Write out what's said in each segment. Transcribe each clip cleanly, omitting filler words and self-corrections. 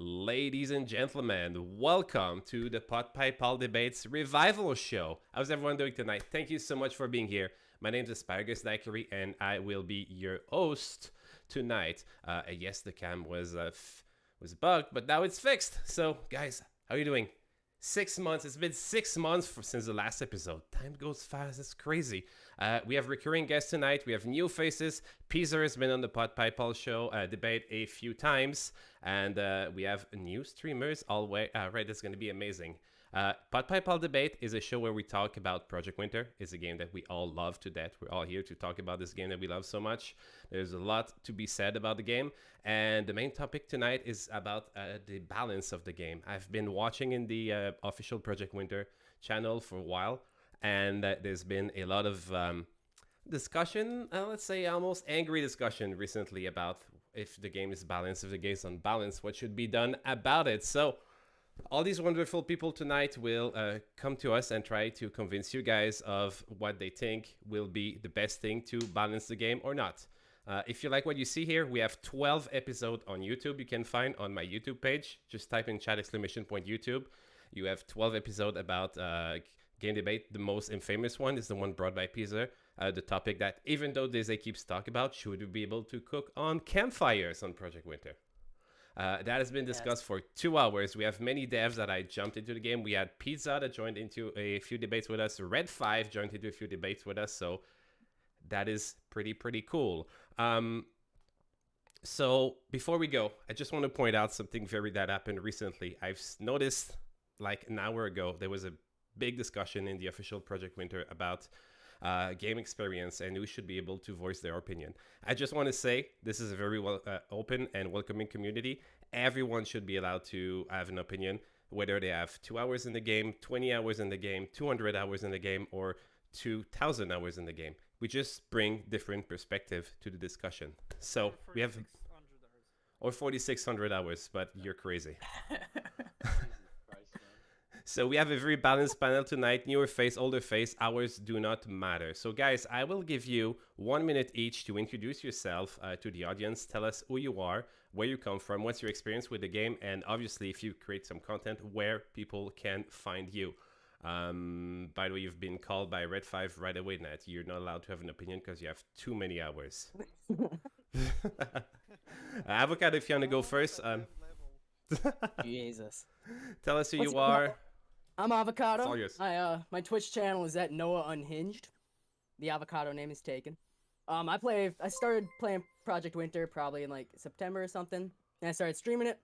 Ladies and gentlemen, welcome to the Pot Pipe All Debates Revival Show. How's everyone doing tonight? Thank you so much for being here. My name is Asparagus Daiquiri, and I will be your host tonight. Yes, the cam was bugged, but now it's fixed. So, guys, how are you doing? 6 months. It's been 6 months since the last episode. Time goes fast. It's crazy. We have recurring guests tonight. We have new faces. Peezer has been on the Pot Pipe All show debate a few times. And we have new streamers all way. Right, it's going to be amazing. Pot Pipe All Debate is a show where we talk about Project Winter. It's a game that we all love to death. We're all here to talk about this game that we love so much. There's a lot to be said about the game. And the main topic tonight is about the balance of the game. I've been watching in the official Project Winter channel for a while. And there's been a lot of discussion, let's say almost angry discussion recently about if the game is balanced, if the game is unbalanced, what should be done about it. So all these wonderful people tonight will come to us and try to convince you guys of what they think will be the best thing to balance the game or not. If you like what you see here, we have 12 episodes on YouTube you can find on my YouTube page. Just type in chat !YouTube. You have 12 episodes about game debate. The most infamous one is the one brought by Peezer. The topic that even though Disney keeps talking about, should we be able to cook on campfires on Project Winter? That has been discussed for 2 hours. We have many devs that I jumped into the game. We had Peezer that joined into a few debates with us. Red5 joined into a few debates with us. So that is pretty cool. So before we go, I just want to point out something that happened recently. I've noticed like an hour ago, there was a big discussion in the official Project Winter about game experience and who should be able to voice their opinion. I just want to say this is a very open and welcoming community. Everyone should be allowed to have an opinion, whether they have 2 hours in the game, 20 hours in the game, 200 hours in the game, or 2,000 hours in the game. We just bring different perspective to the discussion. So we have, or 4,600 hours, but you're crazy. So we have a very balanced panel tonight. Newer face, older face, hours do not matter. So guys, I will give you 1 minute each to introduce yourself to the audience. Tell us who you are, where you come from, what's your experience with the game, and obviously if you create some content, where people can find you. By the way, you've been called by Red5 right away, Nat. You're not allowed to have an opinion because you have too many hours. Avocado, if you want to go first. Jesus. Tell us who you are. I'm Avocado. It's all yours. My Twitch channel is at Noah Unhinged. The Avocado name is taken. I started playing Project Winter probably in like September or something, and I started streaming it.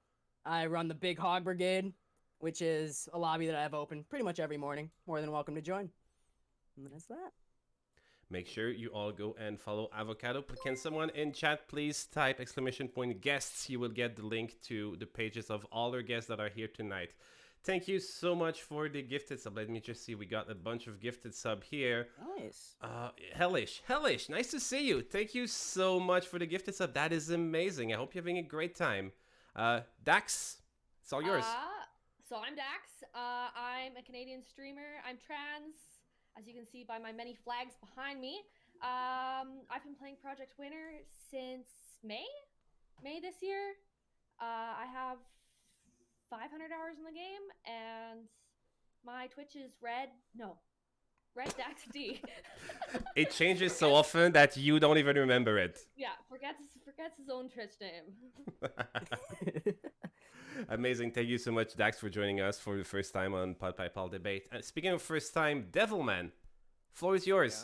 I run the Big Hog Brigade, which is a lobby that I have open pretty much every morning. More than welcome to join. And that's that. Make sure you all go and follow Avocado. Can someone in chat please type !guests? You will get the link to the pages of all our guests that are here tonight. Thank you so much for the gifted sub. Let me just see. We got a bunch of gifted sub here. Nice. Hellish. Nice to see you. Thank you so much for the gifted sub. That is amazing. I hope you're having a great time. Dax, it's all yours. So I'm Dax. I'm a Canadian streamer. I'm trans, as you can see by my many flags behind me. I've been playing Project Winter since May this year. I have 500 hours in the game, and my Twitch is RedDaxD. It changes so often that you don't even remember it. Yeah, forgets his own Twitch name. Amazing. Thank you so much, Dax, for joining us for the first time on Pot Pipe All Debate. Speaking of first time, Devilman, floor is yours.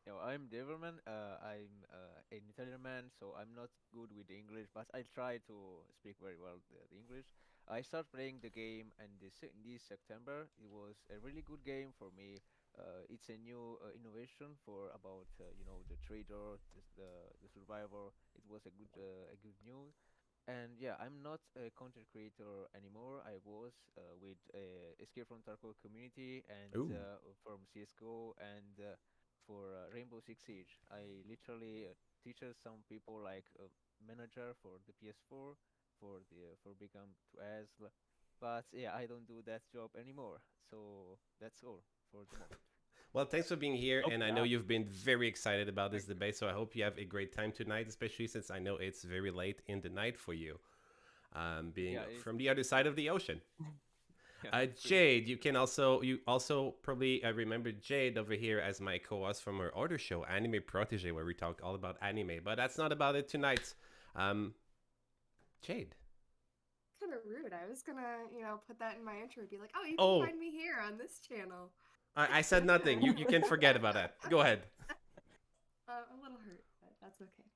Yeah. I'm Devilman. I'm an Italian man, so I'm not good with English, but I try to speak very well the English. I started playing the game in this September. It was a really good game for me. It's a new innovation for about the Traitor, the survivor. It was a good news. And yeah, I'm not a content creator anymore. I was with Escape from Tarkov community and from CSGO and for Rainbow Six Siege. I literally teach some people like manager for the PS4 for become to as. But yeah, I don't do that job anymore. So that's all for the moment. Well, thanks for being here, and I know you've been very excited about this debate, so I hope you have a great time tonight, especially since I know it's very late in the night for you. being Yeah, it's from the other side of the ocean. yeah, it's pretty Jade, you also probably remember Jade over here as my co-host from our other show, Anime Protege, where we talk all about anime. But that's not about it tonight. Um, Jade. Kind of rude. I was gonna, put that in my intro. Be like, oh, you can Oh, find me here on this channel. I said nothing. You can forget about that. Go ahead. A little hurt, but that's okay.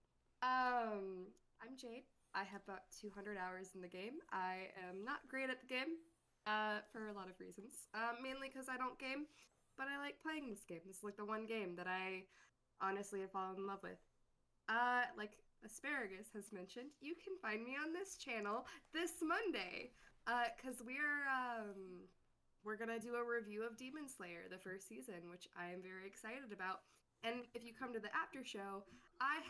I'm Jade. I have about 200 hours in the game. I am not great at the game, for a lot of reasons. Mainly because I don't game, but I like playing this game. This is like the one game that I honestly have fallen in love with. Like Asparagus has mentioned, you can find me on this channel this Monday. Cause we're gonna do a review of Demon Slayer, the first season, which I am very excited about. And if you come to the after show, I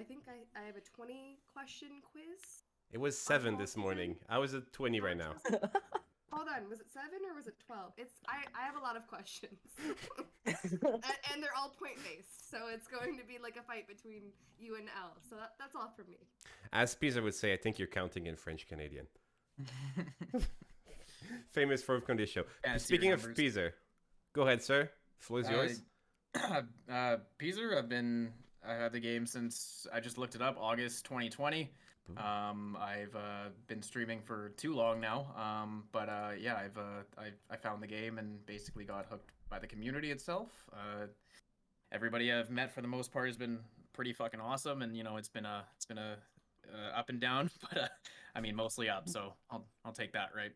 think I have a 20 question quiz. It was 7 this morning. I was at 20 right now. Hold on, was it 7 or was it 12? I have a lot of questions. and they're all point based, so it's going to be like a fight between you and L. So that's all from me. As Peezer would say, I think you're counting in French Canadian. Famous for the show. Fancy Speaking of numbers. Peezer, go ahead, sir. Floor is yours. Peezer, I've had the game since I just looked it up, August 2020. I've been streaming for too long now. But yeah, I found the game and basically got hooked by the community itself. Everybody I've met for the most part has been pretty fucking awesome, and it's been a up and down, but I mean mostly up. So I'll take that, right?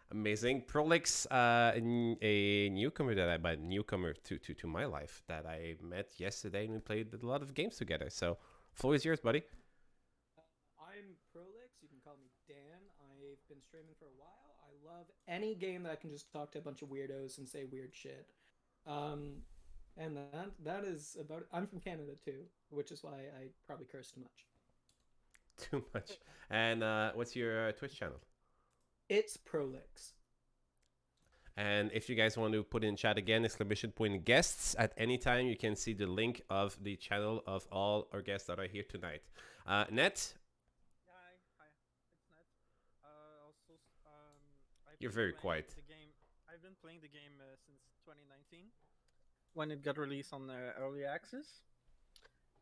Amazing. Prolix, a newcomer to my life that I met yesterday, and we played a lot of games together. So, floor is yours, buddy. I'm Prolix. You can call me Dan. I've been streaming for a while. I love any game that I can just talk to a bunch of weirdos and say weird shit. And that is about it. I'm from Canada too, which is why I probably curse too much. Too much. And what's your Twitch channel? It's Prolix. And if you guys want to put in chat again, ! guests at any time, you can see the link of the channel of all our guests that are here tonight. Net, Hi, it's Ned. Also, You're very quiet. I've been playing the game since 2019, when it got released on the early access.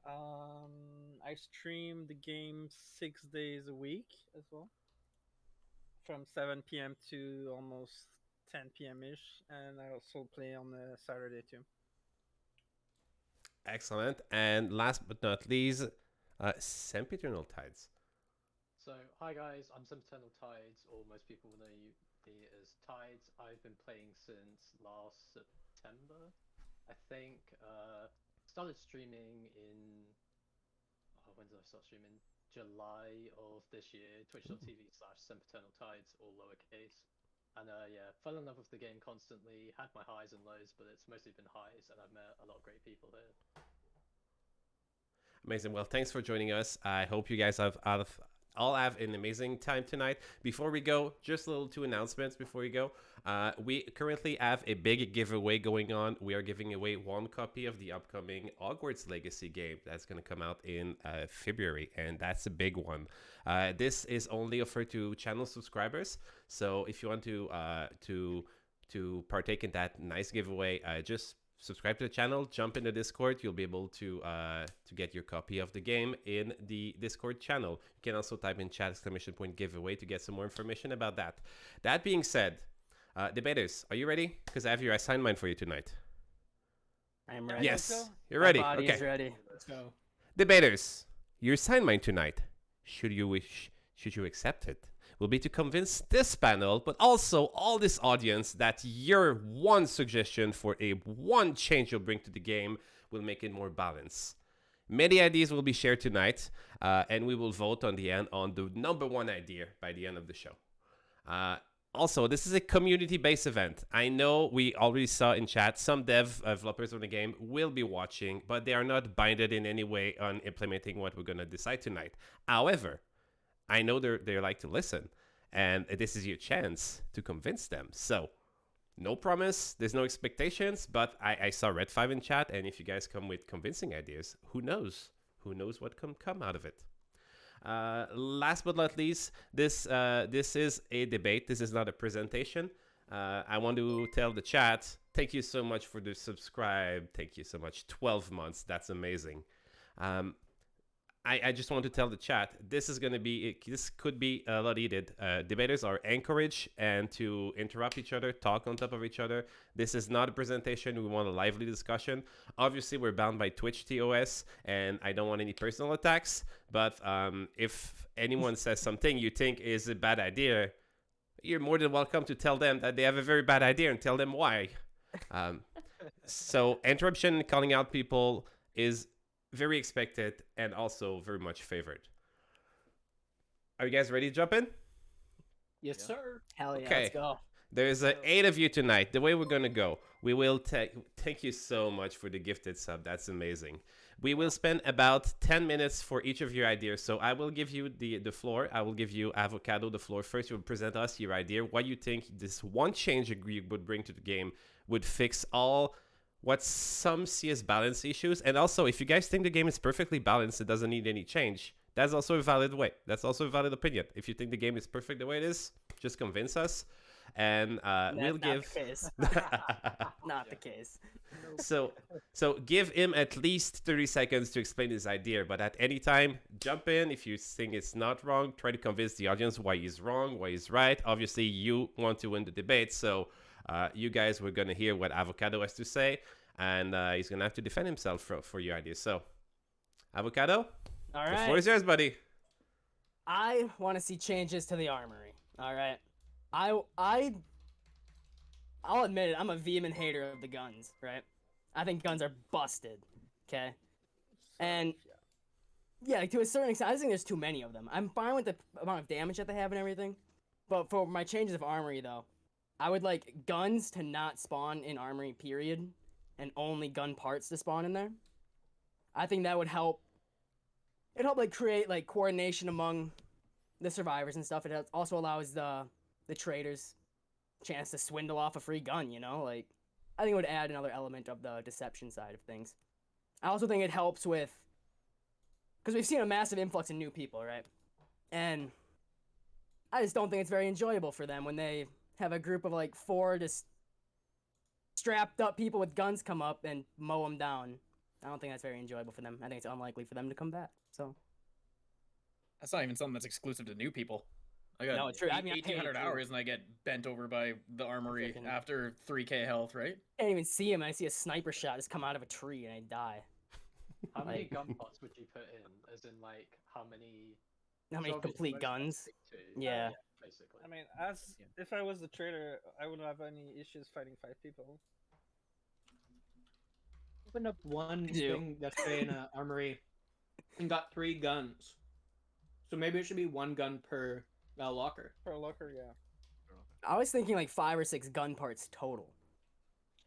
I stream the game 6 days a week as well, from 7 p.m. to almost 10 p.m. ish, and I also play on the Saturday too. excellent. And last but not least, Sempiternal Tides. So, hi guys, I'm Sempiternal Tides, or most people will know me as Tides. I've been playing since last September, I think. Started streaming in... when did I start streaming? July of this year, twitch.tv/Sempiternal Tides, all lowercase. And yeah, fell in love with the game constantly, had my highs and lows, but it's mostly been highs, and I've met a lot of great people here. Amazing. Well, thanks for joining us. I hope you guys all have an amazing time tonight. Before we go, just a little 2 announcements before we go. We currently have a big giveaway going on. We are giving away 1 copy of the upcoming Hogwarts Legacy game that's going to come out in February, and that's a big one. This is only offered to channel subscribers, so if you want to partake in that nice giveaway, just subscribe to the channel, jump in the Discord. You'll be able to get your copy of the game in the Discord channel. You can also type in chat !giveaway to get some more information about that. That being said, debaters, are you ready? Because I have your assignment for you tonight. I'm ready. Yes, you're ready. My body Okay. is ready. Let's go. Debaters, your assignment tonight, should you accept it, will be to convince this panel, but also all this audience, that your one suggestion for a one change you'll bring to the game will make it more balanced. Many ideas will be shared tonight, and we will vote on the end on the number 1 idea by the end of the show. Also, this is a community-based event. I know we already saw in chat some developers of the game will be watching, but they are not binded in any way on implementing what we're going to decide tonight. However, I know they like to listen, and this is your chance to convince them. So, no promise, there's no expectations, but I saw Red 5 in chat, and if you guys come with convincing ideas, who knows? Who knows what can come out of it? Last but not least, this is a debate. This is not a presentation. I want to tell the chat, thank you so much for the subscribe. Thank you so much. 12 months. That's amazing. I just want to tell the chat, this is going to be, this could be a lot heated. Debaters are encouraged and to interrupt each other, talk on top of each other. This is not a presentation. We want a lively discussion. Obviously, we're bound by Twitch TOS, and I don't want any personal attacks. But if anyone says something you think is a bad idea, you're more than welcome to tell them that they have a very bad idea and tell them why. So interruption, calling out people is very expected and also very much favored. Are you guys ready to jump in? Yes, Yeah. sir. Hell yeah, Okay. let's go. There's 8 of you tonight. The way we're gonna go, we will thank you so much for the gifted sub. That's amazing. We will spend about 10 minutes for each of your ideas. So I will give you the floor. I will give you Avocado the floor. First, you'll present us your idea. What you think this one change you would bring to the game would fix all what some see as balance issues. And also, if you guys think the game is perfectly balanced, it doesn't need any change, that's also a valid way. That's also a valid opinion. If you think the game is perfect the way it is, just convince us. And we'll give... Not the case. Not the case. So give him at least 30 seconds to explain his idea, but at any time, jump in. If you think it's not wrong, try to convince the audience why he's wrong, why he's right. Obviously, you want to win the debate, so you guys were going to hear what Avocado has to say, and he's going to have to defend himself for your idea. So, Avocado, All the floor right. is yours, buddy. I want to see changes to the armory. All right. I'll admit it. I'm a vehement hater of the guns. Right. I think guns are busted. Okay. And yeah, like, to a certain extent, I just think there's too many of them. I'm fine with the amount of damage that they have and everything, but for my changes of armory though, I would like guns to not spawn in armory, period, and only gun parts to spawn in there. I think that would help. It'd help like create like coordination among the survivors and stuff. It also allows the traitors chance to swindle off a free gun, you know? Like, I think it would add another element of the deception side of things. I also think it helps with, because we've seen a massive influx in new people, right? And I just don't think it's very enjoyable for them when they have a group of like 4 just strapped up people with guns come up and mow them down. I don't think that's very enjoyable for them. I think it's unlikely for them to come back. So That's not even something that's exclusive to new people. I got No, it's true. I mean, I paid 1,800 too. hours and I get bent over by the armory Freaking- after 3k health, right? I can't even see him. And I see a sniper shot just come out of a tree and I die. How many Like- gun pots would you put in? As in, like, how many? How many jobs complete would you guns? stick to? Yeah. Basically. I mean, if I was the trader, I wouldn't have any issues fighting 5 people. Opened up one do. thing that's in an armory and got 3 guns. So maybe it should be 1 gun per locker. Per locker, yeah. I was thinking like 5 or 6 gun parts total.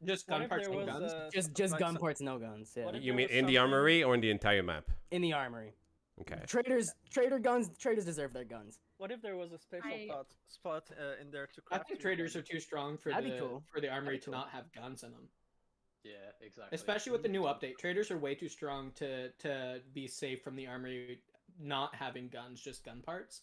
Just What gun if parts, there no was guns. Just like gun some- parts, no guns. Yeah. What if You there mean was in the something- armory or in the entire map? In the armory. Okay. Trader guns. Traders deserve their guns. What if there was a special I- spot in there to I craft? think your traders are gun? too strong for That'd be the cool. armory be to cool. not have guns in them. Yeah, exactly. Especially with the new update. Traders are way too strong to be safe from the armory not having guns, just gun parts.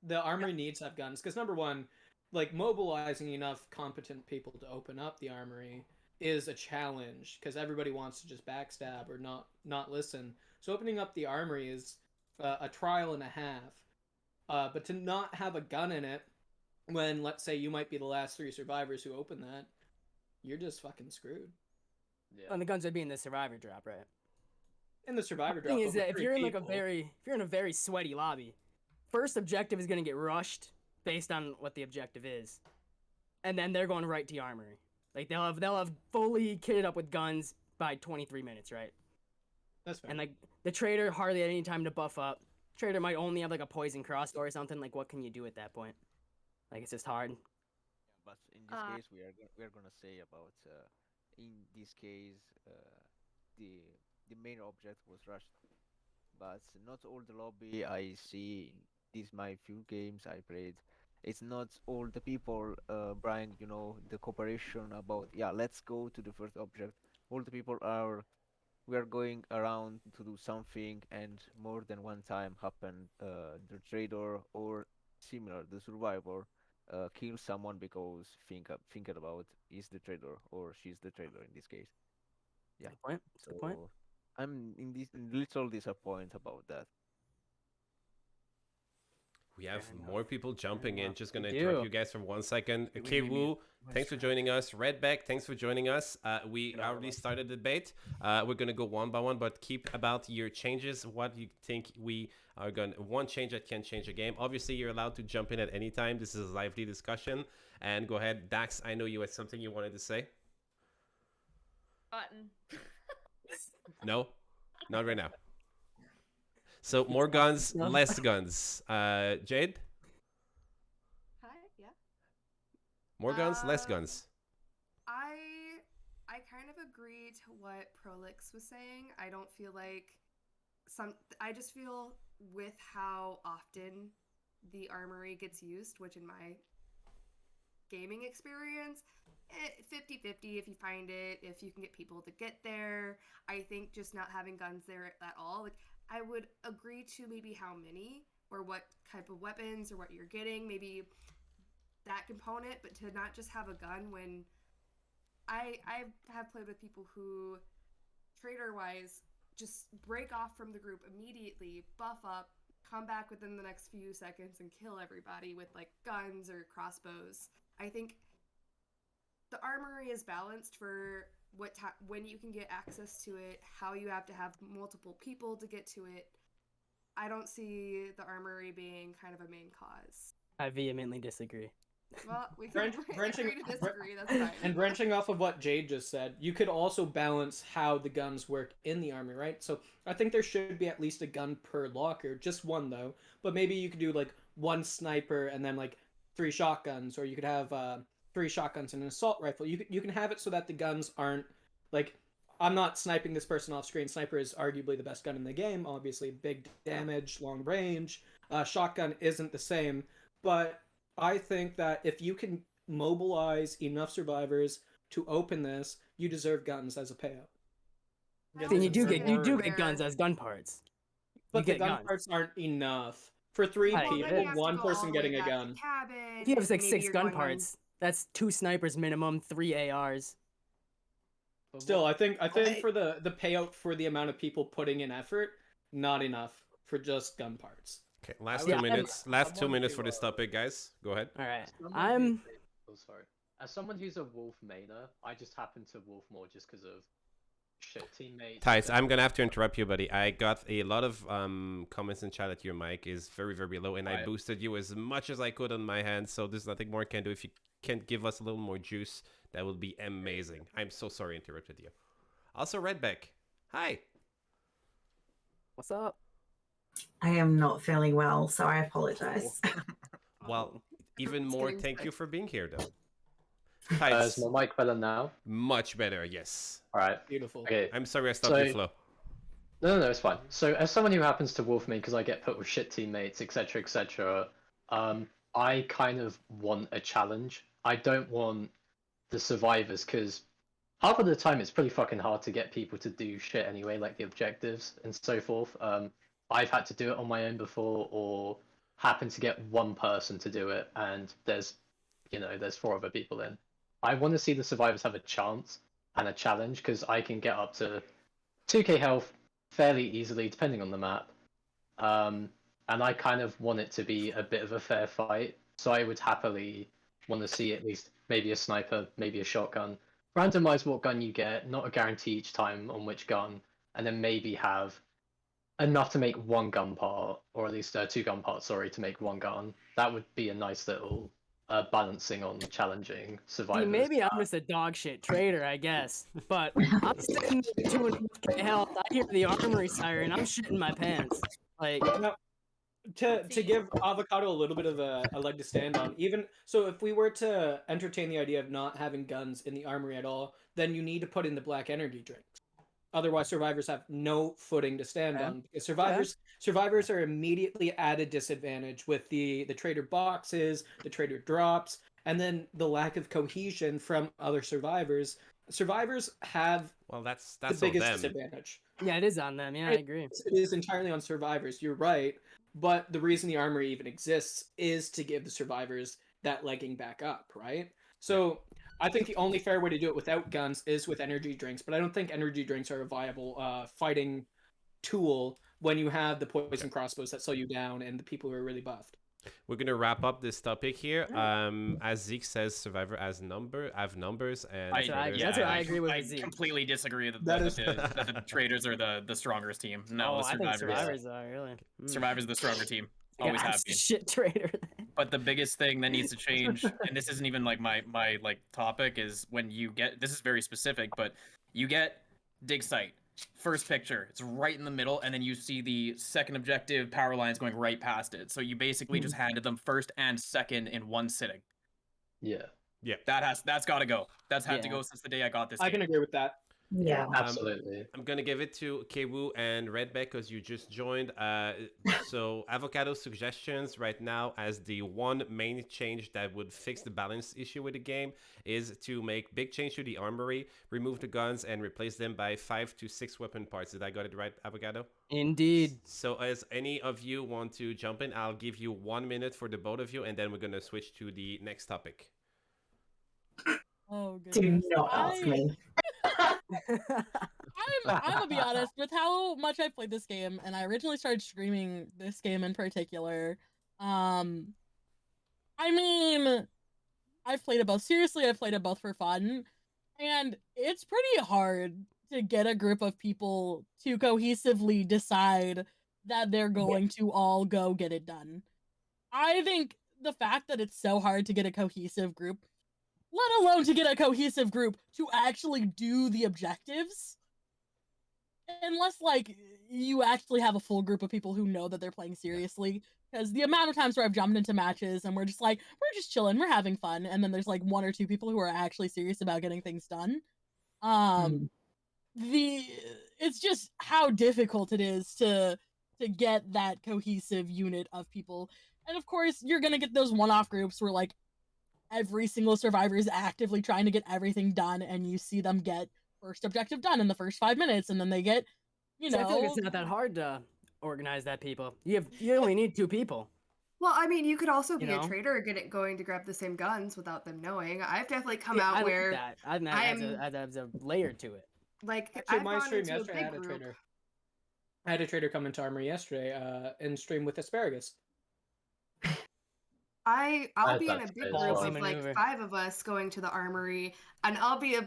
The armory needs to have guns because number one, like mobilizing enough competent people to open up the armory is a challenge because everybody wants to just backstab or not listen. So opening up the armory is a trial and a half. But to not have a gun in it, when let's say you might be the last 3 survivors who open that, you're just fucking screwed. Yeah. And the guns would be in the survivor drop, right? In the survivor The drop, thing is over that if 3 you're in like people- if you're in a very sweaty lobby, first objective is gonna get rushed based on what the objective is, and then they're going right to the armory. Like they'll have fully kitted up with guns by 23 minutes, right? That's fair. And like the trader hardly had any time to buff up. Trader might only have like a poison crossbow or something. Like what can you do at that point? Like it's just hard. But in this case, we are gonna say about in this case the main object was rushed, but not all the lobby I see in these my few games I played. It's not all the people bring the cooperation about let's go to the first object. All the people are we are going around to do something, and more than one time happened, the trader or similar, the survivor, kills someone because thinking about is the trader or she's the trader in this case. Yeah. Good point. That's a good point. So I'm in this little disappointed about that. We have Fair more enough. people jumping in. enough. Just We gonna interrupt do. you guys for 1 second. We KayWoo, mute thanks for voice joining us. RedBek, thanks for joining us. We Get all of already us. started the debate. We're gonna go one by one, but keep about your changes. What you think we are gonna one change that can change a game. Obviously, you're allowed to jump in at any time. This is a lively discussion. And go ahead, Dax. I know you had something you wanted to say. Button. No, not right now. So more guns, No. less guns. Jade, Hi, yeah. more guns, less Um, guns. I kind of agree to what Prolix was saying. I don't feel like I just feel with how often the armory gets used, which in my gaming experience, 50-50 if you find it, if you can get people to get there. I think just not having guns there at all, like I would agree to maybe how many or what type of weapons or what you're getting, maybe that component, but to not just have a gun when I have played with people who trader wise just break off from the group immediately, buff up, come back within the next few seconds and kill everybody with like guns or crossbows. I think the armory is balanced for when you can get access to it, how you have to have multiple people to get to it. I don't see the armory being kind of a main cause. I vehemently disagree. Well, we can Branching- agree to disagree. That's fine. And branching off of what Jade just said, you could also balance how the guns work in the army, right? So I think there should be at least a gun per locker, just one though. But maybe you could do like one sniper and then like 3 shotguns, or you could have 3 shotguns and an assault rifle. You can have it so that the guns aren't like, I'm not sniping this person off screen. Sniper is arguably the best gun in the game. Obviously, big damage, long range. Shotgun isn't the same, but I think that if you can mobilize enough survivors to open this, you deserve guns as a payout. Then you do Deserve get guns as gun parts. But You the get gun guns. parts aren't enough. For 3 Well, Well, then people, you have to one go all person the way getting a back to gun. cabin. If you have like maybe 6 you're gun going on- parts, that's 2 snipers minimum, 3 ARs. But Still, what- I think for the payout for the amount of people putting in effort, not enough for just gun parts. Okay, last Yeah, 2 I'm- minutes. Last 2 someone minutes who, for this topic, guys. Go ahead. All right. Someone I'm who's oh, sorry. As someone who's a wolf mainer, I just happen to wolf more just because of shit teammates. Tides, I'm gonna have to interrupt you, buddy. I got a lot of comments in chat that your mic is very, very low, and I Right. boosted you as much as I could on my hand. So there's nothing more I can do. If you can give us a little more juice, that would be amazing. I'm so sorry I interrupted you. Also, RedBek, hi. what's up? I am not feeling well, so I apologize. Well, even It's more, getting thank sick. you for being here, though. Is Tides, my mic better now? much better. Yes. All right. Beautiful. Okay. I'm sorry I stopped your So- flow. No, it's fine. So, as someone who happens to wolf me because I get put with shit teammates, etc., etc., I kind of want a challenge. I don't want the survivors because half of the time it's pretty fucking hard to get people to do shit anyway, like the objectives and so forth. I've had to do it on my own before, or happen to get one person to do it, and there's 4 other people in. I want to see the survivors have a chance and a challenge because I can get up to 2k health fairly easily, depending on the map. And I kind of want it to be a bit of a fair fight. So I would happily want to see at least maybe a sniper, maybe a shotgun. Randomize what gun you get, not a guarantee each time on which gun, and then maybe have enough to make 1 gun part, or at least 2 gun parts, sorry, to make 1 gun. That would be a nice little balancing on challenging See, survivors. maybe I'm just a dog shit traitor, I guess. But I'm sitting there at 2.5k health. I hear the armory siren. I'm shitting my pants. Like, Now, to give Avocado a little bit of a leg to stand on, even so, if we were to entertain the idea of not having guns in the armory at all, then you need to put in the black energy drinks. Otherwise, survivors have no footing to stand Yeah. on because survivors are immediately at a disadvantage with the trader boxes, the trader drops, and then the lack of cohesion from other survivors survivors have Well, that's the all biggest them. disadvantage. Yeah, it is on them. Yeah, I agree. It is entirely on survivors. You're right, but the reason the armory even exists is to give the survivors that legging back up, right? So I think the only fair way to do it without guns is with energy drinks, but I don't think energy drinks are a viable fighting tool when you have the poison crossbows that slow you down and the people who are really buffed. We're gonna wrap up this topic here. As Zeke says, Survivor have numbers, and That's what I- traitors that's what I have- agree with I Zeke. completely disagree that, That that, is- that the traitors are the strongest team. No, Oh, the I think survivors. survivors are really. Survivors are the stronger team. Yeah, Always have that's been. shit traitor. But the biggest thing that needs to change, and this isn't even like my like topic, is when you get, this is very specific, but you get dig site. First picture, it's right in the middle, and then you see the second objective power lines going right past it. So you basically just handed them first and second in one sitting. Yeah. Yeah. That's got to go. That's had to Yeah. go since the day I got this. I can game. agree with that. Yeah. Absolutely. I'm gonna give it to KayWoo and RedBek because you just joined. So Avocado suggestions right now as the one main change that would fix the balance issue with the game is to make big change to the armory, remove the guns, and replace them by 5 to 6 weapon parts. Did I got it right, Avocado? Indeed. So as any of you want to jump in, I'll give you 1 minute for the both of you, and then we're gonna switch to the next topic. Oh, Do goodness. not ask me. I'm gonna be honest with how much I've played this game, and I originally started streaming this game in particular. I mean, I've played it both seriously, I've played it both for fun, and it's pretty hard to get a group of people to cohesively decide that they're going to all go get it done. I think the fact that it's so hard to get a cohesive group, let alone to get a cohesive group to actually do the objectives, unless like you actually have a full group of people who know that they're playing seriously, because the amount of times where I've jumped into matches and we're just chilling, we're having fun, and then there's like 1 or 2 people who are actually serious about getting things done. It's just how difficult it is to get that cohesive unit of people. And of course you're gonna get those one-off groups where like every single survivor is actively trying to get everything done, and you see them get first objective done in the first 5 minutes, and then they get, you So know, I feel like it's not that hard to organize that people. You only need 2 people. Well, I mean, you could also be You know? a traitor and get it going to grab the same guns without them knowing. I've definitely come Yeah, I out like where that. I mean, I as am a layer to it. like Actually, I've my gone stream into a yesterday, I big had a group. trader. I had a trader come into Armory yesterday and stream with Asparagus. I'll be in a That's big fair as group well. of like Maneuver. 5 of us going to the armory, and I'll be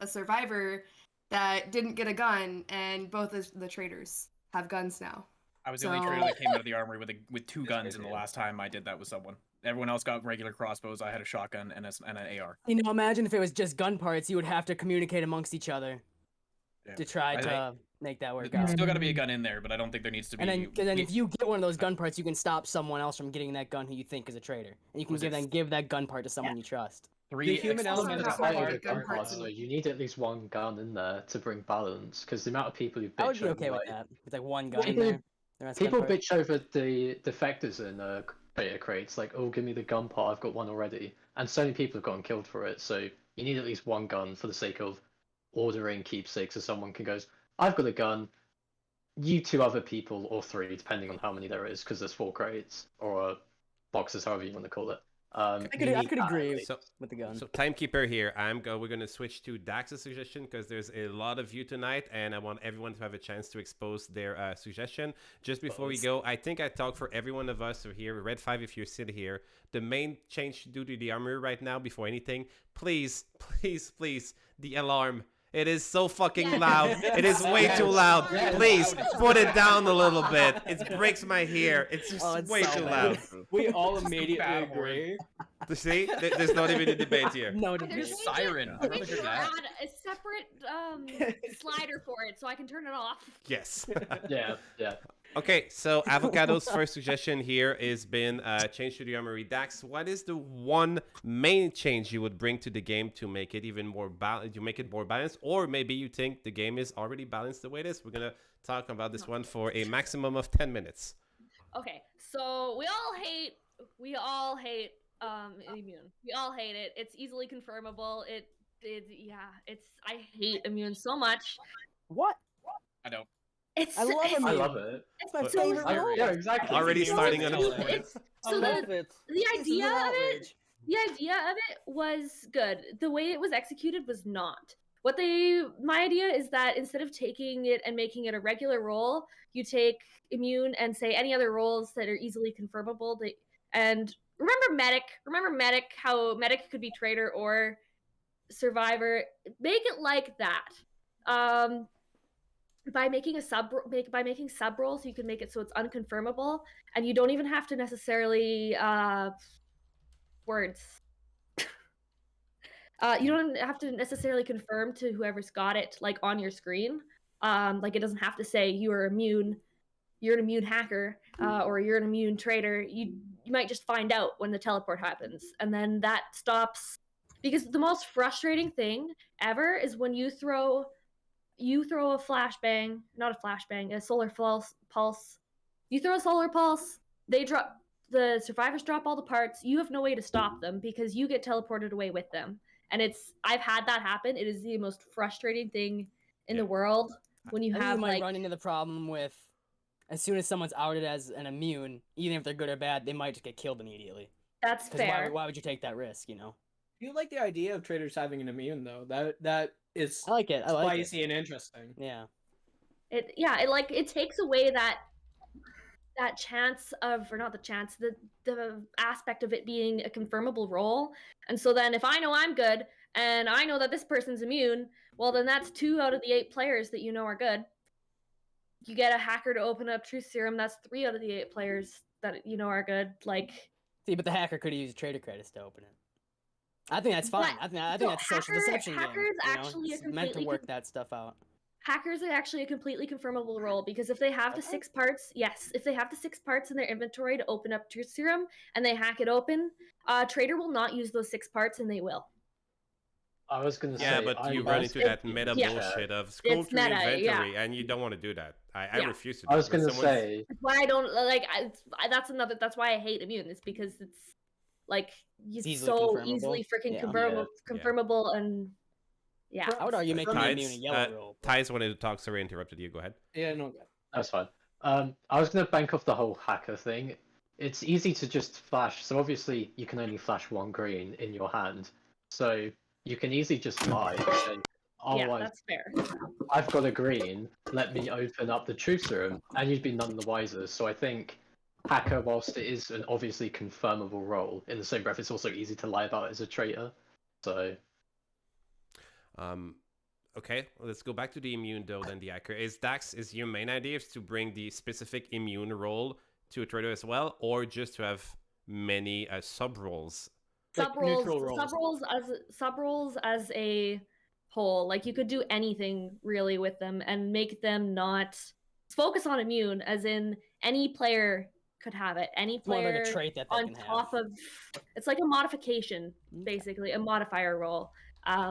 a survivor that didn't get a gun, and both of the traitors have guns now. I was the only traitor So- that came out of the armory with 2 That's guns crazy, in the yeah. last time I did that with someone. Everyone else got regular crossbows. I had a shotgun and an AR. You know, imagine if it was just gun parts, you would have to communicate amongst each other Yeah. to try I- to make that work There's out. still got to be a gun in there, but I don't think there needs to be. And then we- if you get one of those gun parts, you can stop someone else from getting that gun who you think is a traitor, and you can Was it give that gun part to someone you trust. 3 The human explosive element Also is not hard. really The good gun gun parts. parts, though, you need at least 1 gun in there to bring balance, because the amount of people who bitch I would be over, okay with like, that. With like 1 gun in People- there. the rest gun people part. bitch over the defectors in beta crates, like, oh, give me the gun part, I've got 1 already, and so many people have gotten killed for it. So you need at least 1 gun for the sake of ordering keepsakes, so someone can go, I've got a gun, you 2 other people, or 3, depending on how many there is, because there's 4 crates or boxes, however you want to call it. I You could need that, agree So with the gun. So timekeeper here. We're gonna switch to Dax's suggestion because there's a lot of you tonight, and I want everyone to have a chance to expose their suggestion. Just before we go, I think I talk for every one of us who are here. Red 5, if you're sitting here, the main change to do to the armory right now, before anything, please, the alarm. It is so fucking Yes. loud. It is way Yes. too loud. Yes. Please put it down a little bit. It breaks my hair. It's just Oh, it's way so too bad. loud. We all immediately bad horn. agree. See, there's not even a debate here. No There's debate. a siren. I remember We should that. add a separate slider for it so I can turn it off. Yes. Yeah. Okay, so Avocado's first suggestion here is been change to the armory. Dax, what is the one main change you would bring to the game to make it even more balanced, or maybe you think the game is already balanced the way it is? We're gonna talk about this one for a maximum of 10 minutes. Okay, so we all hate immune. We all hate it. It's easily confirmable. It I hate immune so much. What? I don't. It's I love it's, immune. I love it. It's my But- favorite I, role. yeah, exactly. Already It's starting on a amazing. point. it's I so love it. the This is idea an of it outrage. the idea of it was good. The way it was executed was not. My idea is that instead of taking it and making it a regular roll, you take immune and say any other rolls that are easily confirmable. And remember medic, how medic could be traitor or survivor. Make it like that. By making sub rolls, you can make it so it's unconfirmable, and you don't even have to necessarily words. You don't have to necessarily confirm to whoever's got it like on your screen. Like it doesn't have to say you're an immune hacker, or you're an immune traitor. You might just find out when the teleport happens, and then that stops. Because the most frustrating thing ever is when you throw a flashbang, not a flashbang, a solar pulse. You throw a solar pulse, the survivors drop all the parts. You have no way to stop them because you get teleported away with them. And I've had that happen. It is the most frustrating thing in the world when you I think have you might like run into the problem with as soon as someone's outed as an immune, even if they're good or bad, they might just get killed immediately. that's 'Cause fair. why would you take that risk? You know. You like the idea of traitors having an immune though. That is I like it. I like it. spicy and interesting. Yeah. It takes away that chance of, or not the chance, the aspect of it being a confirmable roll. And so then if I know I'm good and I know that this person's immune, well then that's 2 out of the 8 players that you know are good. You get a hacker to open up truth serum, that's 3 out of the 8 players that you know are good. Like, See, but the hacker could have used traitor credits to open it. I think that's fine. I think so that's a social deception game. hackers You know? actually It's a meant to completely work that stuff out. Hackers are actually a completely confirmable roll because if they have the 6 parts, if they have the 6 parts in their inventory to open up truth serum and they hack it open, Traitor will not use those 6 parts and they will. I was gonna Yeah, say, but you run into that meta bullshit of scroll It's through meta, inventory, and you don't want to do that. I refuse to do I was it. When gonna someone's- say, That's why I don't like. That's why I hate immune. It's because it's like it's easily so confirmable. easily freaking Yeah. confirmable, and yeah. I would argue making the immune a Tides, yellow roll. Tides wanted to talk, sorry I interrupted you. Go ahead. Yeah, no. that's fine. I was gonna bank off the whole hacker thing. It's easy to just flash. So obviously you can only flash 1 green in your hand. So you can easily just lie and say, Yeah, "Oh, that's fair. I've got a green. Let me open up the truth serum," and you'd be none the wiser. So I think hacker, whilst it is an obviously confirmable role, in the same breath, it's also easy to lie about it as a traitor. So. Okay, let's go back to the immune though. Then the hacker is your main idea is to bring the specific immune role to a traitor as well, or just to have many sub roles? Like neutral roles. Sub roles as a whole. Like you could do anything really with them and make them not focus on immune, as in any player could have it. Any It's more player like a trait that they on can top have. of it's like a modification, basically a modifier role.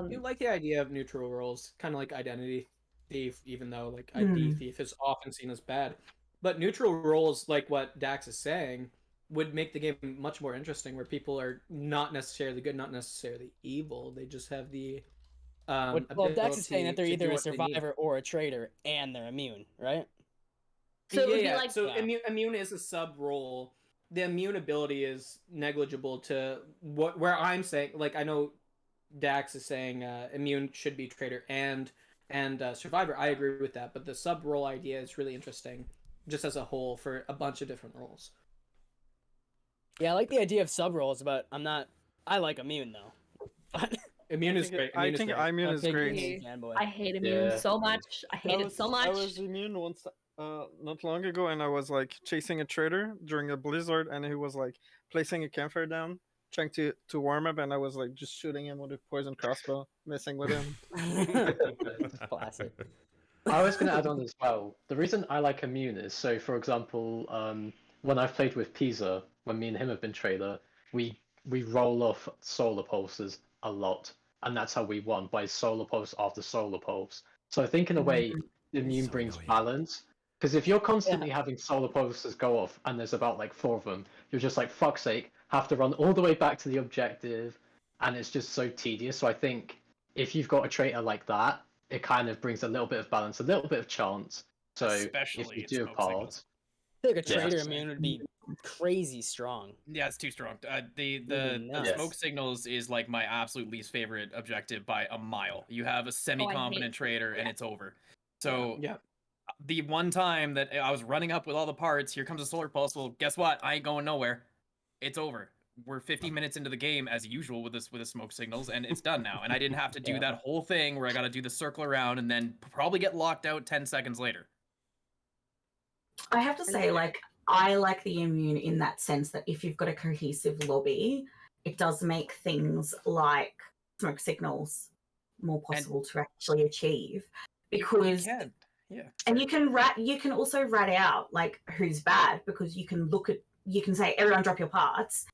You like the idea of neutral roles, kind of like identity thief, even though like ID thief is often seen as bad. But neutral roles, like what Dax is saying, would make the game much more interesting, where people are not necessarily good, not necessarily evil. They just have the Well, Dax is saying that they're ability to either do a what they need. survivor or a traitor, and they're immune, right? So it would be yeah. like So immune is a sub role. The immune ability is negligible to where I'm saying, like, I know Dax is saying immune should be traitor and survivor. I agree with that, but the sub role idea is really interesting, just as a whole for a bunch of different roles. Yeah, I like the idea of sub roles, but I like immune though. Immune is great. I think immune is great. I hate immune so much. I hate it so much. I was immune once, not long ago, and I was like chasing a traitor during a blizzard, and he was like placing a campfire down, trying to warm up, and I was like just shooting him with a poison crossbow, messing with him. Classic. I was going to add on as well. The reason I like immune is, so for example, when I've played with Peezer, when me and him have been traitor, we roll off solar pulses a lot, and that's how we won, by solar pulse after solar pulse. So I think in a way, immune brings balance, because if you're constantly having solar pulses go off, and there's about like 4 of them, you're just like, fuck's sake, have to run all the way back to the objective, and it's just so tedious. So I think if you've got a traitor like that, it kind of brings a little bit of balance, a little bit of chance. So Especially if you in do a smoke part, signals. I feel like a Yeah. traitor immune would be crazy strong. Yeah, it's too strong. The nuts. smoke signals is like my absolute least favorite objective by a mile. You have a semi-competent traitor and it's over. So Yeah. the one time that I was running up with all the parts, here comes a solar pulse. Well, guess what? I ain't going nowhere. It's over. We're 50 minutes into the game as usual with the smoke signals, and it's done now. And I didn't have to do that whole thing where I got to do the circle around and then probably get locked out 10 seconds later. I have to say, like, I like the immune in that sense that if you've got a cohesive lobby, it does make things like smoke signals more possible to actually achieve. Because and you can also rat out like who's bad, because you can say everyone drop your parts,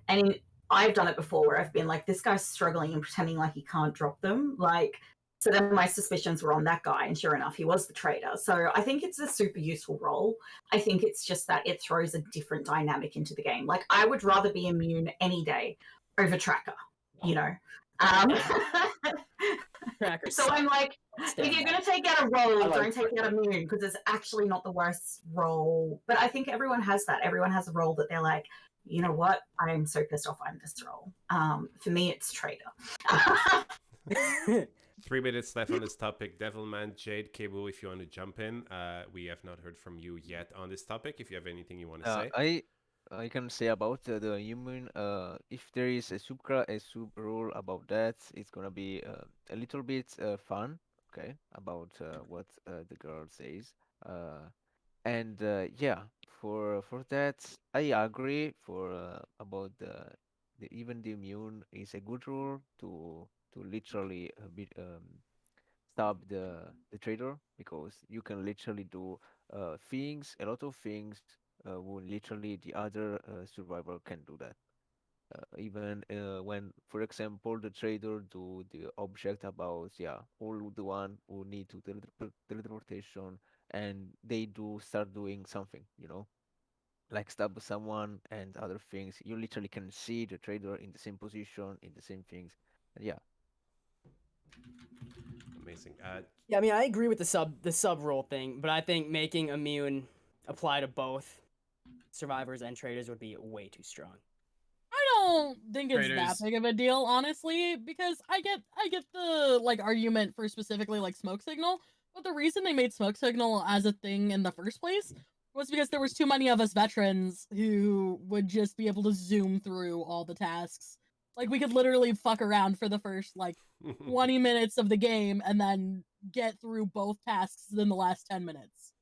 and I've done it before where I've been like, this guy's struggling and pretending like he can't drop them, like. So then my suspicions were on that guy, and sure enough, he was the traitor. So I think it's a super useful role. I think it's just that it throws a different dynamic into the game. Like, I would rather be immune any day over tracker, you know. So I'm like, if you're going to take out a role, don't take out immune, because it's actually not the worst role. But I think everyone has that. Everyone has a role that they're like, you know what? I'm so pissed off I'm this role. For me, it's traitor. 3 minutes left on this topic. Devilman, Jade, KayWoo, if you want to jump in. We have not heard from you yet on this topic. If you have anything you want to say. I can say about the human. If there is a sub rule about that, it's gonna be a little bit fun. Okay, about what the girl says. And yeah, for that, I agree. About even the immune is a good rule to literally stop the traitor, because you can literally do a lot of things when literally the other survivor can do that. Even when, for example, the trader do the object about all the one who need to teleportation, and they do start doing something, like stab someone and other things. You literally can see the trader in the same position, in the same things. And yeah. Amazing. Yeah, I mean, I agree with the sub role thing, but I think making immune apply to both survivors and traders would be way too strong. I don't think it's that big of a deal, honestly, because I get the like argument for specifically like smoke signal, but the reason they made smoke signal as a thing in the first place was because there was too many of us veterans who would just be able to zoom through all the tasks. Like, we could literally fuck around for the first like 20 minutes of the game and then get through both tasks in the last 10 minutes.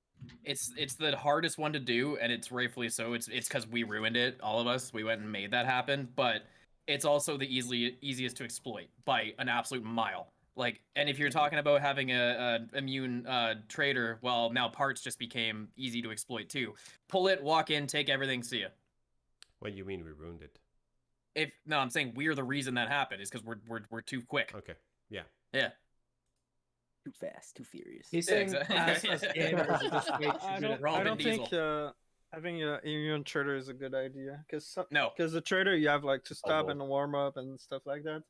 It's the hardest one to do, and it's rightfully so. It's because we ruined it, all of us. We went and made that happen, but it's also the easiest to exploit by an absolute mile. Like, and if you're talking about having a immune traitor, well, now parts just became easy to exploit too. Pull it, walk in, take everything, see ya. What do you mean we ruined it? No, I'm saying we're the reason that happened is because we're too quick. Okay. Yeah. Yeah. Too fast, too furious. He's saying us gamers just way I don't think having an immune traitor is a good idea, because the traitor you have like to stop and warm up and stuff like that.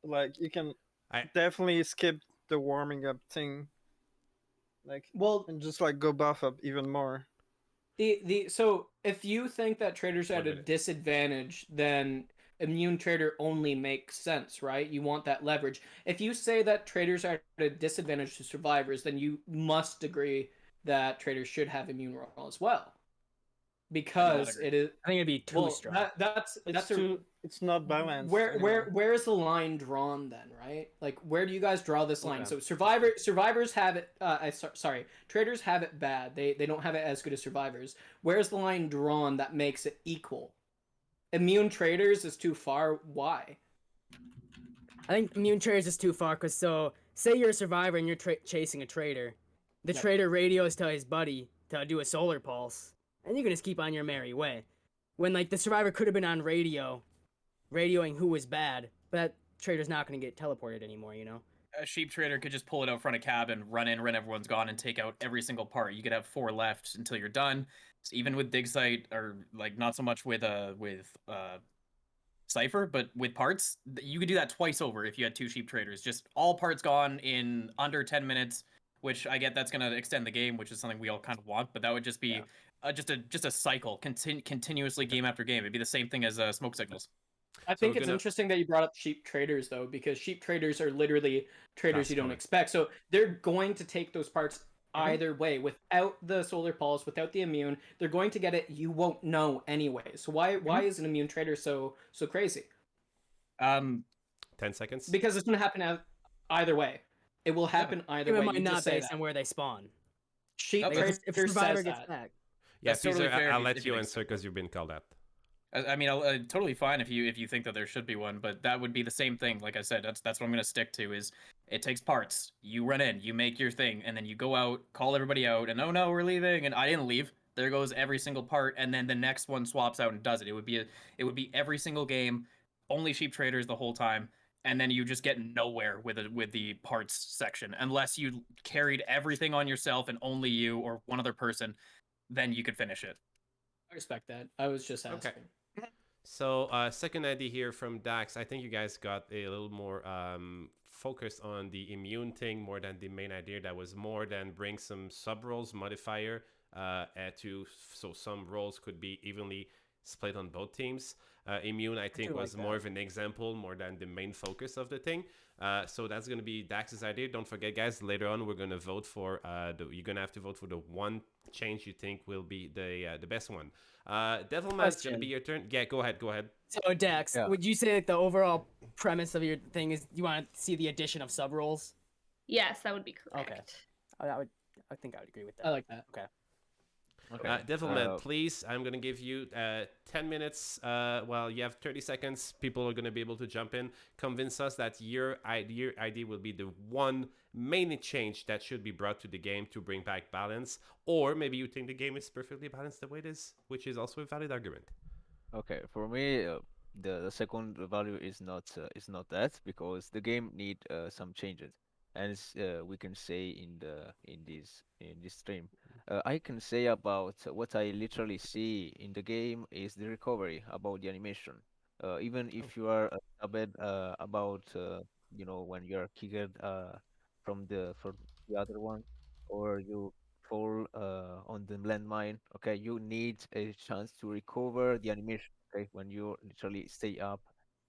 Like, you can definitely skip the warming up thing, like, and just like go buff up even more. So if you think that traders are at a disadvantage, then immune trader only makes sense, right? You want that leverage. If you say that traders are at a disadvantage to survivors, then you must agree that traders should have immune roll as well, because it is. I think it'd be too strong. It's not balanced. Where is the line drawn then, right? Like, where do you guys draw this line? So survivors have it. Traders have it bad. They don't have it as good as survivors. Where's the line drawn that makes it equal? Immune traders is too far. Why? I think immune traders is too far, because say you're a survivor and you're chasing a traitor. The traitor radios to his buddy to do a solar pulse, and you can just keep on your merry way. When like the survivor could have been on radioing who was bad, but that traitor's not going to get teleported anymore, you know? A sheep trader could just pull it out front of cabin, run in, when everyone's gone, and take out every single part. You could have 4 left until you're done. So even with dig site, or like not so much with Cipher, but with parts, you could do that twice over if you had 2 sheep traders. Just all parts gone in under 10 minutes, which I get that's going to extend the game, which is something we all kind of want, but that would just be just a cycle, continuously game after game. It'd be the same thing as smoke signals. I So think we're it's gonna- interesting that you brought up sheep traders though, because sheep traders are literally traders Fast you don't coming. expect. So they're going to take those parts either way, without the solar pulse, without the immune. They're going to get it. You won't know anyway. So why is an immune trader so crazy? 10 seconds. Because it's going to happen either way. It will happen either It way. might You not just say based that. on where they spawn. Sheep Like, trader if survivor says gets that. back. Yeah, That's totally Peezer, fair I'll if let you you think answer because you've been called out. I mean, totally fine if you think that there should be one, but that would be the same thing. Like I said, that's what I'm gonna stick to. Is it takes parts. You run in, you make your thing, and then you go out, call everybody out, and oh no, we're leaving, and I didn't leave. There goes every single part, and then the next one swaps out and does it. It would be every single game, only sheep traders the whole time, and then you just get nowhere with the parts section unless you carried everything on yourself and only you or one other person. Then you could finish it. I respect that. I was just asking. Okay. So, second idea here from Dax. I think you guys got a little more focused on the immune thing more than the main idea. That was more than bring some sub roles modifier so some roles could be evenly split on both teams. Immune, I think, was more of an example more than the main focus of the thing. So that's going to be Dax's idea. Don't forget, guys, later on we're going to vote for you're going to have to vote for the one change you think will be the best one. Devilman, it's going to be your turn. Yeah, go ahead. So Dax, would you say that the overall premise of your thing is you want to see the addition of sub roles? Yes, that would be correct. Okay. I think I would agree with that. I like that. Okay. Devilman, please, I'm going to give you 10 minutes. Well, you have 30 seconds. People are going to be able to jump in. Convince us that your idea will be the one main change that should be brought to the game to bring back balance. Or maybe you think the game is perfectly balanced the way it is, which is also a valid argument. Okay, for me, the second value is not that, because the game need some changes, and we can say in this stream. I can say about what I literally see in the game is the recovery about the animation. Even if you are a bit about when you are kicked from the other one, or you fall on the landmine. Okay, you need a chance to recover the animation. Okay, when you literally stay up.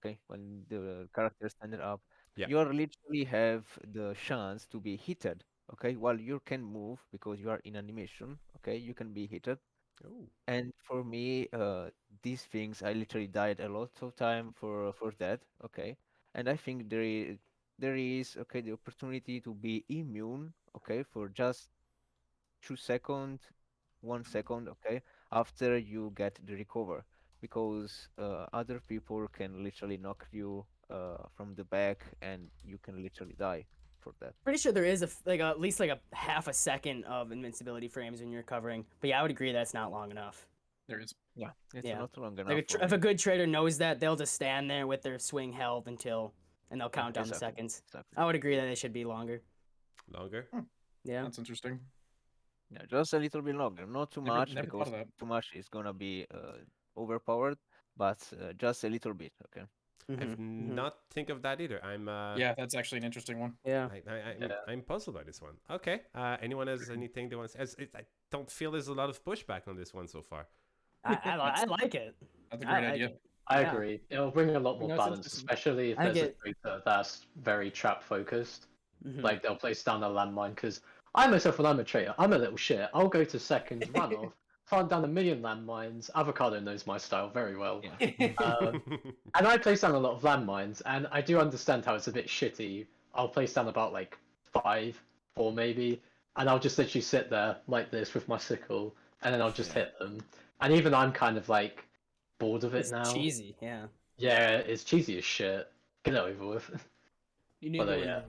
Okay, when the character standing up, you are literally have the chance to be hitted. Okay, while you can move because you are in animation. Okay, you can be hitted. And for me, these things I literally died a lot of time for that. Okay, and I think there is okay the opportunity to be immune. Okay, for just 2 seconds, 1 second. Okay, after you get the recover, because other people can literally knock you from the back, and you can literally die for that. Pretty sure there is at least a half a second of invincibility frames when you're recovering. But yeah, I would agree that's not long enough. There is. Yeah, it's not long enough. Like for if me. a good trader knows that, they'll just stand there with their swing held and they'll count down the seconds. I would agree that they should be longer. Longer? Yeah. That's interesting. Yeah, just a little bit longer, not too much, never thought because of that. too much is gonna be overpowered, but just a little bit. Okay. I've not think of that either. I'm Yeah, that's actually an interesting one. Yeah. I'm puzzled by this one. Okay. Anyone has anything they want to say? I don't feel there's a lot of pushback on this one so far. I like it. That's a great idea. I agree. It'll bring a lot more it's balance, interesting. especially if I there's a get- traitor that's very trap focused. Mhm. Like they'll place down a landmine, because I myself, when I'm a traitor, I'm a little shit. I'll go to seconds, run off, farm down 1,000,000 landmines. Avocado knows my style very well. And I place down a lot of landmines, and I do understand how it's a bit shitty. I'll place down about like 5, 4 maybe, and I'll just literally sit there like this with my sickle, and then I'll just hit them. And even I'm kind of like bored of it It's now. cheesy, yeah. Yeah, it's cheesy as shit. Get it over with. You need But, to win. yeah.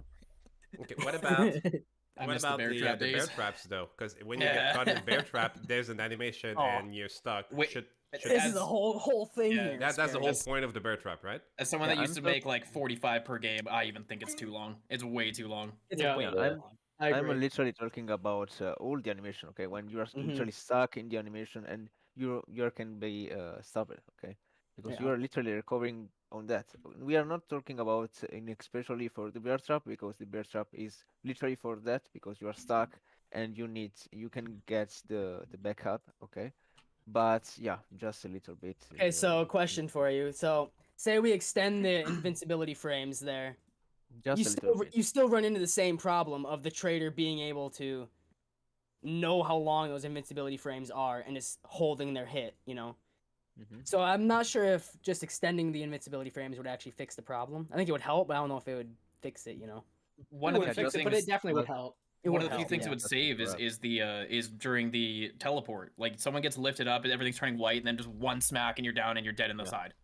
Okay, what about I what miss the about bear the trap bear days. traps though? Because when you get caught in bear trap, there's an animation Oh. and you're stuck. Wait, Should This is the whole thing Yeah, here. that's the whole Asparagus. point of the bear trap, right? As someone Yeah, that used to I'm so- make like 45 per game, I even think it's too long. It's way too long. It's Yeah, way yeah, too I'm- long. I I'm agree. literally talking about all the animation. Okay, when you are Mhm. literally stuck in the animation and you can be stopped. Okay, because Yeah. you are literally recovering on that. We are not talking about especially for the bear trap, because the bear trap is literally for that, because you are stuck and you can get the backup, okay? But yeah, just a little bit. Okay, so question for you. So say we extend the invincibility frames there. Just a little bit. You still run into the same problem of the traitor being able to know how long those invincibility frames are and just holding their hit, you know? Mhm. So I'm not sure if just extending the invincibility frames would actually fix the problem. I think it would help, but I don't know if it would fix it, you know? One It of the would few fix it, but things it definitely would help. It one would of the few help, things yeah. it would That's save correct. is during the teleport. Like someone gets lifted up and everything's turning white, and then just one smack and you're down and you're dead in the Yeah. side.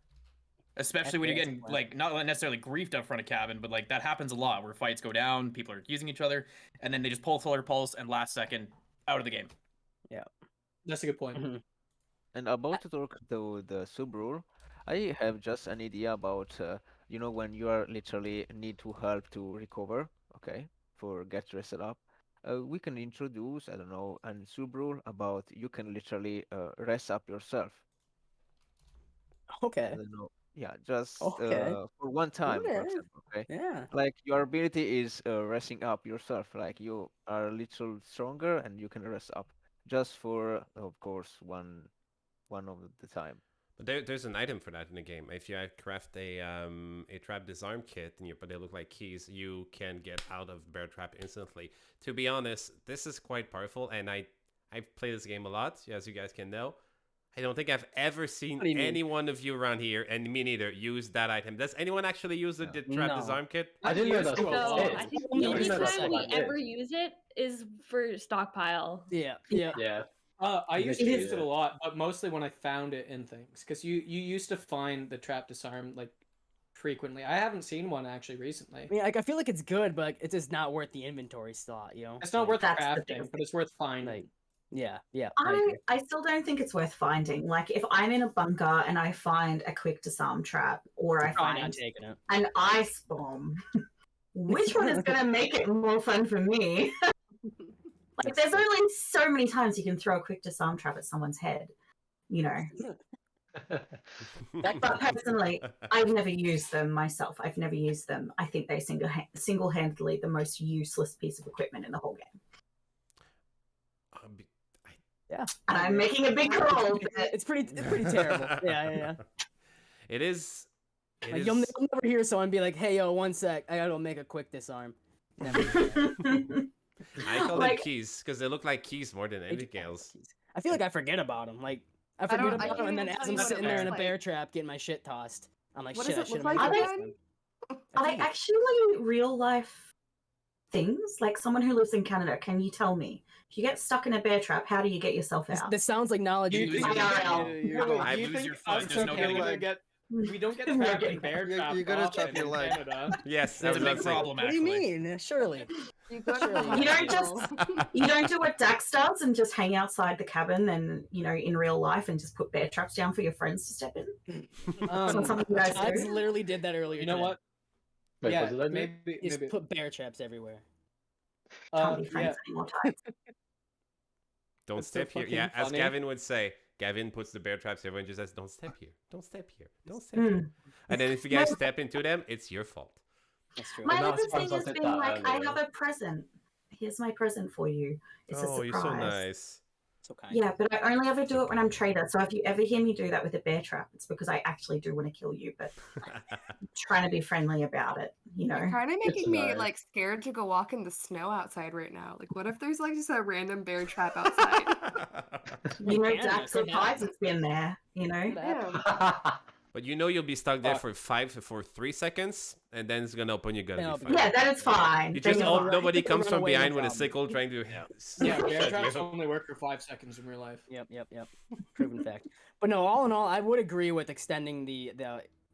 Especially when you're That's a getting point. like not necessarily griefed up front of cabin, but like that happens a lot where fights go down, people are accusing each other, and then they just pull solar pulse and last second out of the game. That's a good point. Mhm. And about to talk the sub rule, I have just an idea about when you are literally need to help to recover, okay, for get rested up. We can introduce, I don't know, a sub rule about you can literally rest up yourself. I Okay. don't know. Yeah, just Okay. for one time, for Okay. example, okay? Yeah. Like your ability is resting up yourself, like you are a little stronger and you can rest up just for, of course, one of the time. But there's an item for that in the game. If you craft a trap disarm kit and but they look like keys, you can get out of bear trap instantly. To be honest, this is quite powerful, and I've played this game a lot, as you guys can know. I don't think I've ever seen What do you mean? any one of you around here, and me neither, use that item. Does anyone actually use the trap No. disarm kit? I didn't know used that's to what a it So lot. did. I think No, the I only didn't know that's time what we that ever use it is for stockpile. Yeah. Yeah. Yeah. I used to It use is- it a lot, but mostly when I found it in things, because you used to find the trap disarm like frequently. I haven't seen one actually recently. I mean, like I feel like it's good, but it's just not worth the inventory slot, you know? It's not Like- worth That's the crafting, biggest but it's worth finding. Like, yeah. I agree. I still don't think it's worth finding. Like, if I'm in a bunker and I find a quick disarm trap, or I Probably not find taking it. an ice bomb, which one is going to make it more fun for me? Like, there's only so many times you can throw a quick disarm trap at someone's head, you know. But personally, I've never used them myself. I've never used them. I think they single-handedly the most useless piece of equipment in the whole game. Yeah. And I'm making a big call. It's pretty terrible. Yeah. It is. It Like, is. you'll never hear someone be like, "Hey, yo, one sec, I gotta make a quick disarm." Never hear that. I call them Like- keys because they look like keys more than anything else. I feel like I forget about them. Like I I forget don't- I about them, can't and then even as tell I'm you what sitting it there in a looks bear like. trap getting my shit tossed, I'm like, What "Shit, does I it should look have like made again? this one." Are they actually real life things? Like, someone who lives in Canada, can you tell me? If you get stuck in a bear trap, how do you get yourself out? This sounds like knowledge. You you lose just- your IRL. I you lose think your foot, us there's no in getting Canada it. get we don't get We're trapped getting in bear You- traps you gotta often chop your in leg. Canada. Yes, That's a big about to say. problem, What do you actually. mean? Surely. You go to Surely the You don't hospital. You don't do what Dax does and just hang outside the cabin and, in real life and just put bear traps down for your friends to step in? It's not something you guys I do? literally did that earlier. You know today. what? Wait, Yeah, what did I do? maybe Just put bear traps everywhere. Can't be friends anymore, Tides. Don't That's so step here. fucking Yeah, as funny. Gavin would say. Gavin puts the bear traps. Everyone just says, "Don't step here. Don't step here. Don't step Mm. here." And then if you guys step into them, it's your fault. That's true. My No, other Asparagus thing is did being that like, I earlier. have a present. Here's my present for you. It's a Oh, surprise. you're so nice. So kind. Yeah, but I only ever do it when I'm traitor. So if you ever hear me do that with a bear trap, it's because I actually do want to kill you, but I'm trying to be friendly about it, You're kind of Good making to me know. like scared to go walk in the snow outside right now. Like, what if there's like just a random bear trap outside? You know, Canada, Dax or could Tides happen. has been there, Damn. But you'll be stuck there for 3 seconds, and then it's gonna open. You're gonna Yeah, be fine. Yeah, that is fine. You Then just you're hope fine. nobody Run comes from away, no behind with a problem. sickle trying to. Yeah, bear shoot traps you. only work for 5 seconds in real life. Yep. Proven fact. But no, all in all, I would agree with extending the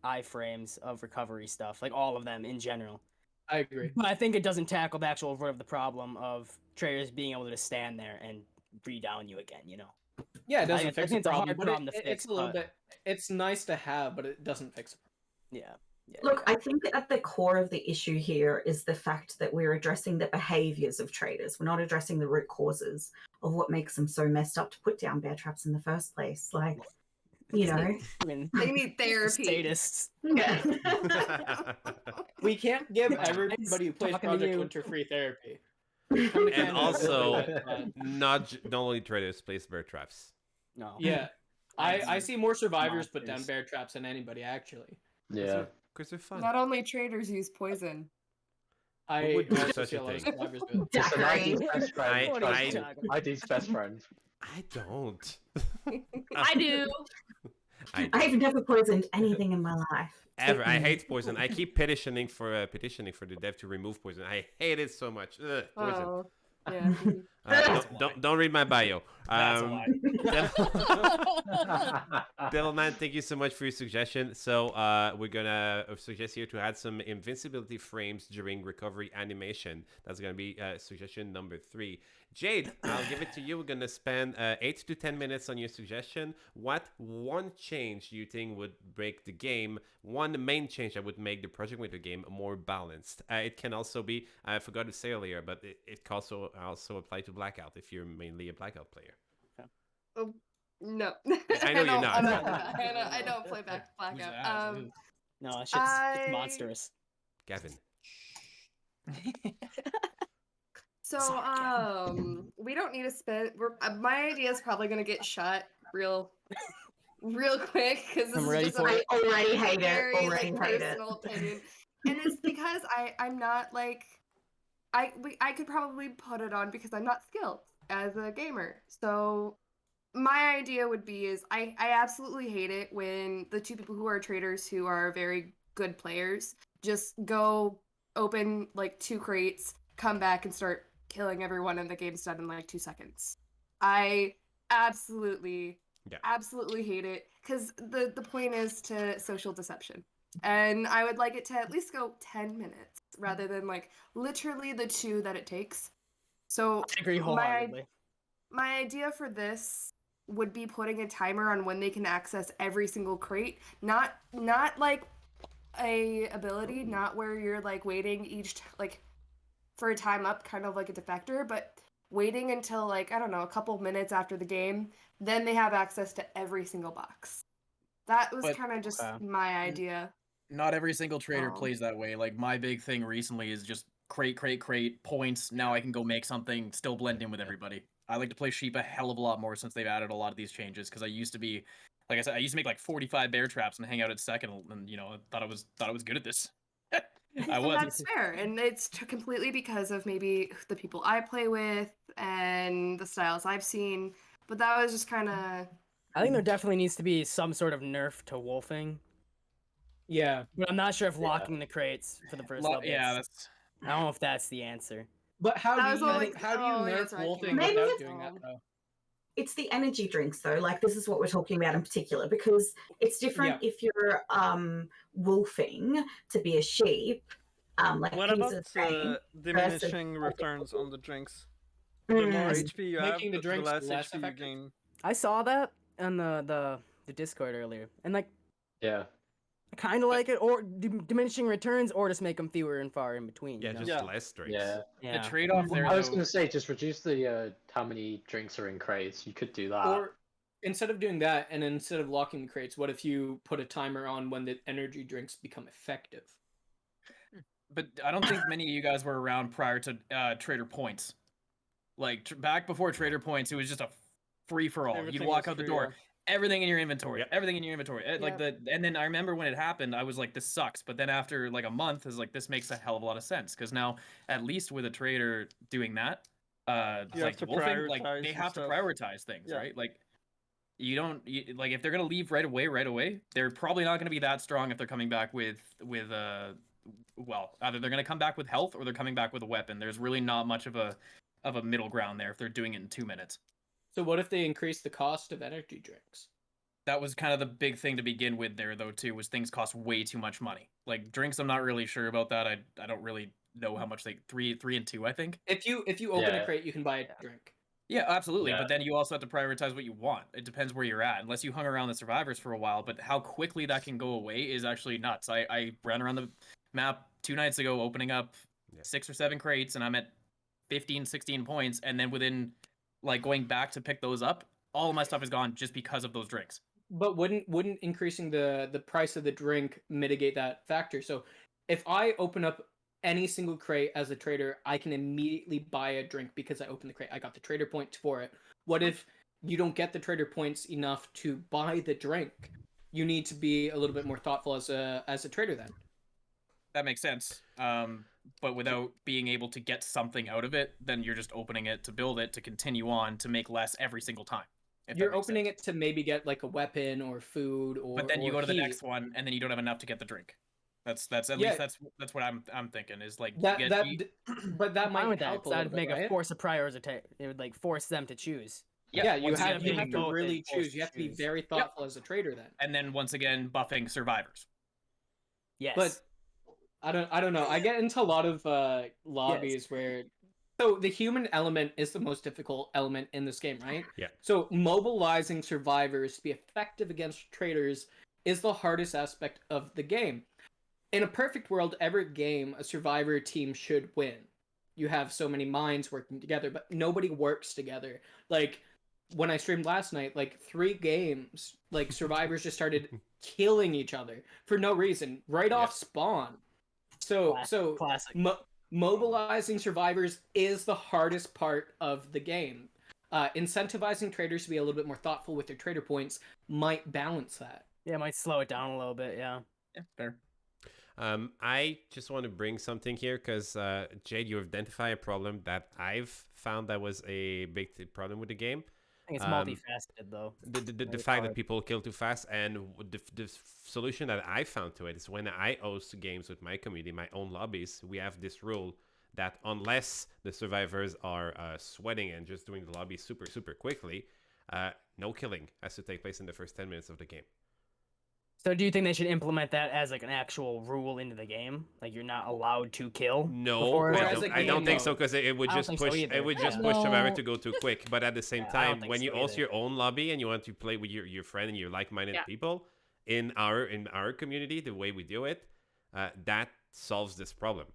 iframes of recovery stuff, like all of them in general. I agree. But I think it doesn't tackle the actual root of the problem of traders being able to just stand there and re-down you again, you know? Yeah, it I doesn't think fix it's the a hard problem, but problem to it's fix, a little but- bit. It's nice to have, but it doesn't fix it. Yeah. Look, I think that at the core of the issue here is the fact that we're addressing the behaviors of traders. We're not addressing the root causes of what makes them so messed up to put down bear traps in the first place. Like, you know. I mean, They need therapy. statists. Yeah. We can't give It's everybody who plays talking to Project you. Winter free therapy. And also, not only traders place bear traps. No. Yeah. I see more survivors put down Monsters. bear traps than anybody, actually. Yeah. Because they're fun. Not only traders use poison. I would do also such see a a lot of thing? survivors do it. It's an Daiquiri. ID's best friend. I- Trust me. I- ID's best friend. I don't. I do. I've never poisoned anything in my life. Ever. I Take me. hate poison. I keep petitioning for the dev to remove poison. I hate it so much. Ugh, poison. Oh, yeah. Don't read my bio. That's a lie. Devilman, thank you so much for your suggestion. So we're gonna suggest here to add some invincibility frames during recovery animation. That's gonna be suggestion number 3. Jade, I'll give it to you. We're gonna spend 8 to 10 minutes on your suggestion. What one change you think would break the game? One main change that would make the Project Winter game more balanced. It can also be, I forgot to say earlier, but it can also apply to Blackout if you're mainly a Blackout player. Oh, no. I know you're not. I don't play back Blackout. No, that shit's it's monstrous. Gavin. So, Sorry, we don't need to spend. My idea is probably gonna get shot real quick because this I'm is ready just for a it. I already hate it. very Already like, hate it. personal opinion, and it's because I'm not like I could probably put it on because I'm not skilled as a gamer. So my idea would be is I absolutely hate it when the two people who are traitors who are very good players just go open like 2 crates, come back and start killing everyone, and the game's done in like 2 seconds. I absolutely hate it because the point is to social deception, and I would like it to at least go 10 minutes rather than like literally the 2 that it takes. So I agree wholeheartedly. my idea for this would be putting a timer on when they can access every single crate, not like a ability, not where you're like waiting like for a time up, kind of like a defector, but waiting until like, I don't know, a couple minutes after the game, then they have access to every single box. That was But- kind of just Okay. my idea. Not every single trader Oh. plays that way. Like my big thing recently is just crate, points. Now I can go make something, still blend in with everybody. I like to play sheep a hell of a lot more since they've added a lot of these changes. Because I used to be, like I said, I used to make like 45 bear traps and hang out at second, and I thought I was good at this. I And was. that's fair, and it's completely because of maybe the people I play with and the styles I've seen. But that was just kind of I think there definitely needs to be some sort of nerf to wolfing. Yeah. But I'm not sure if locking the crates for the first level. Yeah, that's. I don't know if that's the answer. But how That do was you, only- how do oh, you yeah, nerf that's right, I wolfing can't Maybe without it's- doing that, though? It's the energy drinks though. Like this is what we're talking about in particular because it's different if you're wolfing to be a sheep. Like What Peezer about saying, diminishing returns on the drinks? The more Mm. HP you have, Making the the drinks less less HP you effective? gain. I saw that on the Discord earlier, and like Yeah. I kind of like it, or diminishing returns, or just make them fewer and far in between. Yeah, you know? just less drinks. Yeah. Yeah. The trade-off there, I was though. gonna say just reduce the how many drinks are in crates. You could do that. Or instead of doing that, and instead of locking the crates, what if you put a timer on when the energy drinks become effective? But I don't think many of you guys were around prior to Trader Points. Like back before Trader Points, it was just a free for all. You'd Everything walk was out the free, door, everything in your inventory, Yep. everything in your inventory. Like and then I remember when it happened, I was like, this sucks. But then after like a month, is like this makes a hell of a lot of sense because now at least with a trader doing that, You like have to wolfing, like prioritize they and have to stuff. prioritize things, Yeah. right? Like. Like if they're gonna leave right away, they're probably not gonna be that strong if they're coming back with well, either they're gonna come back with health or they're coming back with a weapon. There's really not much of a middle ground there if they're doing it in 2 minutes. So what if they increase the cost of energy drinks? That was kind of the big thing to begin with there though too, was things cost way too much money. Like drinks, I'm not really sure about that. I don't really know how much they 3 and 2, I think. If you open a Yeah. crate, you can buy a drink. Yeah, absolutely. Yeah. But then you also have to prioritize what you want. It depends where you're at. Unless you hung around the survivors for a while, but how quickly that can go away is actually nuts. I ran around the map 2 nights ago opening up 6 or 7 crates and I'm at 15, 16 points, and then within like going back to pick those up, all of my stuff is gone just because of those drinks. But wouldn't increasing the price of the drink mitigate that factor? So if I open up any single crate as a trader, I can immediately buy a drink because I opened the crate. I got the trader points for it. What if you don't get the trader points enough to buy the drink? You need to be a little bit more thoughtful as a trader then. That makes sense. But without being able to get something out of it, then you're just opening it to build it to continue on to make less every single time. You're opening it to maybe get like a weapon or food or. But then you or go to the heat. next one, and then you don't have enough to get the drink. That's at Yeah. least that's what I'm thinking is like That you that get, but that I'm might fine with that. help a 'Cause little that'd bit, make a right? force of prioritization. It would like force them to choose. Yeah, you once have again, to both, really they'd force choose. to You have to be choose. very thoughtful as a trader then. and then once again buffing survivors. Yes. But I don't know. I get into a lot of lobbies where so the human element is the most difficult element in this game, right? Yeah. So mobilizing survivors to be effective against traitors is the hardest aspect of the game. In a perfect world, every game a survivor team should win. You have so many minds working together, but nobody works together. Like when I streamed last night, like 3 games, like survivors just started killing each other for no reason right off spawn. So Classic. mobilizing survivors is the hardest part of the game. Incentivizing traders to be a little bit more thoughtful with their trader points might balance that. Yeah, it might slow it down a little bit. Yeah. Yeah, fair. I just want to bring something here because Jade, you identify a problem that I've found that was a big problem with the game. I think it's multifaceted though. The fact that people kill too fast, and the solution that I found to it is when I host games with my community, my own lobbies, we have this rule that unless the survivors are sweating and just doing the lobby super quickly, no killing has to take place in the first 10 minutes of the game. So do you think they should implement that as like an actual rule into the game? Like you're not allowed to kill? No, before- I don't think so because it would I don't just think so push either. it would just Yeah. push survivor No. to go too quick. But at the same Yeah, I don't time, think when you so host either. your own lobby and you want to play with your friend and your like-minded Yeah. people in our community, the way we do it, that solves this problem.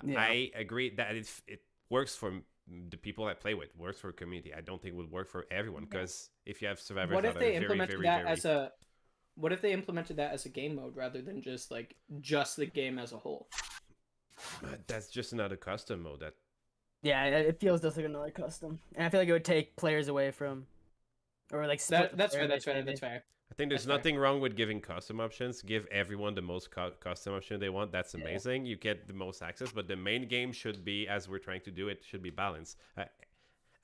Yeah. I agree that it works for the people I play with, works for community. I don't think it would work for everyone because if you have survivors What that if are they very, implemented very, that very as a What if they implemented that as a game mode rather than just the game as a whole? that's just another custom mode that Yeah, it feels just like another custom, and I feel like it would take players away from, or like split the That's player fair. That's base, fair. maybe. That's fair. I think there's That's fair. nothing wrong with giving custom options. Give everyone the most custom option they want. That's amazing. You get the most access, but the main game should be, as we're trying to do it, should be balanced.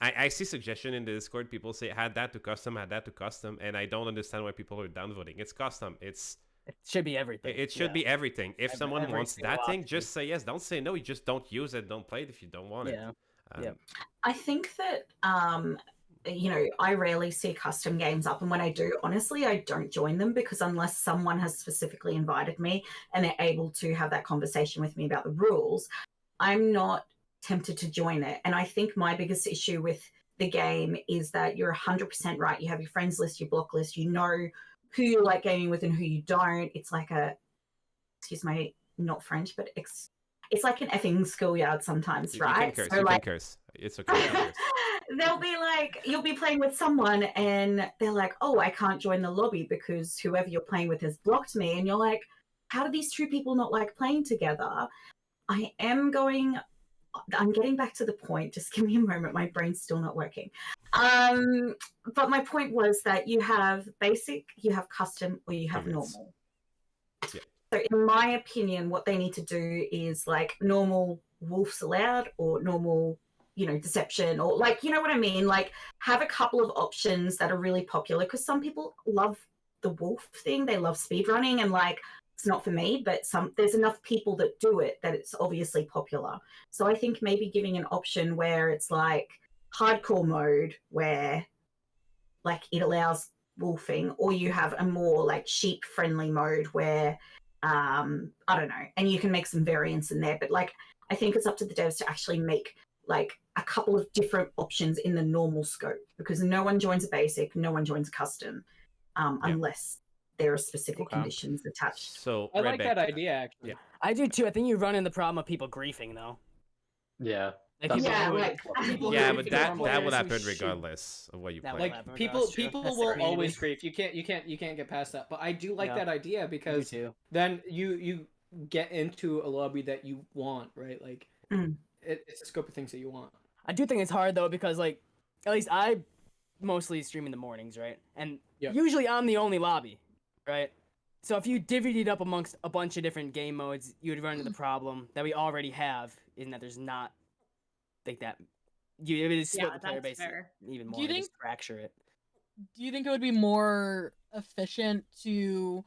I see suggestion in the Discord. People say add that to custom, and I don't understand why people are downvoting. It's custom. It should be everything. It should be everything. If someone every wants single that thing, option. just say yes. Don't say no. You just don't use it. Don't play it if you don't want it. Yeah. Um, Yep. I think that I rarely see custom games up, and when I do, honestly, I don't join them because unless someone has specifically invited me and they're able to have that conversation with me about the rules, I'm not tempted to join it. And I think my biggest issue with the game is that you're 100% right. You have your friends list, your block list, you know who you like gaming with and who you don't. It's like excuse my not French, but it's like an effing schoolyard sometimes, you right? can curse. So, You like, can curse. It's okay. You can curse. they'll be like, you'll be playing with someone and they're like, oh, I can't join the lobby because whoever you're playing with has blocked me. And you're like, how do these two people not like playing together? I'm getting back to the point. Just give me a moment. My brain's still not working. But my point was that you have basic, you have custom, or you have Favorites. normal. Yeah. So in my opinion, what they need to do is like normal wolves allowed or normal, deception, or you know what I mean? Like have a couple of options that are really popular because some people love the wolf thing. They love speedrunning and it's not for me, but there's enough people that do it that it's obviously popular. So I think maybe giving an option where it's like hardcore mode where it allows wolfing, or you have a more sheep friendly mode where I don't know, and you can make some variants in there, but I think it's up to the devs to actually make a couple of different options in the normal scope, because no one joins a basic, no one joins custom unless there are specific conditions attached. So I like RedBek, that idea actually. Yeah. I do too. I think you run into the problem of people griefing though. Yeah. Like, That's people Yeah, who would- like people Yeah, who- but if that normal would players who happen should- regardless of what you That play. would Like happen people, regardless, true. people That's will the always community. grief. You can't get past that. But I do like Yeah. that idea because too. then you get into a lobby that you want, right? Like Mm. it's the scope of things that you want. I do think it's hard though because like at least I mostly stream in the mornings, right? And Yep. usually I'm the only lobby, right? So if you divvied it up amongst a bunch of different game modes, you would run into the problem that we already have, in that there's not like that. You it would split Yeah, the player that's base fair. even Do more. you and just think- fracture it? Do you think it would be more efficient to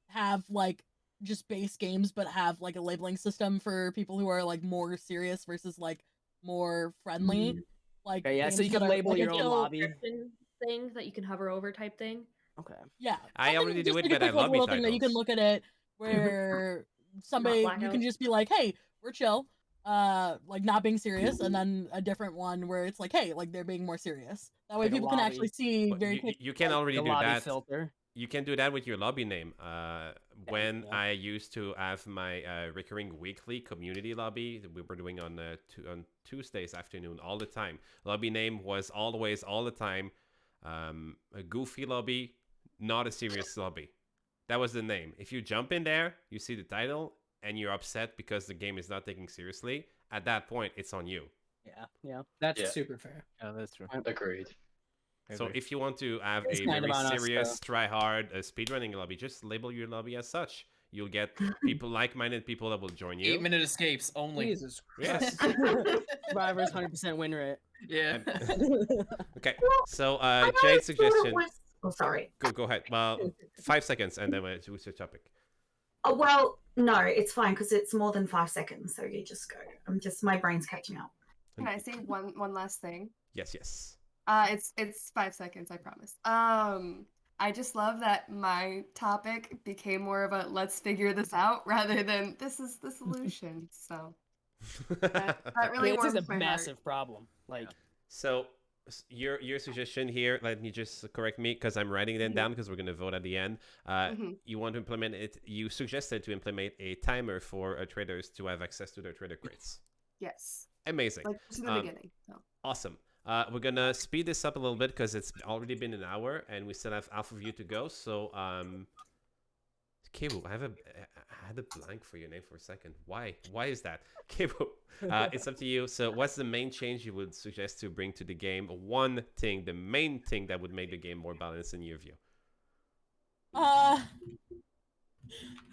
have like just base games but have like a labeling system for people who are like more serious versus like more friendly? Like Okay, yeah, so games you can that are, label like, your a own chill- lobby. Description thing that you can hover over type thing. Okay. Yeah, I something already do just it like a with quick lobby little thing that you can titles. look at it where somebody you blackout. can just be like, hey, we're chill, like not being serious, and then a different one where it's like, hey, like they're being more serious. That way Like a people can lobby. actually see But very you, quickly. you can already The do lobby that. filter. You can do that with your lobby name. When yeah. I used to have my recurring weekly community lobby that we were doing on Tuesdays afternoon all the time. Lobby name was always all the time a goofy lobby, not a serious lobby. That was the name. If you jump in there, you see the title, and you're upset because the game is not taking seriously. At that point, it's on you. Yeah. Yeah. That's Yeah. super fair. Yeah, that's true. Agreed. So if you want to have It's a kind very of on us, serious, try hard speedrunning lobby, just label your lobby as such. You'll get people, like-minded people that will join you. 8-minute escapes only. Jesus Yes. Survivor's 100% win rate. Yeah. Okay. Well, So I always Jade's thought it suggestion. was- Oh, sorry. Go ahead. Well, 5 seconds, and then we'll switch the topic. Oh, well, no, it's fine because it's more than 5 seconds. So you just go. My brain's catching up. Can I say one last thing? Yes. It's 5 seconds, I promise. I just love that my topic became more of a let's figure this out rather than this is the solution. So that really This is warms a my massive problem. Like, So your suggestion here, let me just correct me because I'm writing them down because we're going to vote at the end. You want to implement it. You suggested to implement a timer for traders to have access to their trader crates. Yes, Amazing. like just in the beginning. So. Awesome. We're gonna speed this up a little bit because it's already been an hour and we still have half of you to go. So, KayWoo, I had a blank for your name for a second. Why? Why is that? KayWoo, it's up to you. So, what's the main change you would suggest to bring to the game? One thing, the main thing that would make the game more balanced in your view.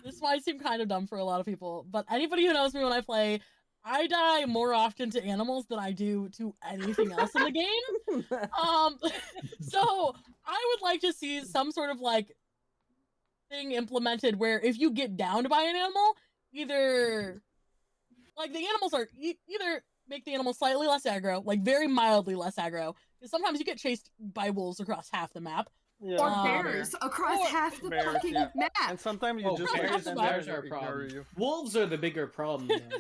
This might seem kind of dumb for a lot of people, but anybody who knows me when I play, I die more often to animals than I do to anything else in the game. So I would like to see some sort of like thing implemented where if you get downed by an animal, either like the animals are either make the animal slightly less aggro, like very mildly less aggro, because sometimes you get chased by wolves across half the map. Yeah, Or Um, bears across half the bears, fucking yeah. map. And sometimes you Oh, just bears, stand bears there are and a ignore problem. you. Wolves are the bigger problem. Though.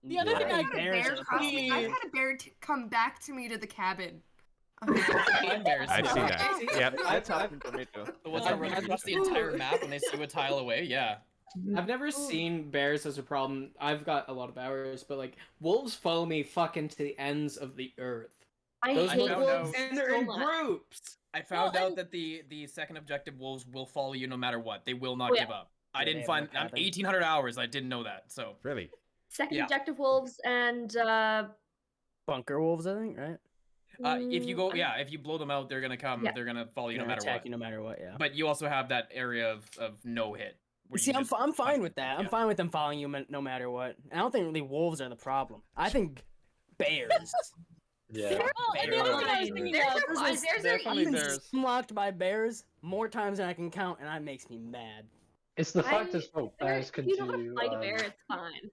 The other thing I I had a bears bear are the cross me. I problem. had a bear come back to me to the cabin. And bears. I've seen that. Yep. That's happened to me too. The ones that run across the entire map when they see you a tile away. Yeah. I've never seen bears as a problem. I've got a lot of hours, but like wolves follow me fucking to the ends of the earth. I Those hate found wolves out- And they're so in much. groups. I found Well, out that the second objective wolves will follow you no matter what. They will not Oh, yeah. give up. I Yeah, they didn't have find. no I'm cabin. 1,800 hours. I didn't know that. So Really? Second Yeah. objective wolves and bunker wolves, I think, right? if you go, if you blow them out, they're gonna come. Yeah. They're gonna follow you They're no gonna matter attack what. you no matter what. Yeah. But you also have that area of no hit. where See, you I'm just I'm fine punch with that. people. I'm Yeah. fine with them following you no matter what. I don't think really wolves are the problem. I think bears. Yeah. Well, and the other thing I was thinking Bears of are is fine. this- Bears are Definitely easy. bears. Unlocked by bears more times than I can count, and that makes me mad. It's the fact as well, bears If can you know how do. to fight a bear, it's fine.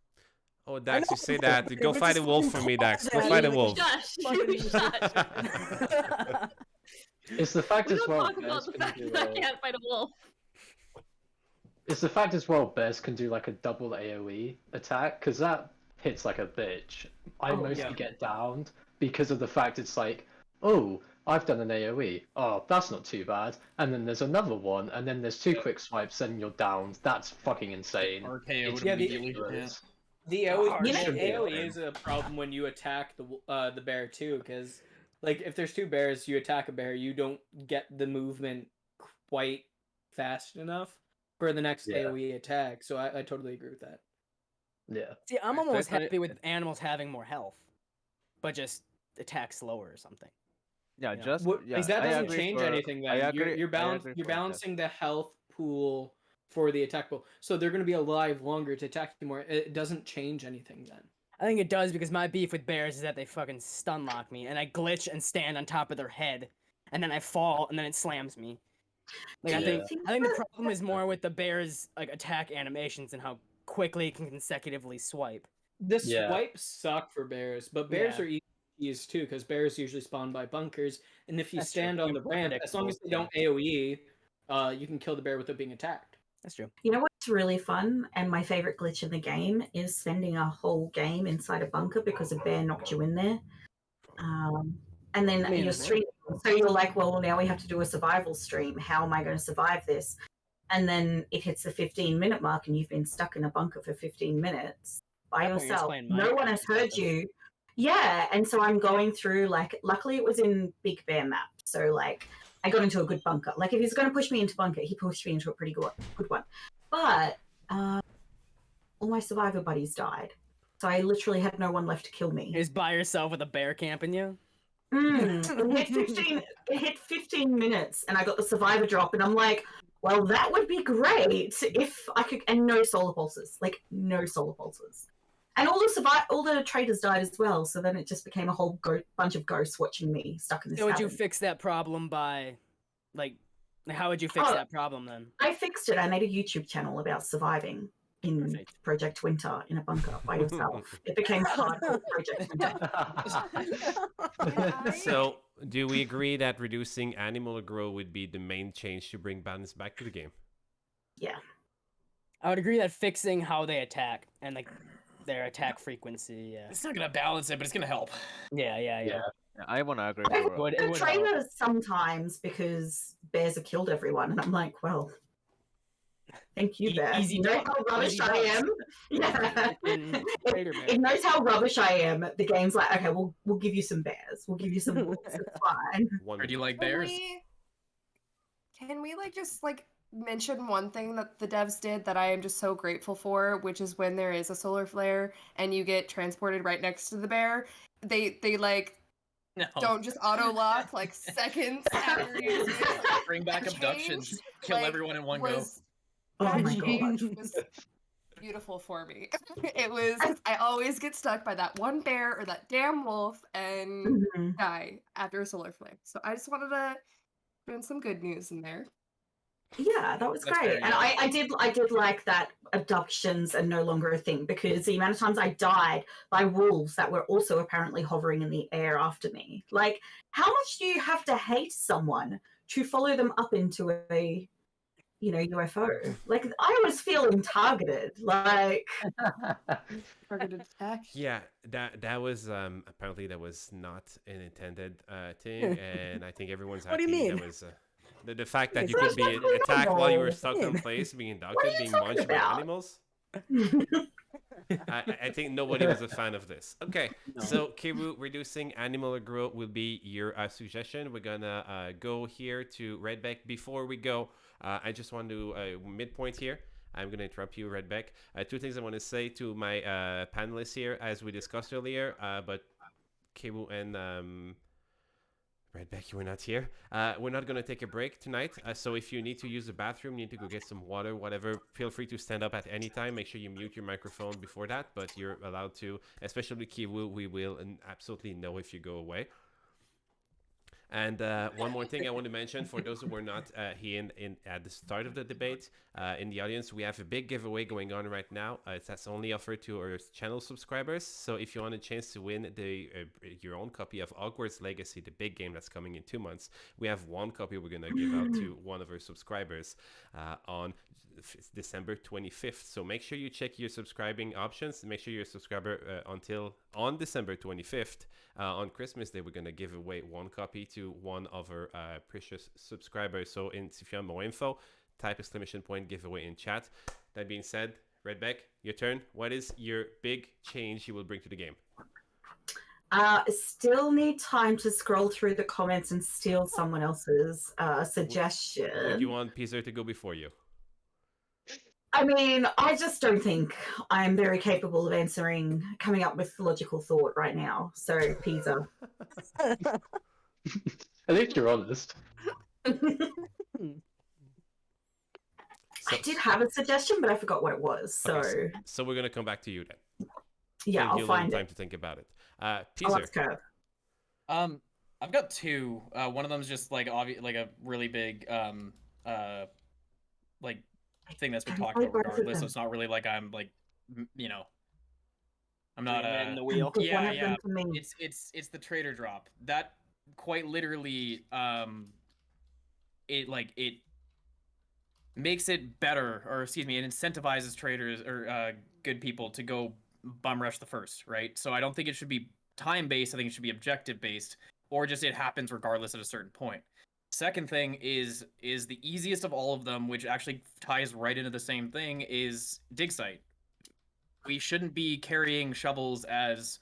Oh, Dax, you know, say that. but Go it's fight a just wolf fucking for me, Dax. Go claws fight at a you. wolf. Shush! Fucking You shush! It's the fact We as don't well. talk about Bears the can fact do. that I can't fight a wolf. It's the fact as well. Bears can do like a double AOE attack because that hits like a bitch. I Oh, mostly yeah. get downed because of the fact it's like, oh, I've done an AOE. Oh, that's not too bad. And then there's another one, and then there's two quick swipes, and you're downed. That's fucking insane. RKO'd It's Yeah, the- immediately. Yeah. ridiculous. The AoE, You know- AoE is a problem when you attack the bear too, because like if there's two bears, you attack a bear, you don't get the movement quite fast enough for the next Yeah. AoE attack. So I totally agree with that. Yeah. See, I'm Right, almost personally- happy with animals having more health, but just attack slower or something. Yeah, Yeah. just What, yeah. that I doesn't agree change for- anything. I Then agree. you're I agree you're for that. balancing the health pool for the attack pool, so they're going to be alive longer to attack you more. It doesn't change anything then. I think it does because my beef with bears is that they fucking stun lock me and I glitch and stand on top of their head and then I fall and then it slams me. Like I think the problem is more with the bears like attack animations and how quickly it can consecutively swipe. The Yeah. swipes suck for bears, but bears Yeah. are easy to use too because bears usually spawn by bunkers, and if you That's true. stand on the ramp, as long as they don't AoE, you can kill the bear without being attacked. That's true. You know what's really fun and my favorite glitch in the game is spending a whole game inside a bunker because a bear knocked you in there. And then Man, you're what? streaming, so you're like, well, now we have to do a survival stream. How am I going to survive this? And then it hits the 15-minute mark and you've been stuck in a bunker for 15 minutes by That point you're just yourself. playing No one Minecraft has or heard something. you. Yeah, and so I'm going through, like, luckily it was in Big Bear map. So, like, I got into a good bunker. Like, if he's going to push me into bunker, he pushed me into a pretty good one. But all my survivor buddies died. So I literally had no one left to kill me. You're just by yourself with a bear camping you. It hit 15 minutes and I got the survivor drop and I'm like, well, that would be great if I could, and no solar pulses, like no solar pulses. And all the traitors died as well, so then it just became a whole bunch of ghosts watching me stuck in this So would you cabin. fix that problem by, like, how would you fix that problem then? I fixed it. I made a YouTube channel about surviving in Perfect. Project Winter in a bunker by yourself. It became hardcore Project Winter. So, do we agree that reducing animal aggro would be the main change to bring balance back to the game? Yeah. I would agree that fixing how they attack and like their attack frequency, yeah. It's not gonna balance it, but it's gonna help. Yeah. Yeah, I want to agree. I For, Would- it the would help. traitors sometimes because bears have killed everyone, and I'm like, well, thank you, bear. Easy You know dub. how rubbish Easy I dubs. am. Yeah. Freaking traitor bear. It knows how rubbish I am. The game's like, okay, we'll give you some bears. We'll give you some wolves. It's fine. Or do you like Can bears? can we like just like mention one thing that the devs did that I am just so grateful for, which is when there is a solar flare and you get transported right next to the bear, they like No. don't just auto lock like seconds after you Bring back That abductions. change, Kill like, everyone in one go. was Oh that my change god. was beautiful for me. It was I always get stuck by that one bear or that damn wolf and Mhm. die after a solar flare. So I just wanted to put in some good news in there. Yeah, that was That's great. fair, And yeah. I did like that abductions are no longer a thing because the amount of times I died by wolves that were also apparently hovering in the air after me. Like, how much do you have to hate someone to follow them up into a UFO? Like, I was feeling targeted. Like, Targeted attack. Yeah, that was apparently that was not an intended thing, and I think everyone's What happy. do you mean? That was the fact that you It's could be not attacked while you were normal. stuck in Man. place, being What are abducted, you being talking munched by about? animals. I think nobody was a fan of this. Okay, so KayWoo, reducing animal aggro will be your suggestion. We're gonna go here to RedBek. Before we go, I just want to midpoint here. I'm going to interrupt you, RedBek. Two things I want to say to my panelists here, as we discussed earlier, but KayWoo and RedBek, you were not here. We're not going to take a break tonight, so if you need to use the bathroom, need to go get some water, whatever, feel free to stand up at any time. Make sure you mute your microphone before that, but you're allowed to, especially KayWoo, we will absolutely know if you go away. And one more thing I want to mention for those who were not here at the start of the debate, in the audience, we have a big giveaway going on right now. That's only offered to our channel subscribers. So if you want a chance to win your own copy of Hogwarts Legacy, the big game that's coming in 2 months, we have one copy we're going to give out to one of our subscribers on December 25th. So make sure you check your subscribing options. Make sure you're a subscriber until on December 25th. On Christmas Day, we're going to give away one copy to one of our precious subscribers. So if you want more info, type !giveaway in chat. That being said, RedBek, your turn. What is your big change you will bring to the game? Still need time to scroll through the comments and steal someone else's suggestion. Would you want Peezer to go before you? I mean, I just don't think I'm very capable of coming up with logical thought right now. So, Peezer. At least you're honest. I did have a suggestion, but I forgot what it was. So, okay, so we're gonna come back to you then. Yeah, I'll find time it. to think about it. Peezer. I've got two. One of them is just like like a really big like thing that's been talked about regardless. So it's not really like I'm like I'm not in the wheel. Yeah. It's the traitor drop. That quite literally it makes it better, or excuse me, it incentivizes traitors or good people to go bum rush the first, right? So I don't think it should be time based. I think it should be objective based, or just it happens regardless at a certain point. Second thing is the easiest of all of them, which actually ties right into the same thing, is dig site. We shouldn't be carrying shovels as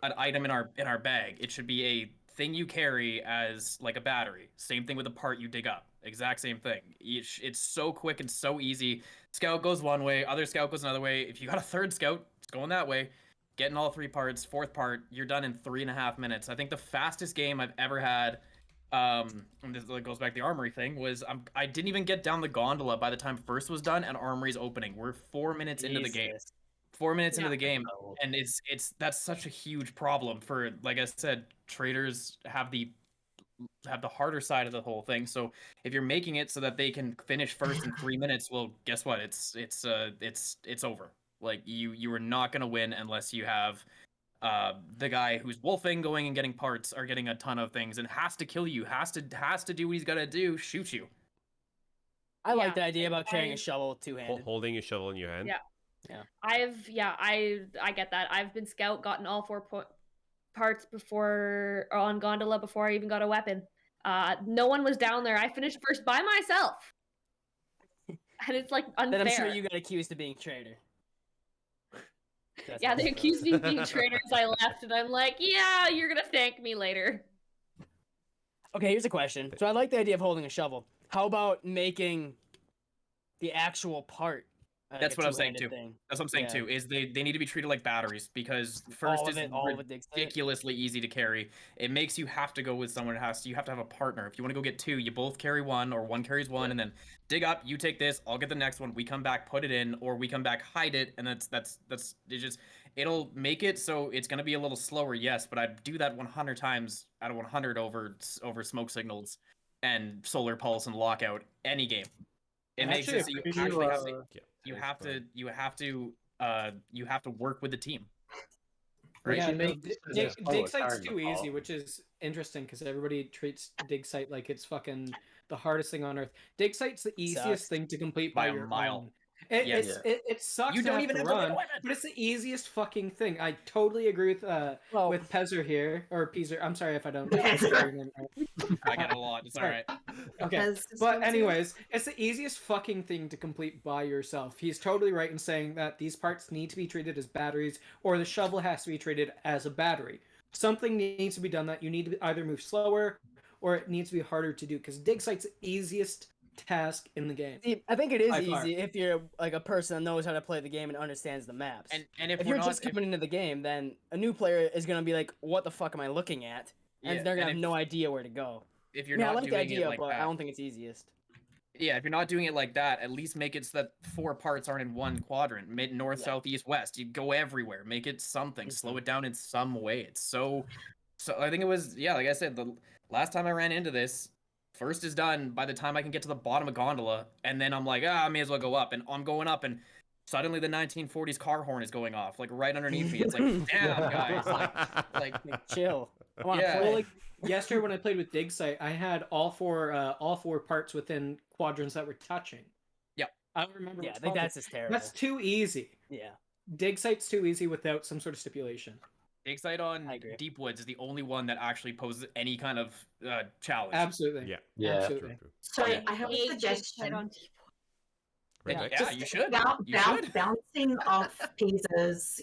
an item in our bag. It should be a thing you carry as like a battery. Same thing with a part you dig up. Exact same thing. It's so quick and so easy. Scout goes one way, other scout goes another way. If you got a third scout, it's going that way. Getting all three parts, fourth part, you're done in 3.5 minutes. I think the fastest game I've ever had, and this goes back to the armory thing, was I didn't even get down the gondola by the time first was done and armory's opening. We're 4 minutes into the game. 4 minutes into the game, and that's such a huge problem for, like I said, traders have the harder side of the whole thing. So if you're making it so that they can finish first in 3 minutes, well, guess what? It's over. Like you are not gonna win unless you have the guy who's wolfing, going and getting parts, or getting a ton of things, and has to kill you, has to do what he's gotta do, shoot you. I like the idea about carrying a shovel two-handed. Holding your shovel in your hand. Yeah. I get that. I've been scout, gotten all 4 parts before, or on gondola, before I even got a weapon. No one was down there. I finished first by myself. And it's like unfair. Then I'm sure you got accused of being traitor. Yeah, they accused me of being traitor as I left, and I'm like, yeah, you're gonna thank me later. Okay, here's a question. So I like the idea of holding a shovel. How about making the actual part? That's what I'm saying too. That's what I'm saying too. Is they need to be treated like batteries, because first is ridiculously easy to carry. It makes you have to go with someone. You have to have a partner. If you want to go get two, you both carry one, or one carries one, and then dig up. You take this. I'll get the next one. We come back, put it in, or we come back, hide it, and it'll make it so it's gonna be a little slower, yes, but I'd do that 100 times out of 100 over smoke signals and solar pulse and lockout any game. It makes it so you have to work with the team. Right? Yeah, dig site's too easy, which is interesting because everybody treats dig site like it's fucking the hardest thing on earth. Dig site's the easiest thing to complete by your mile. It sucks. You don't even have to run, but it's the easiest fucking thing. I totally agree with Peezer here, or Peezer. I'm sorry if I don't. I get it a lot. It's all right. Okay, but anyways, it's the easiest fucking thing to complete by yourself. He's totally right in saying that these parts need to be treated as batteries, or the shovel has to be treated as a battery. Something needs to be done that you need to either move slower, or it needs to be harder to do, because dig site's the easiest task in the game. See, I think it is easy if you're like a person that knows how to play the game and understands the maps. And if you're just coming into the game, then a new player is gonna be like, "What the fuck am I looking at?" And they're gonna have no idea where to go. If you're not I like doing the idea, it like but that, I don't think it's easiest. Yeah, if you're not doing it like that, at least make it so that 4 parts aren't in one quadrant. Mid, north, south, east, west. You go everywhere. Make it something. Slow it down in some way. It's so I think it was, like I said, the last time I ran into this, first is done by the time I can get to the bottom of gondola, and then I'm like, I may as well go up, and I'm going up, and suddenly the 1940s car horn is going off, like right underneath me. It's like, damn, guys, like chill. Well, like yesterday when I played with dig site, I had all four parts within quadrants that were touching. Yeah, I don't remember. Yeah, I think that's just terrible. That's too easy. Yeah, dig site's too easy without some sort of stipulation. Dig site on Deep Woods is the only one that actually poses any kind of challenge. Absolutely. Yeah. Absolutely. So I have a suggestion. RedBek? Yeah, you should. You should. Bouncing off Peezer's,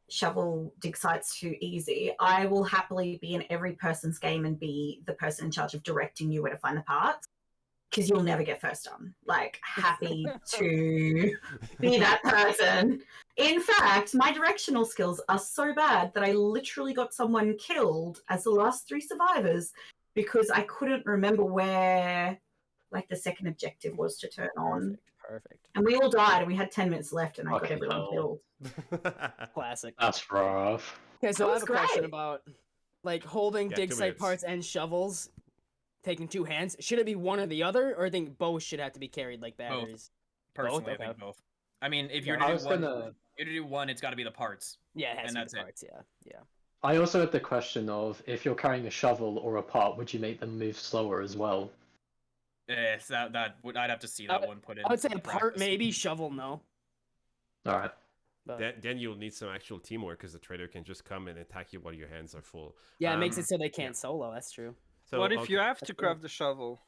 shovel dig sites too easy. I will happily be in every person's game and be the person in charge of directing you where to find the parts, because you'll never get first on. Like, happy to be that person. In fact, my directional skills are so bad that I literally got someone killed as the last 3 survivors because I couldn't remember where, like, the second objective was to turn on. Perfect. And we all died, and we had 10 minutes left, and I got Fucking everyone hell. killed. Classic. That's rough. Okay, so That I was have a question great. about like holding Yeah, dig 2 site minutes. parts and shovels, taking 2 hands. Should it be one or the other, or I think both should have to be carried like batteries? Personally, I Okay. think both. I mean, if Yeah, you're I to was do one, gonna- you're to do one, it's got to be the parts. Yeah, it has And to be that's the it. parts. Yeah. I also had the question of if you're carrying a shovel or a pot, would you make them move slower as well? Yes, that would I'd have to see that one put in. I would say a in part practice. maybe, shovel no. All right. But Then you'll need some actual teamwork because the traitor can just come and attack you while your hands are full. yeah, it makes Um, it so they can't solo. That's true. So what if okay. you have to That's craft the shovel?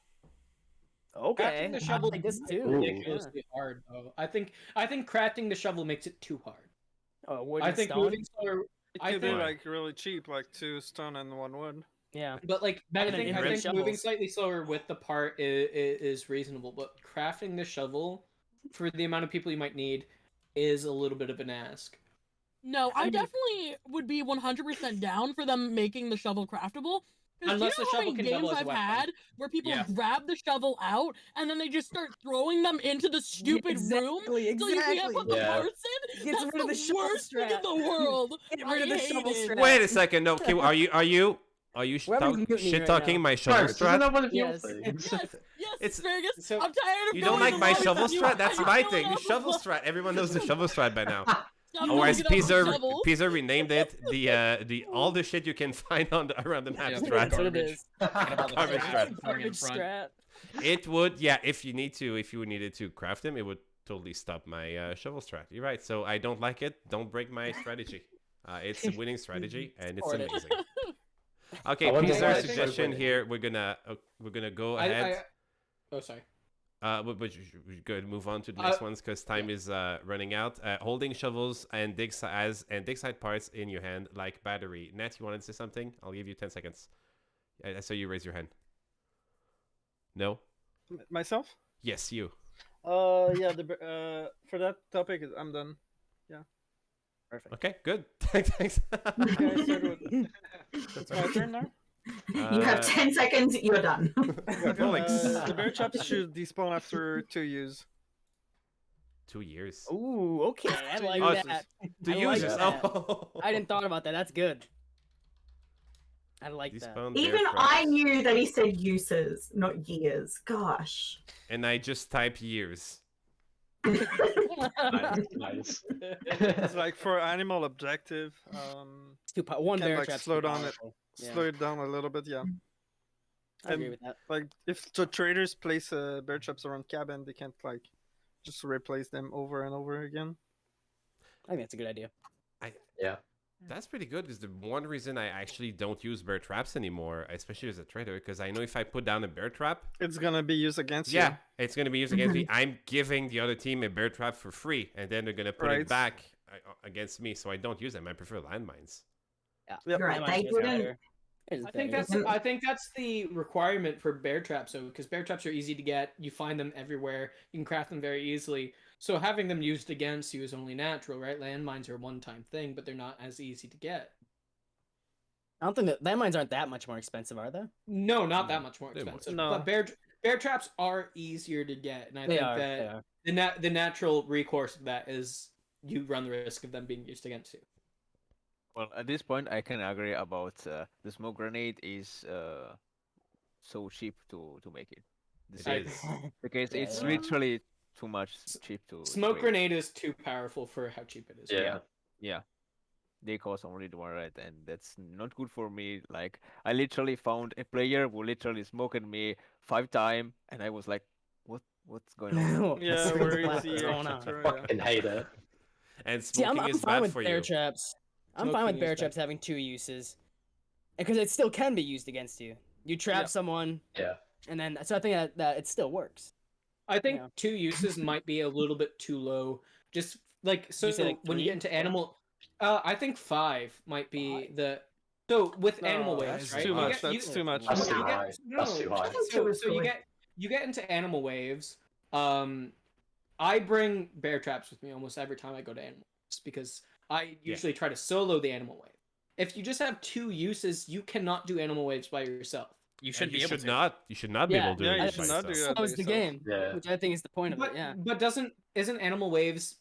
Okay, Crafting the shovel I like this is too. ridiculously hard, though. I think crafting the shovel makes it too hard. Oh, wood I and think stone? moving slower. It I could be think, like really cheap, like 2 stone and 1 wood. Yeah. but like Better I than think infinite moving shovels. slightly slower with the part is reasonable, but crafting the shovel for the amount of people you might need is a little bit of an ask. No, I I mean- definitely would be 100% down for them making the shovel craftable. Because Unless do you the know how shovel many can double games as a I've weapon. had where people Yeah. grab the shovel out and then they just start throwing them into the stupid room so you can't put the Yeah. parts in? Gets That's rid of the the shovel worst thing in strap. the world. Get rid of I the hate shovel it. strap. Wait a second. No, KayWoo, are you We're having mutiny shit right talking now. my shovel Isn't strat? that one of your Yes. things? Yes, It's- Asparagus. So- I'm tired of You don't going like my along shovel with you. strat? That's I'm my going thing. The off shovel of- strat. Everyone knows the shovel strat by now. Stop Or as looking up the Peezer shovel. renamed it, the all the shit you can find on around the map Yeah, strat. That's what it Garbage. is. Thinking about the Garbage strat, strat. throwing in Garbage front. strat. It would, yeah. If you needed to craft them, it would totally stop my shovel strat. You're right. So I don't like it. Don't break my strategy. It's a winning strategy, and it's Support it. amazing. Okay, I wonder Peezer's why it's so suggestion winning. here. We're gonna go ahead. Oh, sorry. But we could move on to the next ones because time is running out. Holding shovels and dig site parts in your hand like battery. Nat, you wanted to say something? I'll give you 10 seconds. I saw you raise your hand. No? Myself? Yes, you. Yeah. For that topic, I'm done. Perfect. Okay, good. Thanks. Okay, I start with- It's my turn now. You have 10 seconds, you're done. Prolix. The bear traps should despawn after 2 use. 2 years. Ooh, okay, I like Oh, that. The I like users. that. Oh. I didn't thought about that. That's good. I like that. Despawn bear Even traps. I knew that he said uses, not years. Gosh. And I just type years. Nice. It's like for animal objective, One can bear like trap's slow too down it, powerful. Yeah. slow it down a little bit. Yeah. I agree And, with that. Like if the traders place bear traps around cabin, they can't like just replace them over and over again. I think that's a good idea. Yeah. That's pretty good because the one reason I actually don't use bear traps anymore, especially as a trader, because I know if I put down a bear trap, It's gonna be used against you. yeah, it's going to be used against me. I'm giving the other team a bear trap for free, and then they're going to put it Right. back against me, so I don't use them. I prefer landmines. Yep. You're right. That They might be wouldn't. better. It is I think better. that's the requirement for bear traps, though, because bear traps are easy to get. You find them everywhere. You can craft them very easily. So having them used against you is only natural, right? Landmines are a one-time thing, but they're not as easy to get. I don't think that landmines aren't that much more expensive, are they? No, not that much more They're more expensive. No. But bear traps are easier to get, and I They think are. that They are. the natural recourse of that is you run the risk of them being used against you. Well, at this point, I can agree about the smoke grenade is so cheap to make it. It The is. because Yeah, it's yeah. literally too much cheap to Smoke create. grenade is too powerful for how cheap it is. Yeah. Yeah, they cost only one, right? And that's not good for me. Like I literally found a player who literally smoked me 5 times, and I was like, what's going on? Yeah, What's where is what's the going on? etc. Fucking hate it. And See, smoking I'm is fine bad with for bear you. traps. I'm Smoking fine with is bear bad. traps having 2 uses, because it still can be used against you. You trap Yeah. someone, Yeah. and then so I think that it still works. I think Yeah. 2 uses might be a little bit too low. Just like so, You say, like, when you 3, get into 4? animal, I think 5 might be the. So with animal No, waves, that's right? too you much. get, you, That's too much. That's too No. high. That's too high. I think two So is so good. you get into animal waves. I bring bear traps with me almost every time I go to animal waves because I usually try to solo the animal wave. If you just have 2 uses, you cannot do animal waves by yourself. You And should be you able should to. not. You should not be able to do Yeah, it you by should not do yourself. that by Slows the yourself. game, Yeah. which I think is the point of it. Yeah. But isn't animal waves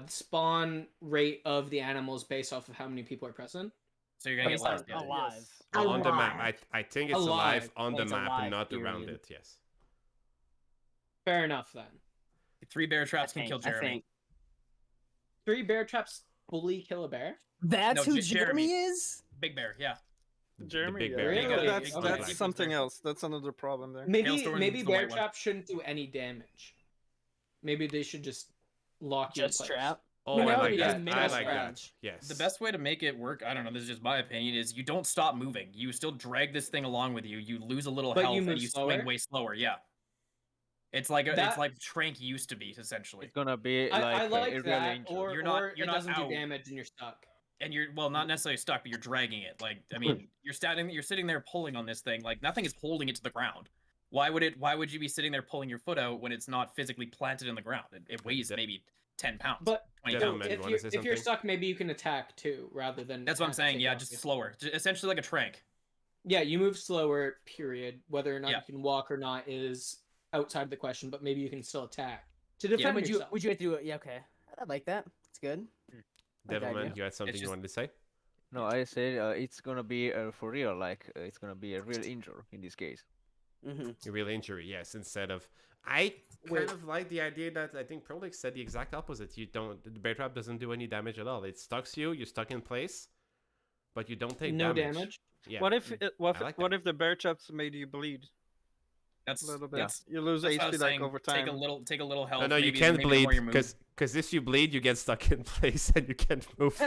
spawn rate of the animals based off of how many people are present? So you're gonna get less. Alive. Alive. On the map. Alive. I think it's Alive. alive on Oh, the it's map alive, and not around period. it. Yes. Fair enough then. 3 bear traps can kill I Jeremy. think. 3 bear traps fully kill a bear. That's No, who Jeremy. Jeremy is? Big bear, yeah. The Jeremy, big yeah. bear. Really? gotta- That's you gotta that's keep something those else. That's another problem there. Maybe Hailstorm maybe is the bear white one. traps shouldn't do any damage. Maybe they should just lock you in Just place. trap. Oh, No, I no, like he that. doesn't I make like that. range. Yes. The best way to make it work, I don't know, this is just my opinion, is you don't stop moving. You still drag this thing along with you. You lose a little But health you move and you slower? swing way slower. Yeah. It's like it's That- like Trank used to be essentially. It's gonna be I like, like a real that, injury. or, You're not- or you're it not doesn't out. do damage and you're stuck. And you're not necessarily stuck, but you're dragging it. Like I mean, you're sitting there pulling on this thing. Like nothing is holding it to the ground. Why would you be sitting there pulling your foot out when it's not physically planted in the ground? It weighs maybe 10 pounds. But 20 Gentlemen, pounds. you wanna say if you're something? stuck, maybe you can attack too, rather than. That's what I'm have to saying. take Yeah, off just you. slower. Essentially like a Trank. Yeah, you move slower. Period. Whether or not Yeah. you can walk or not is outside the question, but maybe you can still attack to Yeah, defend would you yourself. have to do it? Yeah, okay. I like that. It's good. Like Devilman, idea. you had something you just- wanted to say? No, I said it's gonna be for real. Like it's gonna be a real injury in this case. Mm-hmm. A real injury, yes. Instead of, I kind of like the idea that I think Prolix said the exact opposite. The bear trap doesn't do any damage at all. It stucks you. You're stuck in place, but you don't take No damage. damage. Yeah. What if what, I like what that. if the bear traps made you bleed That's a little bit? that's You lose That's what I HP was like saying, over Take time. a little health. No, no, you maybe- can't maybe the bleed more you move. because if you bleed, you get stuck in place and you can't move.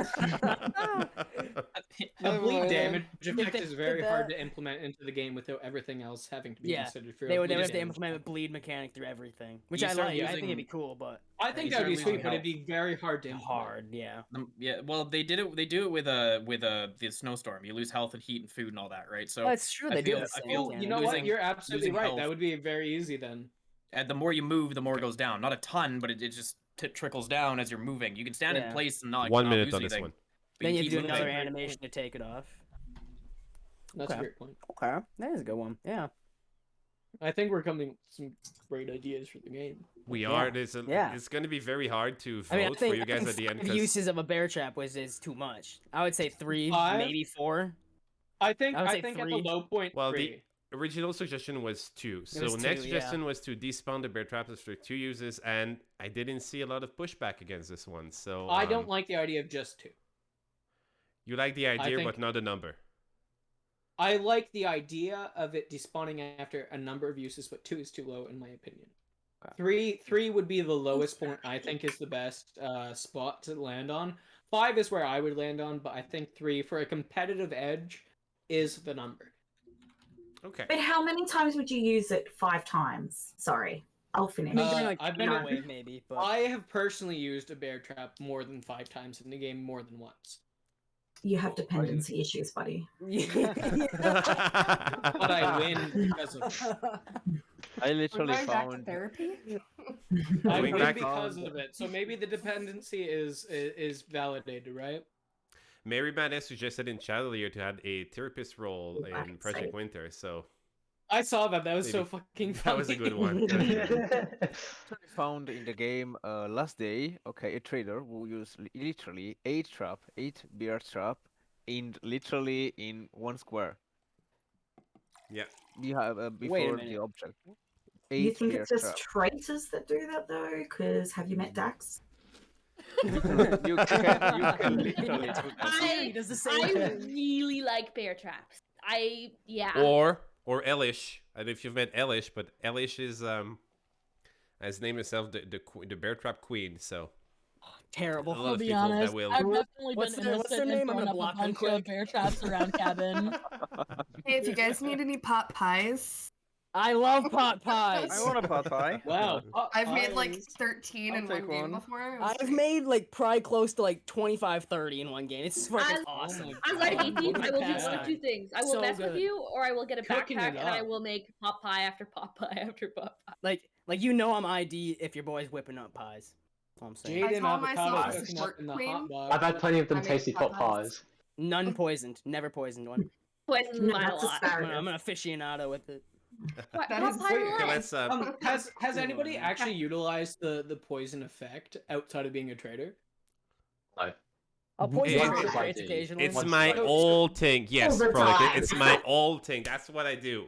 A bleed well, damage if effect they is did very hard that- to implement into the game without everything else having to be Yeah, considered for. They would bleed have to damage. implement a bleed mechanic through everything, which You I start like. I think using- it'd be cool, but I think you that would be start sweet, losing but it'd health. be very hard to implement. hard. Yeah. Yeah, well, they do it with the snowstorm. You lose health and heat and food and all that, right? So That's true. I They do feel- the I same. feel- thing. You know what? losing- You're absolutely losing right. health. That would be very easy then. the more you move, the more it goes down. Not a ton, but it just trickles down as you're moving. You can stand in Yeah. place and not 1 not minute lose on this anything, one. but Then you have keep to do moving. another animation to take it off. That's Okay. a great point. Okay, that is a good one. Yeah. I think we're coming with some great ideas for the game. We Yeah. are. Yeah. It's going to be very hard to vote I mean, I think, for you guys I at the think end. 5 uses of a bear trap is too much. I would say 3, 5? maybe 4. I think I would say at the 3. low point. Well, 3. the original suggestion was 2. So was next 2, yeah. suggestion was to despawn the bear traps after 2 uses, and I didn't see a lot of pushback against this one. So I don't like the idea of just 2. You like the idea, think- but not the number. I like the idea of it despawning after a number of uses, but 2 is too low in my opinion. Okay. 3 would be the lowest point. I think is the best spot to land on. 5 is where I would land on, but I think 3 for a competitive edge is the number. Okay. But how many times would you use it? 5 times. Sorry, I'll finish. I mean, during, like, I've been animal a- wave maybe, but I have personally used a bear trap more than 5 times in the game, more than once. You have dependency issues, buddy. But I win because of I We're literally going back to found. therapy. I Going win back- because of it. So maybe the dependency is validated, right? Mary Madness suggested in chat earlier to add a therapist role I in can Project say. Winter, so I saw that. That was so Maybe. fucking funny. that was a good one. Found in the game last day. Okay, a trader will use literally 8 bear trap, in literally in 1 square. Yeah. You have before the minute. object. You 8 think bear it's just trap. traitors that do that though? Because have you met Dax? You can literally do that. He does the same I thing. really like bear traps. Yeah. Or Elish. I don't know if you've met Elish, but Elish is has named herself the bear trap queen. So Terrible. A lot I'll of be people that honest. will- I've definitely What's been their- what's their innocent name? I'm and gonna thrown up a block them bunch of quick. bear traps around cabin. Hey, if you guys need any pot pies, I love pot pies. I want a pot pie. Wow. I've made like Pies. 13 I'll in one take game one. before. It was I've great. made like probably close to like 25, 30 in one game. It's fucking As- awesome. Oh As I God, hate these, what I a will do one pastime. of two things. I will So mess with good. you, or I will get a Cooking backpack it and I up. will make pot pie after pot pie after pot pie. Like you know I'm ID if your boy's whipping up pies. That's all I'm saying. Jade I and call avocado myself a cooking up short in the queen. hot box. I've had plenty of them I make tasty pot pot pies. pies. None poisoned. Never poisoned one. Poisons No, my that's lot. asparagus. I'm an aficionado with it. What, That pot is pie weird. Okay, relax. let's Has anybody actually utilized the poison effect outside of being a traitor? No. I'll poison Once trader I traits do. occasionally. It's Once my I do. old thing. Yes, the Prolix, time. it's my old thing. That's what I do.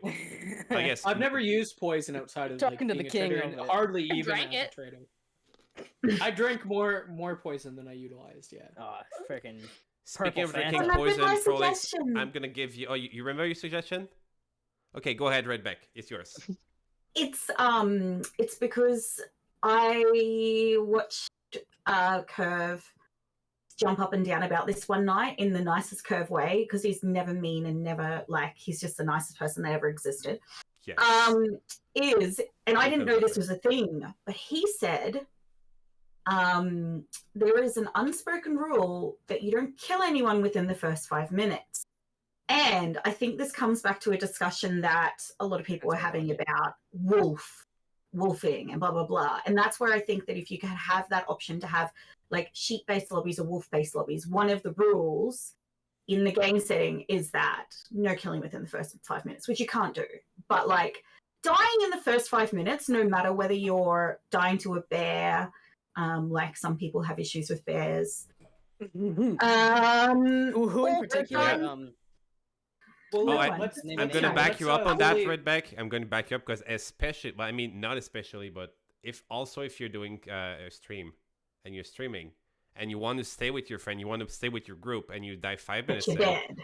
I guess. I've never used poison outside of like, Talking to the being a king traitor, of and it. hardly I even drank as it. a traitor. I drank more poison than I utilized. Yeah. Oh, freaking. Speaking of Purple drinking Fanta. Remember poison, my Prolix, suggestion? I'm gonna give you. Oh, you remember your suggestion? Okay, go ahead, RedBek. It's yours. It's because I watched Curve jump up and down about this one night in the nicest Curve way because he's never mean and never like he's just the nicest person that ever existed. Yes. And I didn't know this was a thing, but he said there is an unspoken rule that you don't kill anyone within the first 5 minutes. And I think this comes back to a discussion that a lot of people That's are having right. about wolfing and blah, blah, blah. And that's where I think that if you can have that option to have like sheep-based lobbies or wolf-based lobbies, one of the rules in the game setting is that no killing within the first 5 minutes, which you can't do. But like dying in the first 5 minutes, no matter whether you're dying to a bear, like some people have issues with bears. Who in or particular? dying- Well, Oh, let's- I'm let's gonna try. back you up on that, fully- RedBek. I'm gonna back you up because especially, well, I mean, not especially, but if you're doing a stream and you're streaming and you want to stay with your friend, you want to stay with your group, and you die 5 But minutes you're in, dead.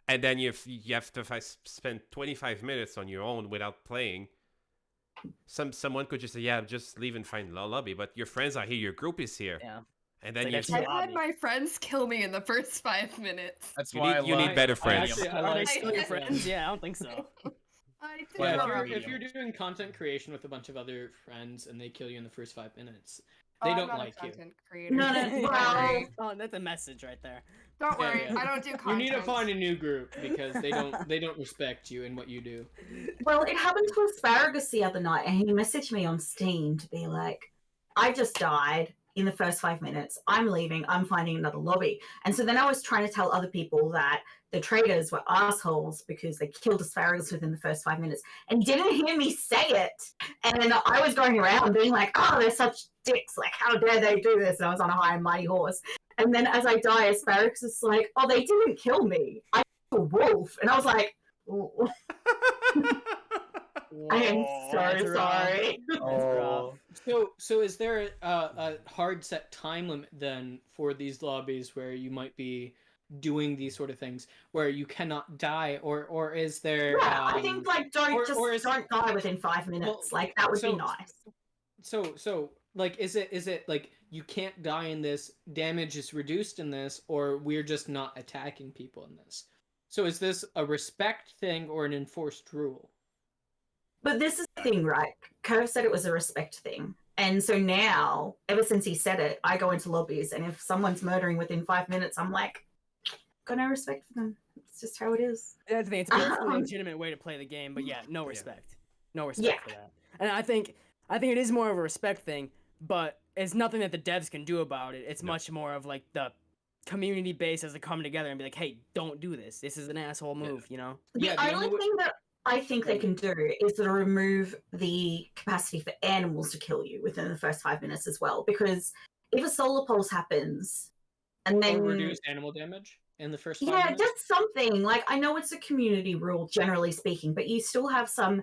and then you have to spend 25 minutes on your own without playing. Someone could just say, "Yeah, just leave and find the lobby," but your friends are here, your group is here, Yeah. and then Like, you that's I've lobby. had my friends kill me in the first 5 minutes. That's You why need- you need love better I friends. actually- I Are they like- still your friends? Yeah, I don't think so. I think Yeah, Well, they're if you're alright. doing content creation with a bunch of other friends and they kill you in the first 5 minutes, Oh, they I'm don't not a like you. content creator. No, Don't well- worry. Oh, that's a message right there. Don't Yeah, worry. yeah. I don't do content. You need to find a new group because they don't respect you and what you do. Well, it happened to Asparagus the other night, and he messaged me on Steam to be like, I just died in the first 5 minutes. I'm leaving. I'm finding another lobby. And so then I was trying to tell other people that the traitors were assholes because they killed Asparagus within the first 5 minutes. And he didn't hear me say it. And I was going around being like, oh, they're such dicks. Like, how dare they do this? And I was on a high and mighty horse. And then as I die, Asparagus is like, oh, they didn't kill me. I killed a wolf. And I was like, ooh, I am so that's rough. sorry. That's Oh. rough. So is there a hard set time limit then for these lobbies where you might be doing these sort of things where you cannot die, or is there? Yeah, I think like don't don't die within 5 minutes. Well, like that would so- be nice. So like is it like you can't die in this, damage is reduced in this, or we're just not attacking people in this? So is this a respect thing or an enforced rule? But this is the thing, right? Curve said it was a respect thing. And so now, ever since he said it, I go into lobbies, and if someone's murdering within 5 minutes, I'm like, got no respect for them. It's just how it is. That's the thing. It's a perfectly legitimate way to play the game, but yeah, no respect. No respect Yeah. for that. And I think it is more of a respect thing, but it's nothing that the devs can do about it. It's much more of like the community base as they come together and be like, hey, don't do this. This is an asshole move, you know? The Yeah, the only only thing that I think they can do is to remove the capacity for animals to kill you within the first 5 minutes as well. Because if a solar pulse happens, and then Or reduce animal damage in the first 5 yeah, minutes? just something. Like, I know it's a community rule, generally speaking, but you still have some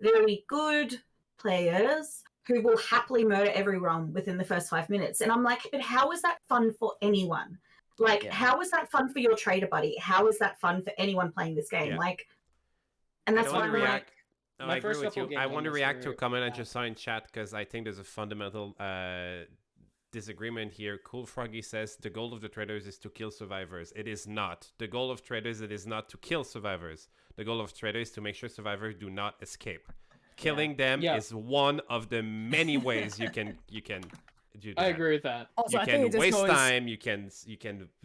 very good players who will happily murder everyone within the first 5 minutes. And I'm like, but how is that fun for anyone? Like, Yeah. how is that fun for your trader buddy? How is that fun for anyone playing this game? Yeah. Like, and that's I why want I'm to like, react. No, my I agree first with couple you. I games want to on this react to a were comment I bad. just saw in chat because I think there's a fundamental disagreement here. Cool Froggy says the goal of the traders is to kill survivors. It is not. The goal of traders it is not to kill survivors. The goal of traders is to make sure survivors do not escape. killing them Yeah. is one of the many ways you can do that. I agree with that. Also, You I think can it just waste goes, time. You can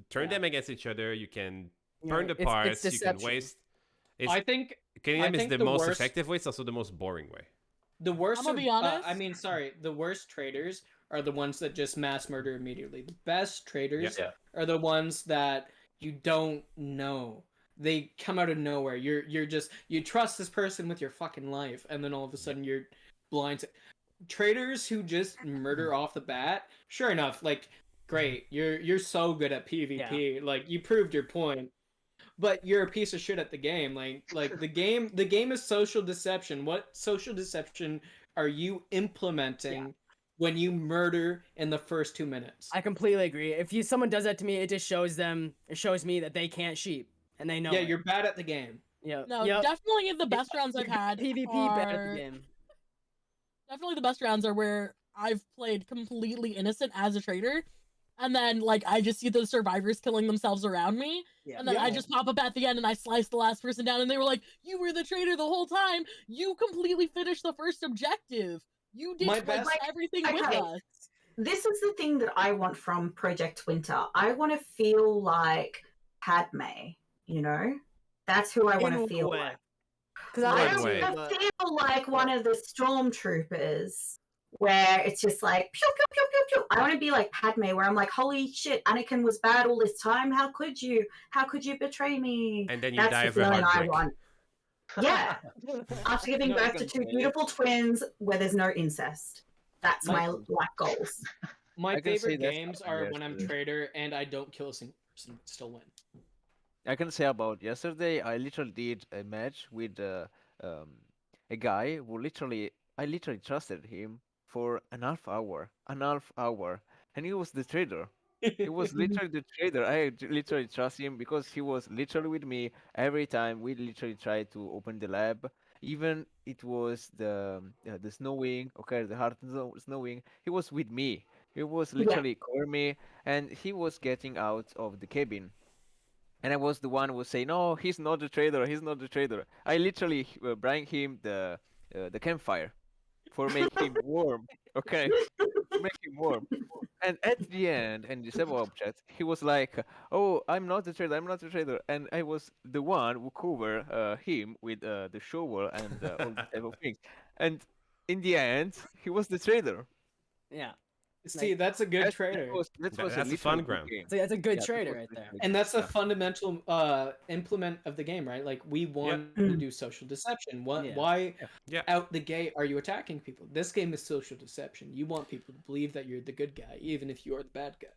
turn Yeah. them against each other. You can you burn know, the it's parts. You can deception. waste. It's, I think killing I them is think the the most worst- effective way. It's also the most boring way. the worst. I'ma be honest. I mean, sorry. The worst traders are the ones that just mass murder immediately. The best traders Yeah. are the ones that you don't know. They come out of nowhere. You're just you trust this person with your fucking life, and then all of a sudden you're blind to traders who just murder off the bat. Sure enough, like great, you're so good at PvP. Like you proved your point. But you're a piece of shit at the game. Like the game is social deception. What social deception are you implementing when you murder in the first 2 minutes? I completely agree. If someone does that to me, it just shows me that they can't sheep, and they know. Yeah, it. you're bad at the game. Yeah. No, Yep. definitely the best rounds I've had PvP bad at are the game. definitely the best rounds are where I've played completely innocent as a traitor, and then like I just see the survivors killing themselves around me, Yeah. and then I just pop up at the end and I slice the last person down, and they were like, "You were the traitor the whole time. You completely finished the first objective. You did My like, best- everything Okay. with us." This is the thing that I want from Project Winter. I want to feel like Padme, you know? That's who I want to feel like. Because I One don't way. want to feel like one of the stormtroopers where it's just like pew pew pew pew pew. I want to be like Padme, where I'm like, holy shit, Anakin was bad all this time. How could you? How could you betray me? And then you That's die the of a feeling I heartbreak. want. Yeah, after giving No, I birth to can two say it. beautiful twins where there's no incest. That's my life goals. My I can say favorite that's games happened are when I'm yesterday. traitor and I don't kill a single person but still win. I can say about yesterday, I literally did a match with um, a guy who I literally trusted him for an half hour, and he was the trader. He was literally the trader. Literally trust him because he was literally with me every time. We literally tried to open the lab. Even it was the snowing, okay, the hard snowing. He was with me. He was literally covering me, and he was getting out of the cabin. And I was the one who was saying, "No, he's not the trader. He's not the trader." I literally bring him the campfire for make him warm. Okay, to make him warm. And at the end, and the several objects, he was like, "Oh, I'm not the trader. I'm not the trader." And I was the one who cover him with the shovel and all the type of things. And in the end, he was the trader. Yeah. See, that's a good traitor. That was That's a literally fun good ground. game. That's a good Yeah, that trader was right there. literally And good. that's the Yeah. fundamental implement of the game, right? Like we want to do social deception. Yeah. Why Yeah. out the gate are you attacking people? This game is social deception. You want people to believe that you're the good guy, even if you are the bad guy.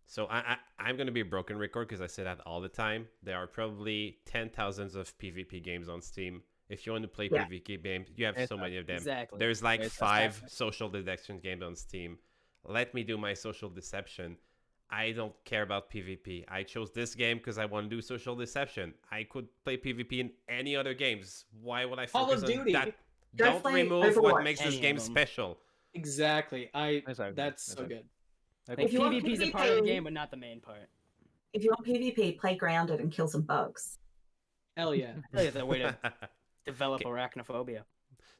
So I'm gonna be a broken record because I say that all the time. There are probably 10,000s of PvP games on Steam. If you want to play PvP games, you have so many of them. Exactly. There's like Yes, 5 social deduction games on Steam. Let me do my social deception. I don't care about PvP. I chose this game because I want to do social deception. I could play PvP in any other games. Why would I Call of focus on Duty. that? Go Don't play remove what Overwatch. makes this Any game of them. special. Exactly. Exactly. That's so Exactly. good. I Like If you want PvP is a part of the PvP game, but not the main part. If you want PvP, play Grounded and kill some bugs. Hell yeah. I feel like it's a way to develop arachnophobia.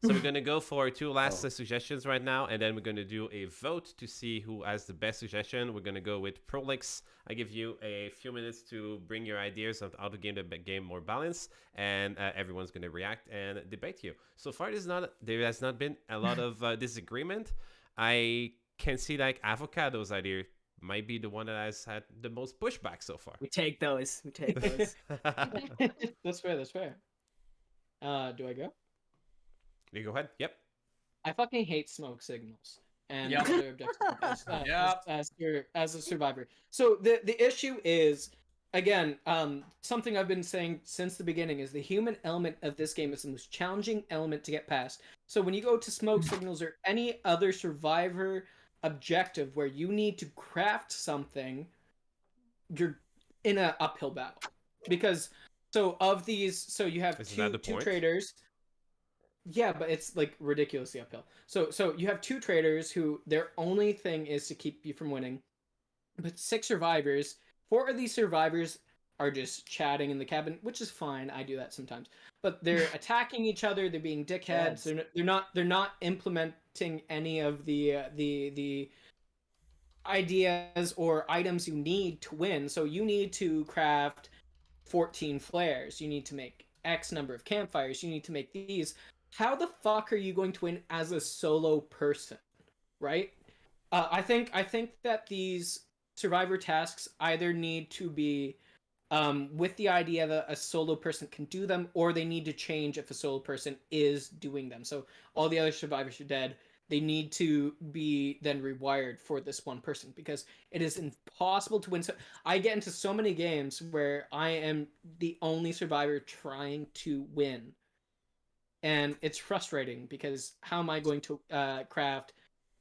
So we're gonna go for 2 last suggestions right now, and then we're gonna do a vote to see who has the best suggestion. We're gonna go with Prolix. I give you a few minutes to bring your ideas of how to game the game more balanced, and everyone's gonna react and debate you. So far, there has not been a lot of disagreement. I can see like Avocado's idea might be the one that has had the most pushback so far. We take those. We take those. That's fair. That's fair. Do I go? You go ahead. Yep. I fucking hate smoke signals and Yep. other objectives Yep. as a survivor. So the issue is, again, something I've been saying since the beginning is the human element of this game is the most challenging element to get past. So when you go to smoke signals or any other survivor objective where you need to craft something, you're in an uphill battle. Because so of these, so you have Isn't that the two point? traders. Yeah, but it's like ridiculously uphill. So you have 2 traders who their only thing is to keep you from winning. But 6 survivors, 4 of these survivors are just chatting in the cabin, which is fine. I do that sometimes. But they're attacking each other. They're being dickheads. Yes. They're not implementing any of the ideas or items you need to win. So you need to craft 14 flares. You need to make X number of campfires. You need to make these. How the fuck are you going to win as a solo person, right? I think that these survivor tasks either need to be with the idea that a solo person can do them, or they need to change if a solo person is doing them. So all the other survivors are dead. They need to be then rewired for this one person, because it is impossible to win. So I get into so many games where I am the only survivor trying to win, and it's frustrating because how am I going to craft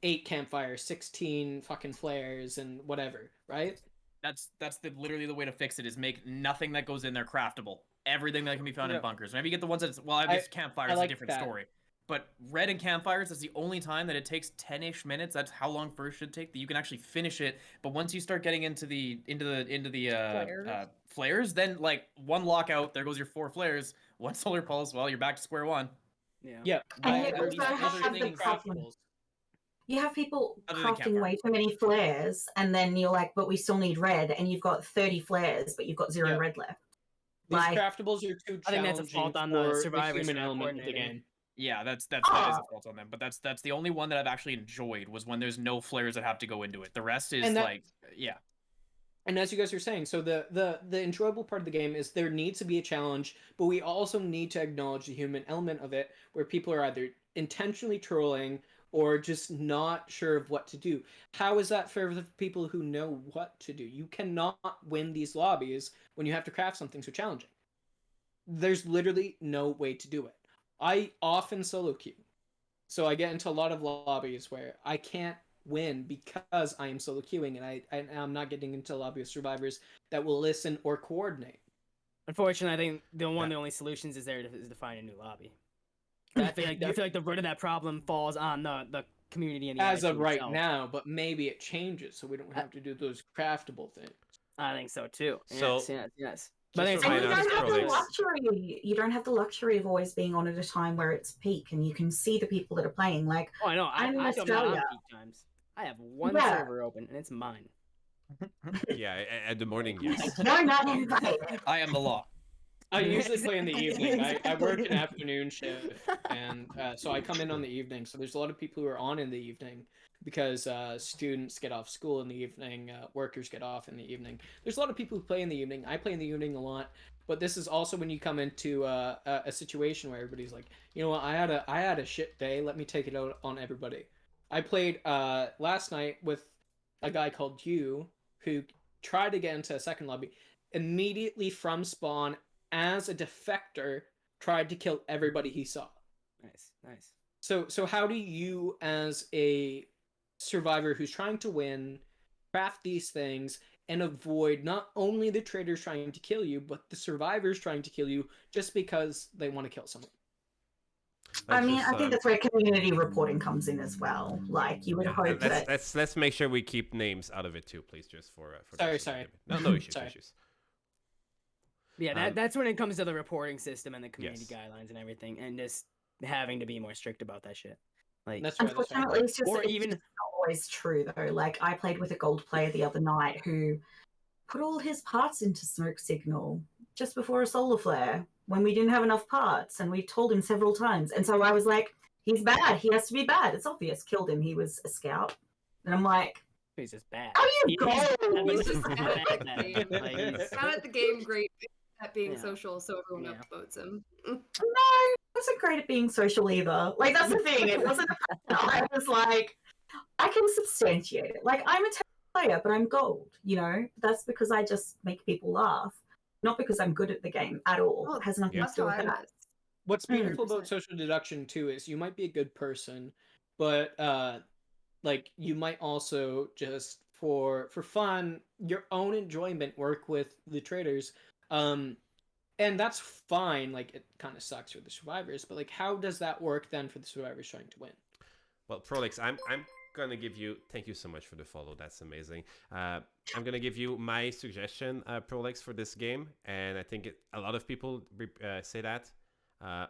8 campfires, 16 fucking flares, and whatever, right? That's literally the way to fix it, is make nothing that goes in there craftable. Everything that can be found in bunkers. Maybe you get the ones that's, well, I guess campfires is like a different that. story. But red and campfires is the only time that it takes 10-ish minutes. That's how long first should take, that you can actually finish it. But once you start getting into the flares, then like one lockout, there goes your 4 flares. One solar pulse, well, you're back to square one. Yeah. And you There's also other have the things. problem. You have people Other than crafting campfire. way too many flares, and then you're like, but we still need red, and you've got 30 flares, but you've got 0 Yeah. red left. These Like, craftables are too I think challenging that's a fault on the for survivors human for not element of the coordinating. game. Yeah, that is a fault on them. But that's the only one that I've actually enjoyed, was when there's no flares that have to go into it. The rest is like, yeah. And as you guys are saying, so the enjoyable part of the game is there needs to be a challenge, but we also need to acknowledge the human element of it, where people are either intentionally trolling or just not sure of what to do. How is that fair for the people who know what to do? You cannot win these lobbies when you have to craft something so challenging. There's literally no way to do it. I often solo queue, so I get into a lot of lobbies where I can't win because I am solo queuing, and I'm not getting into a lobby of survivors that will listen or coordinate. Unfortunately, I think the only solutions is to find a new lobby. I feel like the root of that problem falls on the community and the As of IT right itself. now, but maybe it changes, so we don't have to do those craftable things. I think so too. So- yes. Just I think for and my you it's don't have the Prolix. luxury. You don't have the luxury of always being on at a time where it's peak, and you can see the people that are playing. Like, Oh, I know. I'm in I'm not on Australia. peak times. I have one Yeah. server open, and it's mine. Yeah, at the morning, yes. No, not everybody. I am the law. I usually play in the evening. I work an afternoon shift, and so I come in on the evening. So there's a lot of people who are on in the evening because students get off school in the evening, workers get off in the evening. There's a lot of people who play in the evening. I play in the evening a lot, but this is also when you come into a situation where everybody's like, you know what, I had a shit day. Let me take it out on everybody. I played last night with a guy called You, who tried to get into a second lobby. Immediately from spawn, as a defector, tried to kill everybody he saw. Nice. So how do you, as a survivor who's trying to win, craft these things and avoid not only the traitors trying to kill you, but the survivors trying to kill you just because they want to kill someone? I mean, I think that's where community reporting comes in as well. Like, you would hope that. Let's make sure we keep names out of it too, please, just for Sorry. No issues. Sorry. Yeah, that's when it comes to the reporting system and the community guidelines and everything, and just having to be more strict about that shit. Like, That's right. Unfortunately, it's just, or it's even just not always true, though. Like, I played with a gold player the other night who put all his parts into smoke signal just before a solar flare when we didn't have enough parts, and we told him several times. And so I was like, he's bad. He has to be bad. It's obvious. Killed him. He was a scout. And I'm like, he's just bad. how you go? He's just bad at the game. Like, Bad at the game, great at being Yeah. social, so everyone Yeah. upvotes him. No, I wasn't great at being social either. Like, that's the thing. It wasn't. I was like, I can substantiate it. Like, I'm a terrible player, but I'm gold. You know, that's because I just make people laugh, not because I'm good at the game at all. Oh, It has nothing Yeah. to That's do how with I that. was. What's beautiful about 100%. social deduction too is you might be a good person, but like you might also just for fun, your own enjoyment, work with the traitors. And that's fine. Like, it kind of sucks for the survivors, but like, how does that work then for the survivors trying to win? Well, Prolix, I'm gonna give you. Thank you so much for the follow. That's amazing. I'm gonna give you my suggestion, Prolix, for this game, and I think a lot of people say that.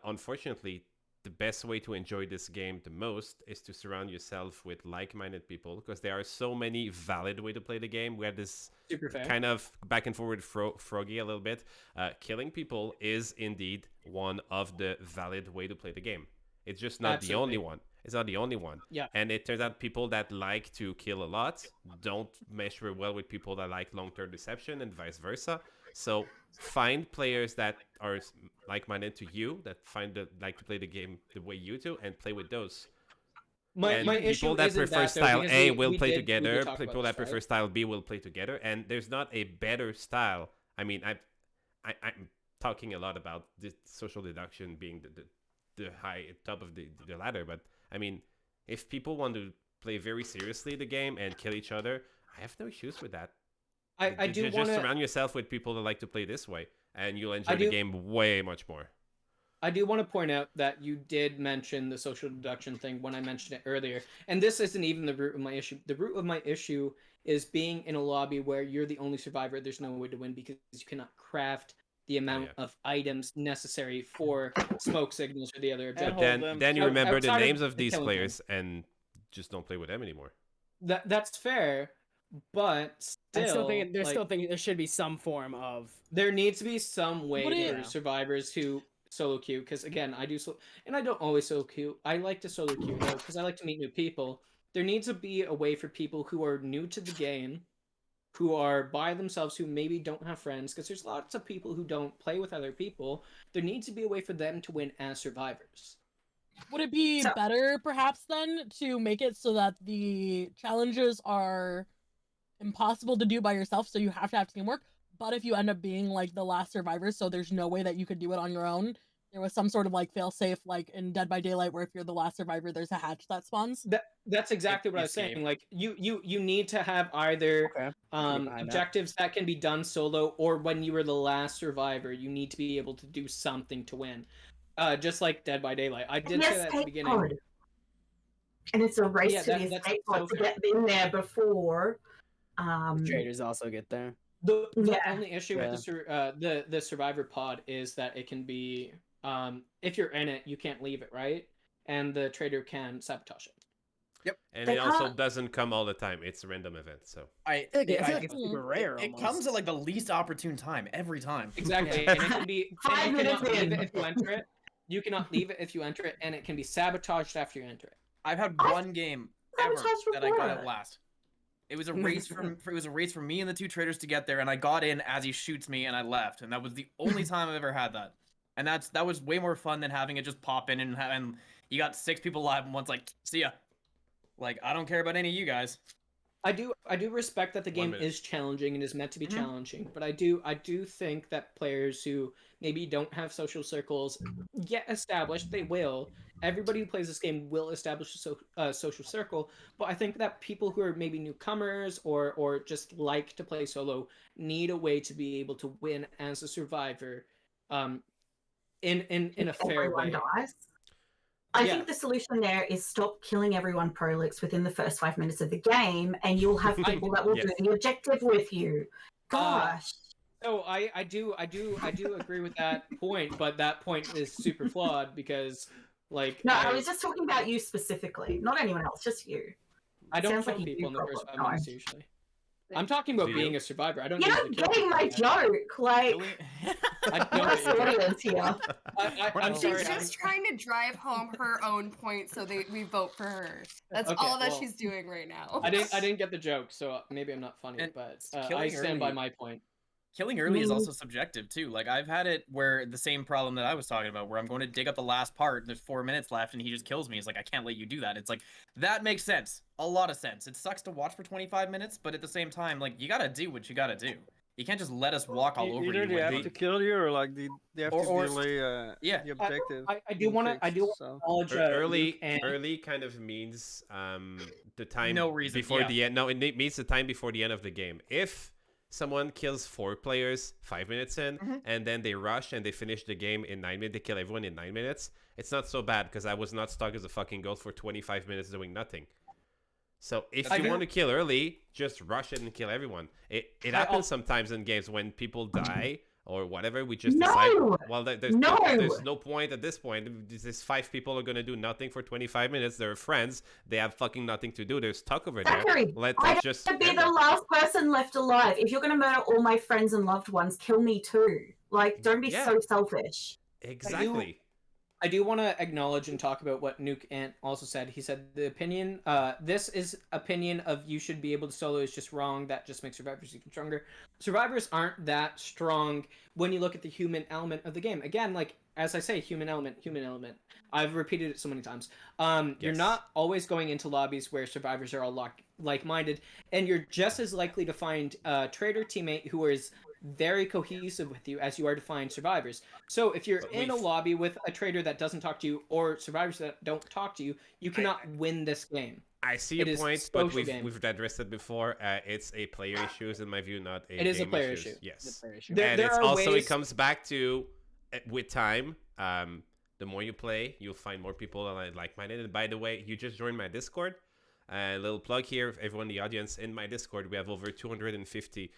Unfortunately, the best way to enjoy this game the most is to surround yourself with like-minded people, because there are so many valid way to play the game. We have this Super fair. kind of back and forward froggy a little bit. Killing people is indeed one of the valid way to play the game. It's just not the only one. It's not the only one. Yeah. And it turns out people that like to kill a lot don't mesh very well with people that like long-term deception, and vice versa. So find players that are like-minded to you, that like to play the game the way you do, and play with those. My issue people that isn't prefer that, though, style because A we will play did together. talk about People this, that prefer right? style B will play together. And there's not a better style. I mean, I'm talking a lot about the social deduction being the high top of the ladder, but I mean, if people want to play very seriously the game and kill each other, I have no issues with that. I do just want to surround yourself with people that like to play this way, and you'll enjoy the game way much more. I do want to point out that you did mention the social deduction thing when I mentioned it earlier, and this isn't even the root of my issue. The root of my issue is being in a lobby where you're the only survivor. There's no way to win because you cannot craft the amount of items necessary for smoke signals or the other objectives. Then you remember the Outside names of these killing players and just don't play with them anymore. That's fair, but still, I still think like, still think there should be some form of. there needs to be some way Yeah. for survivors who solo queue, because again, I do and I don't always solo queue. I like to solo queue though, because I like to meet new people. There needs to be a way for people who are new to the game, who are by themselves, who maybe don't have friends, because there's lots of people who don't play with other people. There needs to be a way for them to win as survivors. Would it be better, perhaps, then, to make it so that the challenges are impossible to do by yourself, so you have to have teamwork, but if you end up being, like, the last survivor, so there's no way that you could do it on your own, there was some sort of, like, fail-safe, like, in Dead by Daylight, where if you're the last survivor, there's a hatch that spawns? That's exactly what I was saying. Like, you need to have either objectives that can be done solo, or when you were the last survivor, you need to be able to do something to win. Just like Dead by Daylight. I did say that at the beginning. And it's a race to the that's escape so pod to fair. get in there before. Traders also get there. The only issue with the survivor pod is that it can be if you're in it, you can't leave it, right? And the trader can sabotage it. Yep. And it also doesn't come all the time. It's a random event, so I feel like it's super rare. It comes at like the least opportune time every time. Exactly, and it can be 5 minutes leave in. it if you enter it. You cannot leave it if you enter it, and it can be sabotaged after you enter it. I've had one game ever sabotaged that I got before. it last. It was a race for me and the two traders to get there, and I got in as he shoots me, and I left, and that was the only time I've ever had that. And that was way more fun than having it just pop in and you got 6 people alive, and one's like, "See ya." Like, I don't care about any of you guys. I do respect that the game is challenging and is meant to be challenging, but I do think that players who maybe don't have social circles get established. They will. Everybody who plays this game will establish a social circle, but I think that people who are maybe newcomers or just like to play solo need a way to be able to win as a survivor, in a fair way. I think the solution there is stop killing everyone Prolix within the first 5 minutes of the game, and you'll have people that will do the objective with you. Gosh. So I do agree with that point, but that point is super flawed because, like, No, I was just talking about you specifically, not anyone else, just you. I don't Sounds kill like you people in do the first 5 problem. minutes usually. I'm talking about Do you? being a survivor. I don't. You're usually not kill getting people. my joke. Like, I don't what's the either. audience here? I'm sorry. She's just trying to drive home her own point so we vote for her. That's Okay, all that well, she's doing right now. I didn't get the joke, so maybe I'm not funny, And but killing I stand by early- my point. Killing early is also subjective too. Like, I've had it where the same problem that I was talking about, where I'm going to dig up the last part, there's 4 minutes left, and he just kills me. It's like, I can't let you do that. It's like, that makes sense. A lot of sense. It sucks to watch for 25 minutes, but at the same time, like, you gotta do what you gotta do. You can't just let us walk all over you. Either they when have to kill you, or like they have to delay the objective. I do want to acknowledge early kind of means the time No reason, before yeah. the end. No, it means the time before the end of the game. If someone kills 4 players 5 minutes in, and then they rush and they finish the game in 9 minutes, they kill everyone in 9 minutes, it's not so bad because I was not stuck as a fucking ghost for 25 minutes doing nothing. So if That's you fair. want to kill early, just rush it and kill everyone. It happens sometimes in games when people die or whatever. We just decide, well, there's no point at this point. These 5 people are going to do nothing for 25 minutes. They're friends. They have fucking nothing to do. They're stuck over there. Let's just be the last person left alive. If you're going to murder all my friends and loved ones, kill me too. Like, don't be so selfish. Exactly. I do want to acknowledge and talk about what Nuke Ant also said. He said the opinion, this is opinion of you should be able to solo is just wrong. That just makes survivors even stronger. Survivors aren't that strong when you look at the human element of the game. Again, like, as I say, human element. I've repeated it so many times. You're not always going into lobbies where survivors are all like-minded, and you're just as likely to find a traitor teammate who is very cohesive with you as you are to find survivors. So if you're in a lobby with a traitor that doesn't talk to you or survivors that don't talk to you, you cannot win this game. I see your point, but we've addressed it before. It's a player issue, in my view, not a game issue. It is a player issue. Yes. And it's also, it comes back to, with time, the more you play, you'll find more people like-minded. And by the way, you just joined my Discord. A little plug here, everyone in the audience. In my Discord, we have over 250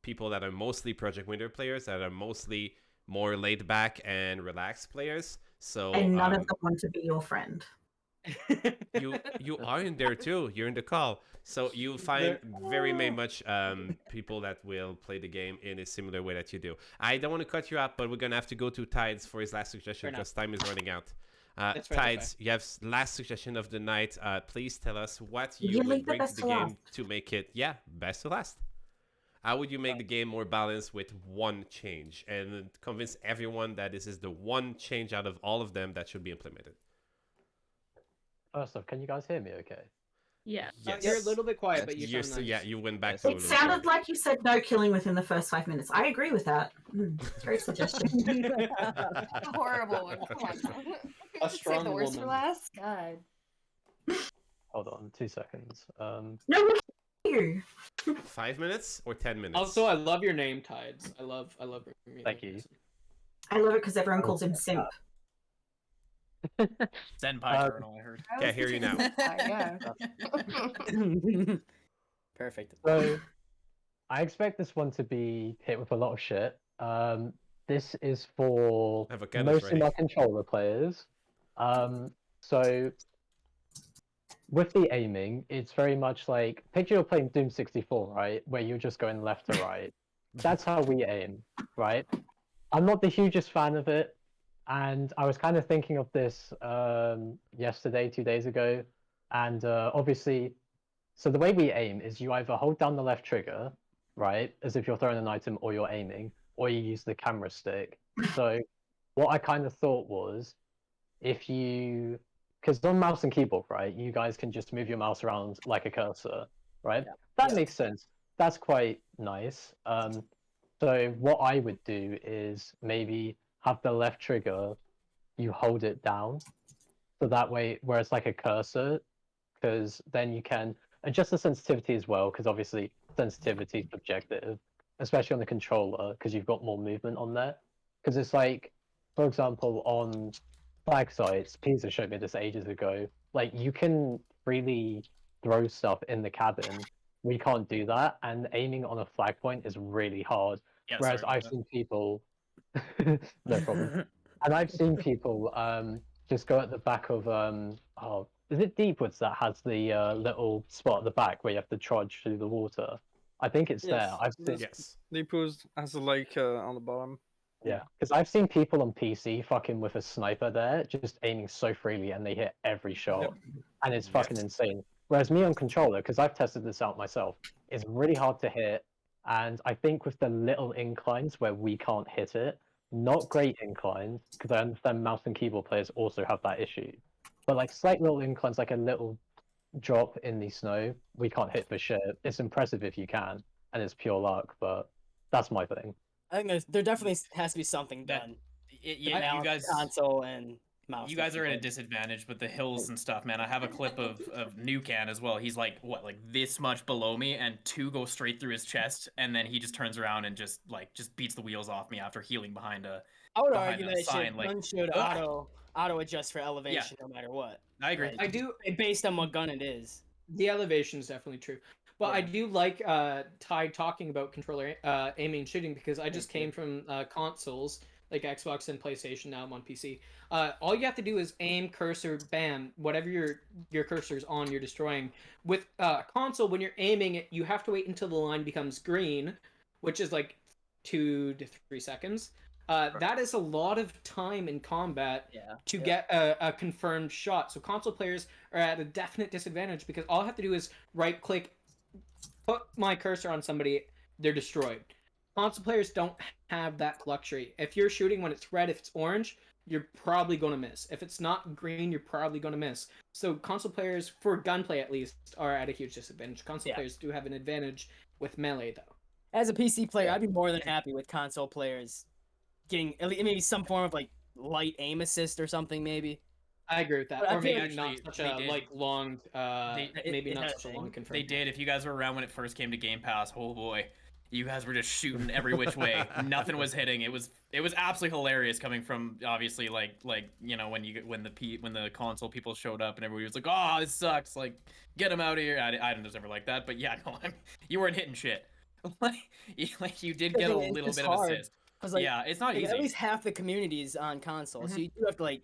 people that are mostly Project Winter players, that are mostly more laid back and relaxed players. So and none of them want to be your friend. you are in there too. You're in the call, so you'll find very much people that will play the game in a similar way that you do. I don't want to cut you up, but we're gonna have to go to Tides for his last suggestion because time is running out. Tides, you have last suggestion of the night. Please tell us what you would bring to the game to make it best to last. How would you make the game more balanced with one change and convince everyone that this is the one change out of all of them that should be implemented? First off, can you guys hear me okay? Yeah. Yes. You're a little bit quiet, but you sound nice. Yeah, you went back to it sounded like you said no killing within the first 5 minutes. I agree with that. Great suggestion. A horrible one. Come on. A strong Save the worst woman. for last. God. Hold on, 2 seconds. No, look at you. 5 minutes or 10 minutes? Also, I love your name, Tides. I love. Thank you. I love it because everyone calls him Simp. Senpai Journal, I heard. Okay, hear you now. Perfect. So, I expect this one to be hit with a lot of shit. This is for mostly my controller players. So, with the aiming, it's very much like, picture you're playing Doom 64, right? Where you're just going left to right. That's how we aim, right? I'm not the hugest fan of it. And I was kind of thinking of this yesterday, 2 days ago. And obviously, so the way we aim is you either hold down the left trigger, right, as if you're throwing an item or you're aiming, or you use the camera stick. So what I kind of thought was, if you, because on mouse and keyboard, right, you guys can just move your mouse around like a cursor, right? Yeah. That makes sense. That's quite nice. So what I would do is maybe have the left trigger, you hold it down, so that way, where it's like a cursor, because then you can adjust the sensitivity as well, because obviously sensitivity is subjective, especially on the controller, because you've got more movement on there. Because it's like, for example, on flag sites, Peezer showed me this ages ago, like you can freely throw stuff in the cabin. We can't do that, and aiming on a flag point is really hard. Yeah, whereas I've seen people no problem. And I've seen people just go at the back of is it Deepwoods that has the little spot at the back where you have to trudge through the water? I think it's there. I've seen Deepwoods has a lake on the bottom. Yeah, because I've seen people on PC fucking with a sniper there, just aiming so freely, and they hit every shot, and it's fucking insane. Whereas me on controller, because I've tested this out myself, it's really hard to hit, and I think with the little inclines where we can't hit it, not great inclines, because I understand mouse and keyboard players also have that issue, but like slight little inclines, like a little drop in the snow, we can't hit for shit. It's impressive if you can, and it's pure luck, but that's my thing. I think there definitely has to be something done. Yeah, you guys, console and mouse. You guys are at a disadvantage with the hills and stuff, man. I have a clip of Nucan as well. He's like this much below me, and 2 go straight through his chest, and then he just turns around and just beats the wheels off me after healing behind a. I would argue that gun should auto adjust for elevation no matter what. I agree. Based on what gun it is. The elevation is definitely true. But I do like Ty talking about controller aiming and shooting, because I just came from consoles like Xbox and PlayStation. Now I'm on PC. All you have to do is aim, cursor, bam, whatever your cursor's on, you're destroying. With console, when you're aiming it, you have to wait until the line becomes green, which is like 2 to 3 seconds. That is a lot of time in combat to get a confirmed shot. So console players are at a definite disadvantage, because all I have to do is right click, put my cursor on somebody, they're destroyed. Console players don't have that luxury. If you're shooting when it's red, if it's orange, you're probably going to miss. If it's not green, you're probably going to miss. So console players, for gunplay at least, are at a huge disadvantage. Console players do have an advantage with melee, though. As a PC player, I'd be more than happy with console players getting maybe some form of like light aim assist or something, maybe. I agree with that. But I Or feel maybe not such a like long, maybe not such a long They confirmed. did. If you guys were around when it first came to Game Pass, oh boy, you guys were just shooting every which way. Nothing was hitting. It was absolutely hilarious coming from obviously like you know when the console people showed up and everybody was like, oh, this sucks. Like, get them out of here. I was never like that, but yeah, no, you weren't hitting shit. like you did get a little bit of assist. Like, yeah, it's not easy. At least half the community's on console, so you do have to like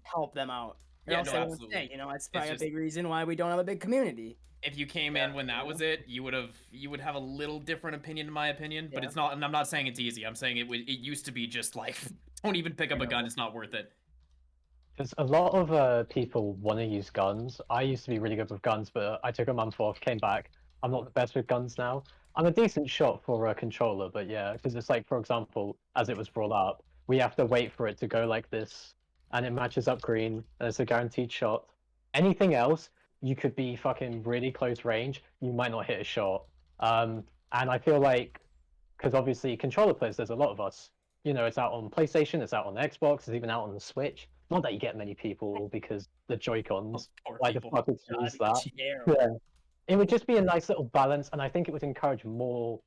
help them out. Yeah, no, absolutely. Stay, you know, that's probably a big reason why we don't have a big community. If you came in when that was it, you would have a little different opinion, in my opinion. But it's not. And I'm not saying it's easy. I'm saying it used to be just like, don't even pick up a gun. It's not worth it. Because a lot of people want to use guns. I used to be really good with guns, but I took a month off, came back. I'm not the best with guns now. I'm a decent shot for a controller, but yeah, because it's like, for example, as it was brought up, we have to wait for it to go like this, and it matches up green, and it's a guaranteed shot. Anything else, you could be fucking really close range, you might not hit a shot. And I feel like, because obviously controller players, there's a lot of us. You know, it's out on PlayStation, it's out on Xbox, it's even out on the Switch. Not that you get many people because the Joy-Cons. Why the fuck would you use that? Yeah. It would just be a nice little balance, and I think it would encourage more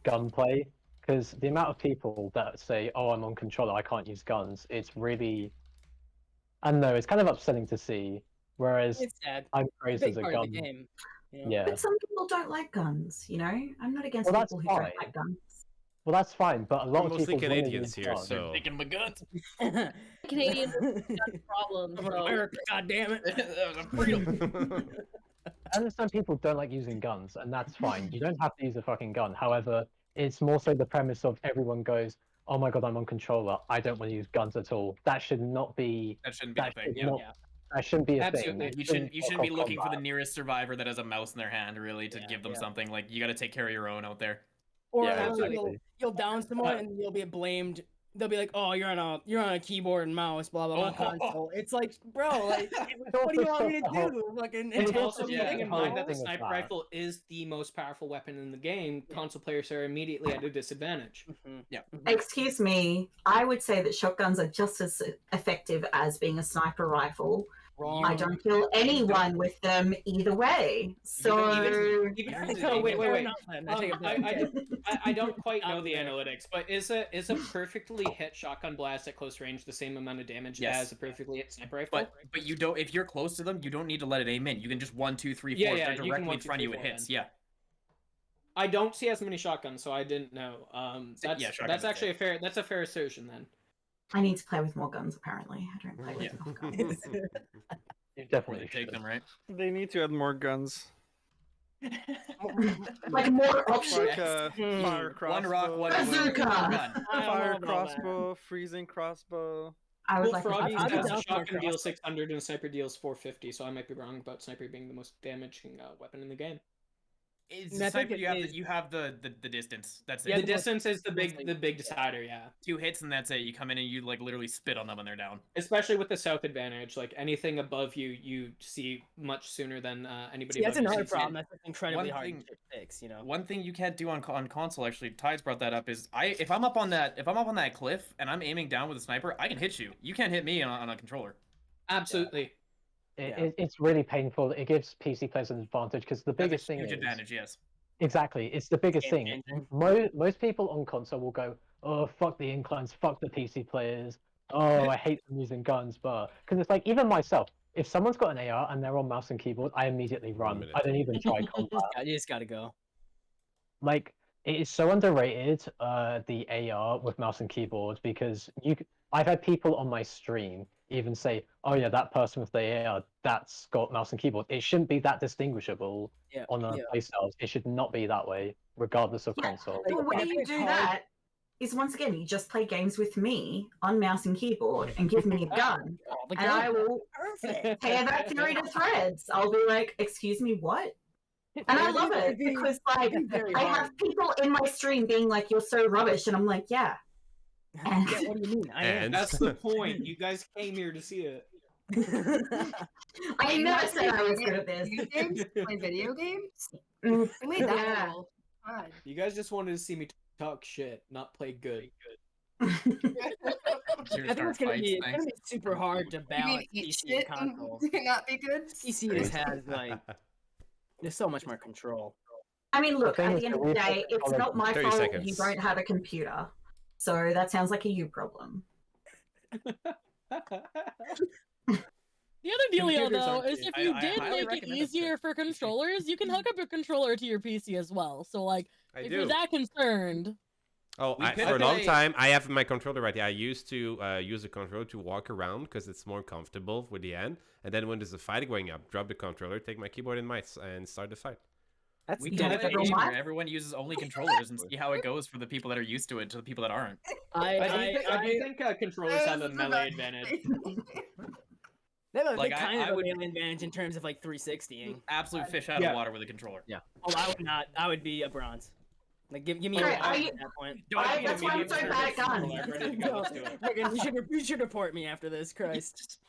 gunplay, because the amount of people that say, oh, I'm on controller, I can't use guns, it's really, I don't know, it's kind of upsetting to see, whereas it's sad. I'm praised as a part gun. of the game, you know? Yeah. But some people don't like guns, you know? I'm not against people who don't like guns. Well, that's fine, but a lot We're of mostly people Canadians here, so Taking my guns. Canadians got problems. So. America, God damn it! I understand people don't like using guns, and that's fine. You don't have to use a fucking gun. However, it's more so the premise of everyone goes, oh my god, I'm on controller, I don't want to use guns at all. That should not be... That shouldn't be a thing, That shouldn't be a Absolutely. thing. You shouldn't be looking for the nearest survivor that has a mouse in their hand, really, to give them something. Like, you gotta take care of your own out there. Or you'll down someone and you'll be blamed. They'll be like, "Oh, you're on a keyboard and mouse, blah blah blah." Console. It's like, bro, like, what do you want me to do? Fucking. And also keeping in mind that the sniper rifle is the most powerful weapon in the game. Console players are immediately at a disadvantage. Yeah. Excuse me, I would say that shotguns are just as effective as being a sniper rifle. Wrong. I don't kill anyone with them either way. So wait. I don't quite know the analytics, but is a perfectly hit shotgun blast at close range the same amount of damage as a perfectly hit sniper rifle? But you don't. If you're close to them, you don't need to let it aim in. You can just 1, 2, 3, 4 directly in front of you. It hits. Yeah. I don't see as many shotguns, so I didn't know. That's actually a fair assertion then. I need to play with more guns, apparently. I don't play with enough guns. You definitely take them, right? They need to add more guns. Like more options. Like fire crossbow. One rock, one bazooka. Fire crossbow, freezing crossbow. I would well, like Froggy a has a shotgun deals 600 and a sniper deals 450, so I might be wrong about sniper being the most damaging weapon in the game. It's sniper, you have the distance. That's it. Yeah, the distance is the big decider. Yeah, 2 hits and that's it. You come in and you like literally spit on them when they're down. Especially with the south advantage, like anything above you see much sooner than anybody. That's above another you problem. That's incredibly hard to fix. You know, one thing you can't do on console. Actually, Tides brought that up. Is if I'm up on that cliff and I'm aiming down with a sniper, I can hit you. You can't hit me on a controller. Absolutely. It's really painful. It gives PC players an advantage because the biggest thing is... Huge advantage, yes. Exactly. It's the biggest thing. Most people on console will go, oh, fuck the inclines, fuck the PC players. Oh, I hate them using guns, but... Because it's like, even myself, if someone's got an AR and they're on mouse and keyboard, I immediately run. I don't even try combat. You just gotta go. Like, it is so underrated, the AR with mouse and keyboard, because I've had people on my stream even say, "Oh yeah, that person with the AR, that's got mouse and keyboard." It shouldn't be that distinguishable on a playstyle. It should not be that way, regardless of console. The way you do that is, once again, you just play games with me on mouse and keyboard and give me a gun, and I will tear that theory to threads. I'll be like, "Excuse me, what?" And I love it because, like, I have people in my stream being like, "You're so rubbish," and I'm like, "Yeah." And Yeah, what do you mean? I am. That's the point. You guys came here to see it. I never said I was good at this. Video games? Play video games? Mm, I made that yeah. rule. God. You guys just wanted to see me talk shit, not play good. I think it's gonna be super hard to You mean balance eat PC shit and and console. not be good? PC just has like there's so much more control. I mean, look, The thing at is the end that of the we day, play it's on not my 30 fault seconds. you don't have a computer. So that sounds like a you problem. The other dealio, Computers though, aren't is cheap. if you I did highly make it recommend it. easier for controllers, you can hook up your controller to your PC as well. So, like, I if do. you're that concerned, Oh, We could for a long play- time, I have my controller right here. I used to use the controller to walk around because it's more comfortable with the hand. And then when there's a fight going up, drop the controller, take my keyboard and mice, and start the fight. That's We can Yeah, play a but game what? where everyone uses only controllers and see how it goes for the people that are used to it to the people that aren't. I do think controllers have a melee advantage. They have a Like, kind I of would- a melee advantage in terms of like 360ing. Absolute fish out Yeah. of water with a controller. Yeah. Oh, I would not. I would be a bronze. Like, give me Alright, a are bronze you- at that point. That's why I'm so bad at guns. I'm ready to go. Let's do it. Friggin', you should report me after this, Christ.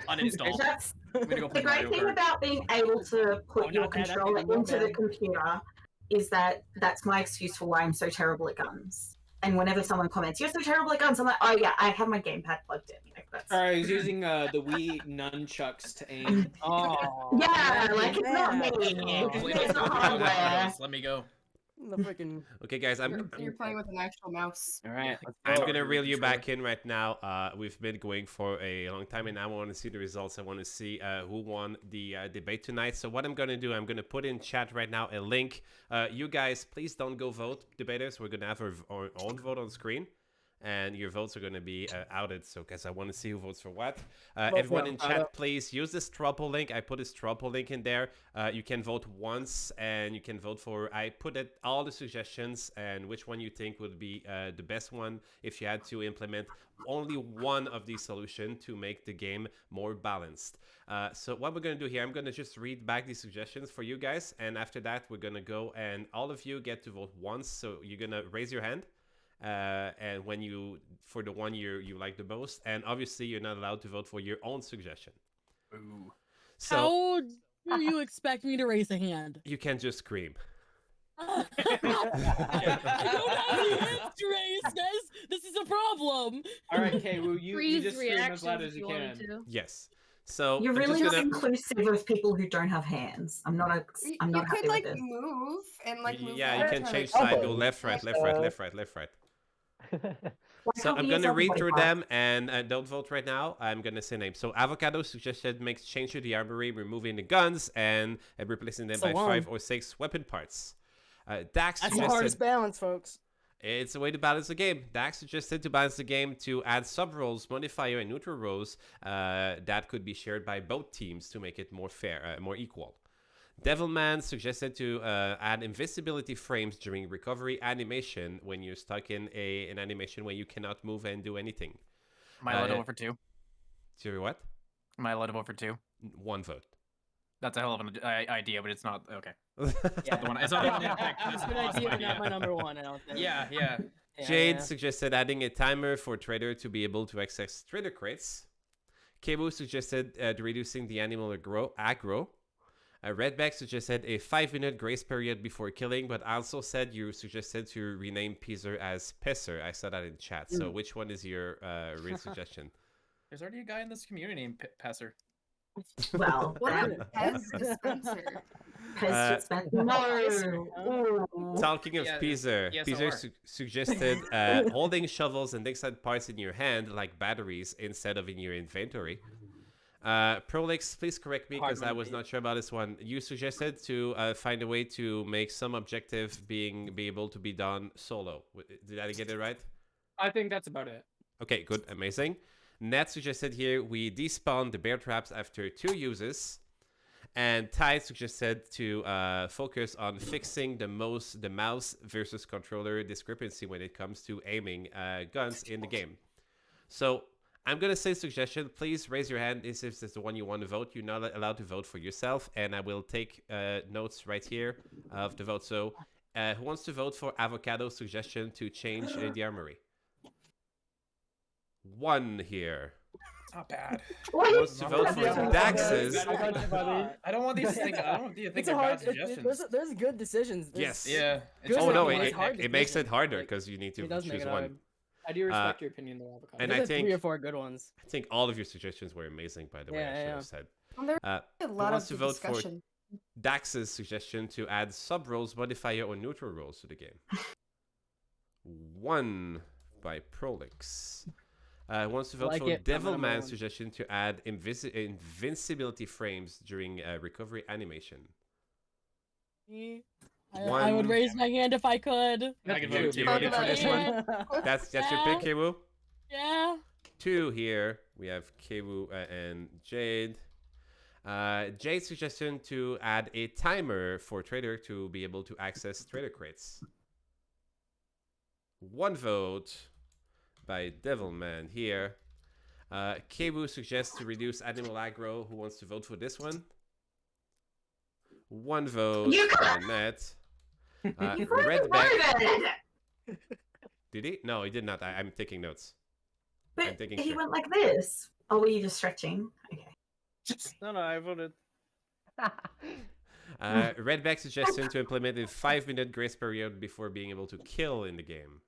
Uninstall. That's I'm gonna go the play great Mario thing Kart. about being able to put Oh, your not bad, that controller could be real into the bad. computer is that that's my excuse for why I'm so terrible at guns. And whenever someone comments, "You're so terrible at guns," I'm like, "Oh yeah, I have my gamepad plugged in." Like, that's... Alright, he's using the Wii nunchucks to aim. Oh. Yeah, like it's not me. Play It's my not Pokemon hardware. Avocados, Let me go. The freaking. Okay, guys, You're playing with an actual mouse. All right. I'm gonna reel you back in right now. We've been going for a long time, and I want to see the results. I want to see who won the debate tonight. So what I'm gonna do, I'm gonna put in chat right now a link. You guys, please don't go vote, debaters. We're gonna have our own vote on screen, and your votes are gonna be outed. So, guys, I want to see who votes for what. Everyone in chat, please use this straw poll link. I put a straw poll link in there. You can vote once, and you can vote for. I put it all the suggestions and which one you think would be the best one if you had to implement only one of these solutions to make the game more balanced. So what we're gonna do here, I'm gonna just read back these suggestions for you guys, and after that, we're gonna go and all of you get to vote once. So you're gonna raise your hand. And when you for the one you like the most, and obviously you're not allowed to vote for your own suggestion. Ooh. So how do you expect me to raise a hand? you can just scream. I don't have any hands to raise, guys. This is a problem. Alright, KayWoo, you Freeze just scream as reactions loud if as you wanted can. to. Yes. So You're I'm really just not gonna- inclusive of people who don't have hands. I'm not. I'm You not happy could like with this. move and like move. yeah, you left can or, change like, side, go elbow. left, right, left, right, left, right, left, right. Why So can't I'm we use gonna read everybody through parts? them and don't vote right now. I'm gonna say names. So Avocado suggested makes change to the armory, removing the guns and replacing them That's by the one. 5 or 6 weapon parts. Dax That's the suggested hardest balance, folks. it's a way to balance the game. Dax suggested to balance the game to add sub roles, modifier, and neutral roles that could be shared by both teams to make it more fair, more equal. Devilman suggested to add invisibility frames during recovery animation when you're stuck in an animation where you cannot move and do anything. Am I allowed to vote for 2? Sorry, what? Am I allowed to vote for 2? 1 vote. That's a hell of an idea, but it's not okay. Yeah. The one. It's not the one. It's a good idea, but not my number one. I don't think. Yeah, yeah. Yeah, Jade yeah. suggested adding a timer for Traitor to be able to access Traitor crates. KayWoo suggested reducing the animal aggro. RedBek suggested a 5-minute grace period before killing, but also said you suggested to rename Peezer as Pisser. I saw that in chat. So which one is your real suggestion? There's already a guy in this community named Passer. Well, What then, about Pez dispenser? Pez dispenser. No. Ooh. Talking of Yeah, Peezer, yes, Peezer OR. suggested holding shovels and things pipes in your hand like batteries instead of in your inventory. Prolix, please correct me Hard because one I to was beat. not sure about this one. You suggested to find a way to make some objective be able to be done solo. Did I get it right? I think that's about it. Okay, good, amazing. Nat suggested here we despawn the bear traps after 2 uses. And Ty suggested to focus on fixing the mouse versus controller discrepancy when it comes to aiming guns in the game. So I'm going to say suggestion. Please raise your hand if this is the one you want to vote. You're not allowed to vote for yourself. And I will take notes right here of the vote. So who wants to vote for Avocado suggestion to change the armory? 1 here. It's not bad. Who wants to vote for Dax's? I don't want these things. I don't want you to think It's a they're hard. bad suggestions. There's good decisions. Yes. Yeah. Good Oh no, it's hard it makes it decisions. harder Like, because you need to it does make choose it one. hard. I do respect your opinion, though, Avocado. And There's I like think 3 or 4 good ones. I think all of your suggestions were amazing, by the way. I should have said. Well, there Uh, a who lot wants of to good vote for discussion. Dax's suggestion to add sub roles, modifier, or neutral roles to the game? 1 by Prolix. Wants to vote Like for it. I'm number Devilman's 1. suggestion to add invincibility frames during recovery animation. I would raise my hand if I could. I can You vote too. voted for this one? Yeah. That's your pick, KayWoo? Yeah. 2 here. We have KayWoo and Jade. Jade's suggestion to add a timer for Traitor to be able to access Traitor crates. 1 vote by Devilman here. KayWoo suggests to reduce animal aggro. Who wants to vote for this one? 1 vote by Nat. RedBek. Did he? No, he did not. I'm taking notes. I'm But thinking he sure. went like this. Oh, were you just stretching? Okay. No, I voted. RedBek suggestion to implement a 5-minute grace period before being able to kill in the game.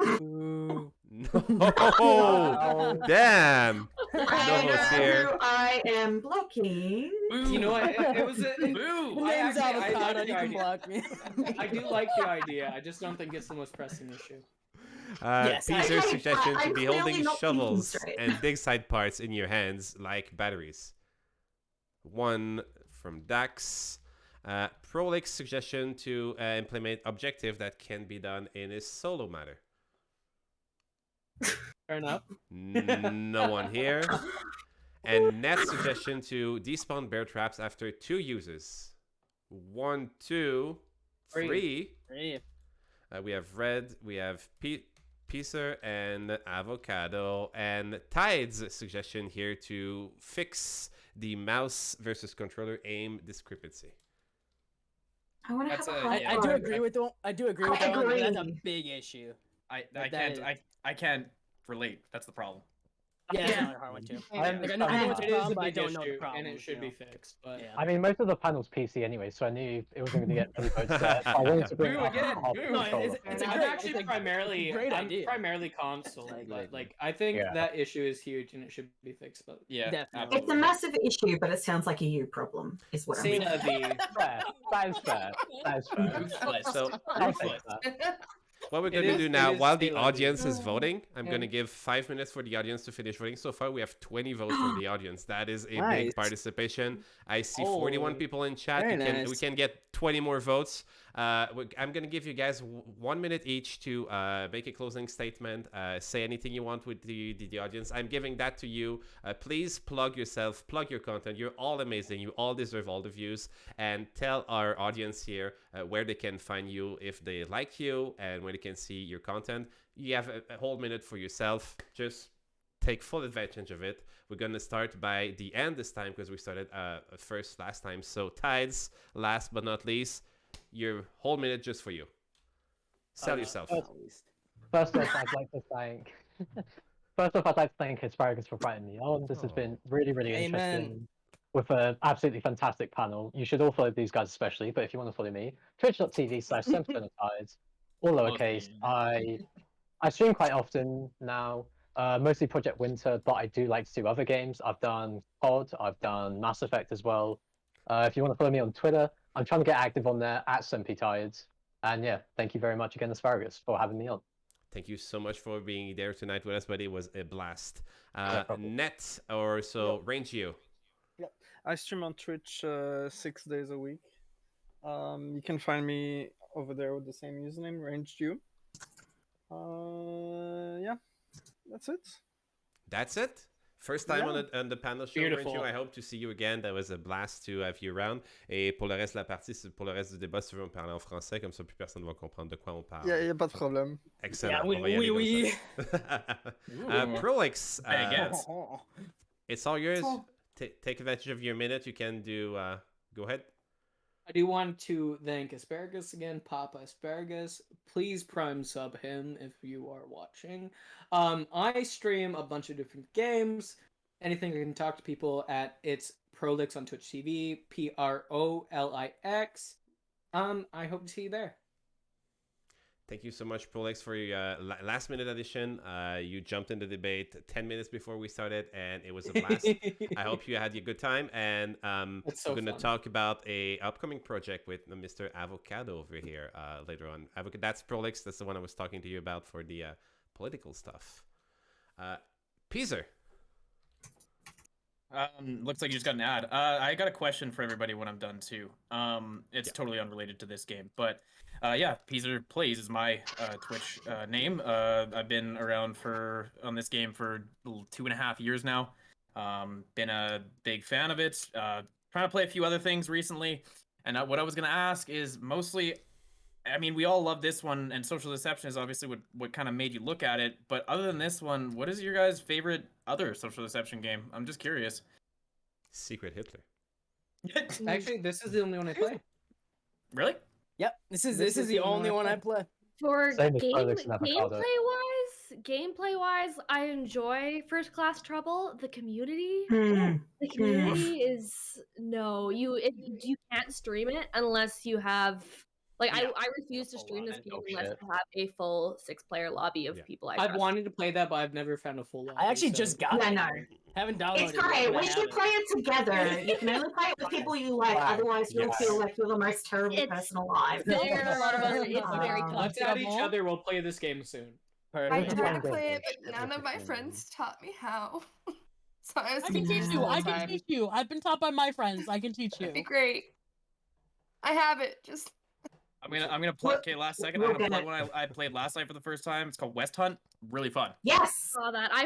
Ooh. No! Damn! No And votes here. who I am blocking. You know what? It was a Boo! The I name's actually- I Avocado. like You the can idea. block me. I do like the idea. I just don't think it's the most pressing issue. Yes, Peezer's okay, suggestion to I'm be clearly holding not thinking shovels straight. and dig side parts in your hands like batteries. 1 from Dax. Prolix suggestion to implement objective that can be done in a solo matter. Fair enough. No one here. And Nat's suggestion to despawn bear traps after 2 uses. 1, 2, 3. Hey. We have Red, we have Peezer and Avocado, and Tides suggestion here to fix the mouse versus controller aim discrepancy. I want to That's have a a- high yeah, I do five. agree with that. I do agree with I that one, but that's a agree. big issue. I But that can't. is- I can't relate. That's the problem. Yeah, it's Yeah. another hard one too. Yeah. Like, I know what's It the is a problem, but I big don't know the issue, problem. and it should be fixed. But Yeah. I mean, most of the panel's PC anyway, so I knew it wasn't going to get many votes there. So I wanted to bring Boo up again, half boo. the No, controller. it's a I'm great, actually it's a primarily great I'm idea. primarily console, Like, but like I think Yeah. that issue is huge and it should be fixed. But Yeah, Definitely. It's a massive issue, but it sounds like a you problem, is what I'm same saying. the Fair. That is fair. That is fair. Ruthless. So I'll take that. what we're It going to is- do it now, is while the still a audience big- is voting, I'm going to Yeah. give 5 minutes for the audience to finish voting. So far, we have 20 votes from the audience. That is a Nice. big participation. I see 41 Oh, people in chat. very We nice. can get 20 more votes. I'm going to give you guys 1 minute each to make a closing statement, say anything you want with the audience. I'm giving that to you. Please plug yourself, plug your content. You're all amazing. You all deserve all the views. And tell our audience here where they can find you if they like you and where they can see your content. You have a whole minute for yourself. Just take full advantage of it. We're going to start by the end this time because we started first last time. So Tides, last but not least, your whole minute just for you. Sell yourself. First off, I'd like to thank. First off, I'd like to thank Asparagus for inviting me on. This has been really, really Amen. interesting. With an absolutely fantastic panel. You should all follow these guys especially, but if you want to follow me, twitch.tv/Sempiternal Tides, all lowercase. I stream quite often now, mostly Project Winter, but I do like to do other games. I've done COD, I've done Mass Effect as well. If you want to follow me on Twitter, I'm trying to get active on there at Sempiternal Tides. And yeah, thank you very much again, Asparagus, for having me on. Thank you so much for being there tonight with us, buddy. It was a blast. problem. Net or so, Range You. Yep. I stream on Twitch 6 days a week. You can find me over there with the same username, Ranged You. Yeah, that's it. That's it. First time on the panel show, Beautiful. Range You. I hope to see you again. That was a blast to have you around. Et pour le reste de la partie, pour le reste du débat, si tu veux me parler en français, comme ça plus personne ne va comprendre de quoi on parle. Yeah, pas de problème. Excellent. Yeah, On va y aller oui. comme ça. Prolix, it's all yours. Take advantage of your minute. You can do. Go ahead. I do want to thank Asparagus again, Papa Asparagus. Please prime sub him if you are watching. I stream a bunch of different games. Anything I can talk to people at, it's Prolix on Twitch TV, Prolix. I hope to see you there. Thank you so much, Prolix, for your last minute addition. You jumped in the debate 10 minutes before we started, and it was a blast. I hope you had a good time. And so we're going to fun. talk about a upcoming project with Mr. Avocado over here later on. That's Prolix. That's the one I was talking to you about for the political stuff. Peezer. Looks like you just got an ad. I got a question for everybody when I'm done too. It's totally unrelated to this game, but yeah, Peezer Plays is my Twitch name. I've been around on this game for 2.5 years now. Been a big fan of it. Trying to play a few other things recently, and what I was gonna ask is mostly, I mean, we all love this one, and Social Deception is obviously what kind of made you look at it. But other than this one, what is your guys' favorite other Social Deception game? I'm just curious. Secret Hitler. Actually, this is the only one I play. Really? Yep, this is the only one I play. For Same as Prolix and Avocado. gameplay wise, I enjoy First Class Trouble. The community, Hmm. the community is you can't stream it unless you have I refuse to stream this game unless you have a full 6-player lobby of people. I've wanted to play that, but I've never found a full lobby. I actually just got it. I know. Haven't downloaded It's it. great. but I We have should it. play it together. You can only play it with people you like, otherwise you'll feel like you're the most terrible person alive. It's very Let's add each other. We'll play this game soon. I tried to play it, but none of my friends taught me how. So I was I can teach you. I can teach you. I've been taught by my friends. I can teach you. That'd be great. I have it. Just I'm gonna plug. Okay, last second. I'm gonna plug one I played last night for the first time. It's called West Hunt. Really fun. Yes. Saw that. I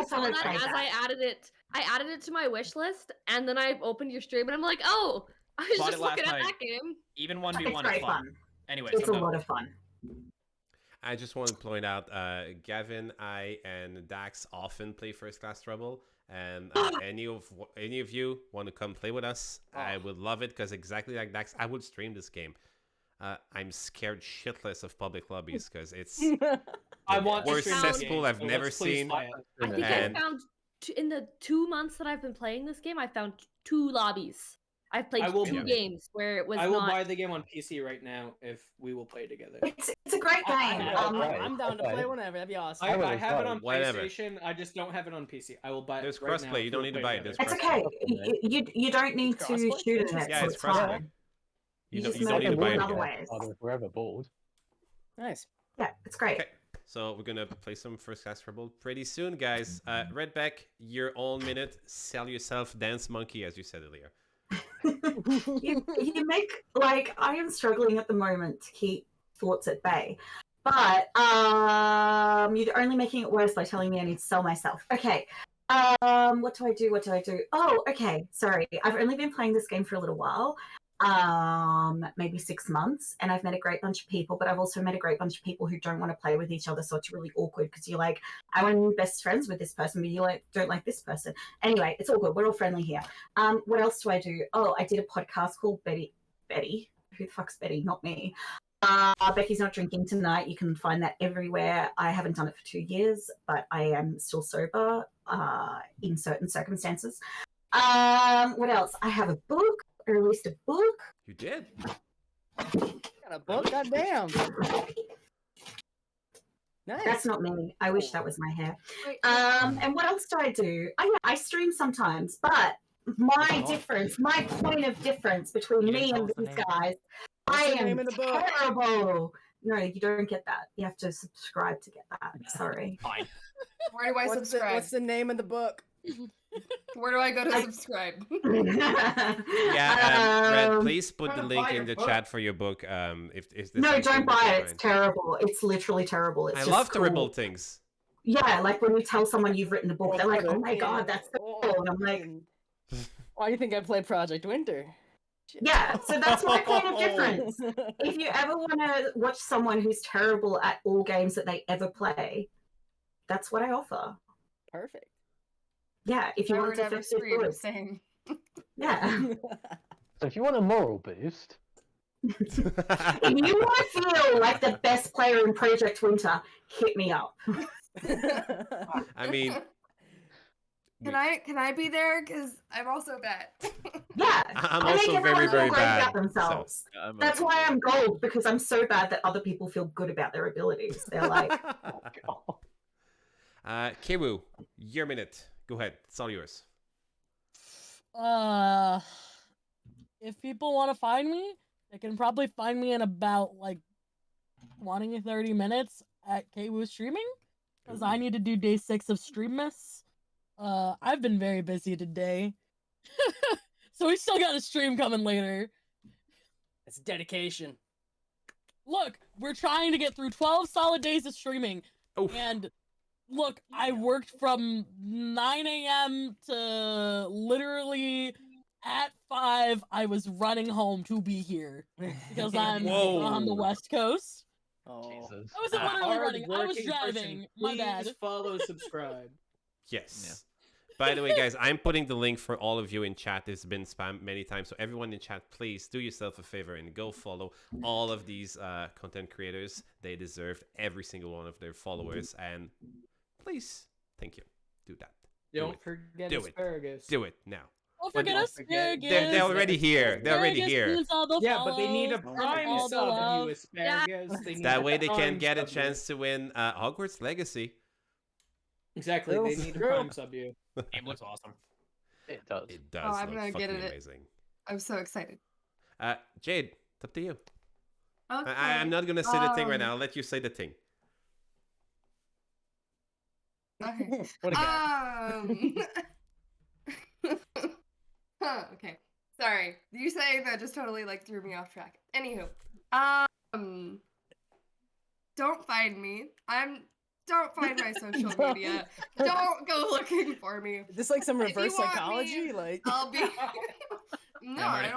saw that as I added it. I added it to my wish list, and then I opened your stream, and I'm like, oh, I was Bought just it last looking at night. that game. Even 1v1 It's is great fun. fun. Anyways, It's a I'm done. lot of fun. I just want to point out, Gavin, I, and Dax often play First Class Trouble, and any of you want to come play with us, I would love it, because exactly like Dax, I would stream this game. I'm scared shitless of public lobbies because it's I want the to worst stream this cesspool game, I've so never let's please seen. play it. I think I found in the 2 months that I've been playing this game, I found 2 lobbies. I've played 2 games where it was I will not. buy the game on PC right now if we will play together. It's a great game. I'm down to play whenever. That'd be awesome. I have it on Whatever. PlayStation. I just don't have it on PC. I will buy it. There's right now crossplay. if You don't we'll need to play buy it. together. It's okay. You don't need to shoot at it. Yeah, so it's it's fine. crossplay. You just don't need to buy it. other ways. Wherever bored. Nice. Yeah, it's great. Okay. So we're gonna play some First Class Trouble pretty soon, guys. RedBek, your own minute. Sell yourself, dance monkey, as you said earlier. you make I am struggling at the moment to keep thoughts at bay, but you're only making it worse by telling me I need to sell myself. Okay. What do I do? Oh, okay. Sorry. I've only been playing this game for a little while. Maybe 6 months, and I've met a great bunch of people, but I've also met a great bunch of people who don't want to play with each other, so it's really awkward because you're like, I want to be best friends with this person, but you don't like this person. Anyway, it's all good. We're all friendly here. What else do I do? Oh, I did a podcast called Betty. Who the fuck's Betty? Not me. Becky's Not Drinking Tonight. You can find that everywhere. I haven't done it for 2 years, but I am still sober in certain circumstances. What else? I have a book. I released a book. You did? Got a book? Goddamn. Nice. That's not me. I wish that was my hair. And what else do I do? Oh, yeah, I stream sometimes, but my point of difference between me and these guys, I am terrible. No, you don't get that. You have to subscribe to get that. Sorry. Fine. Where do I subscribe? What's the name of the book? Where do I go to subscribe? Yeah, Red, please put the Don't link buy in your the book. chat for your book. If there's No, something don't that buy you it. It's find. terrible. It's literally terrible. It's I just love terrible cool. things. Yeah, like when you tell someone you've written a book, they're like, "Oh my god, that's so cool," and I'm like, Why do you think I play Project Winter? "Yeah." So that's my kind of difference. If you ever want to watch someone who's terrible at all games that they ever play, that's what I offer. Perfect. Yeah, if you I want would to never fix your stream. good. Same. Yeah. So if you want a moral boost, If you want to feel like the best player in Project Winter, hit me up. I mean, Can I be there? Because I'm also bad. Yeah. I'm I make also everyone very, feel very great bad. about themselves. That's why I'm gold, because I'm so bad that other people feel good about their abilities. They're like, KayWoo, your minute. Go ahead. It's all yours. If people want to find me, they can probably find me in about like 20 30 minutes at KayWoo streaming, because I need to do day 6 of Streammas. I've been very busy today, so we still got a stream coming later. It's dedication. Look, we're trying to get through 12 solid days of streaming, and look, I worked from 9 a.m. to literally at 5. I was running home to be here because I'm on the West Coast. Oh, Jesus. I wasn't literally running. I was Hardworking person, driving. My bad. Please follow, subscribe. Yes. By the way, guys, I'm putting the link for all of you in chat. It's been spammed many times. So everyone in chat, please do yourself a favor and go follow all of these content creators. They deserve every single one of their followers. And please, thank you. Do that. Don't forget Asparagus. Do it now. Don't forget Asparagus. They're already here. They're already here. Yeah, but they need a prime all the sub, love. you Asparagus. They need That a way they can prime get a sub you. chance to win Hogwarts Legacy. Exactly, they need to prime sub you. Game looks awesome. It does. It does Oh, I'm look gonna get fucking it. amazing. I'm so excited. Jade, it's up to you. Okay. I'm not gonna say the thing right now. I'll let you say the thing. Okay. What a guy. Okay. Sorry. You saying that just totally like threw me off track. Anywho, don't find me. Don't find my social media. Don't go looking for me. Is this like some If you reverse want psychology? me, Like I'll be. No, I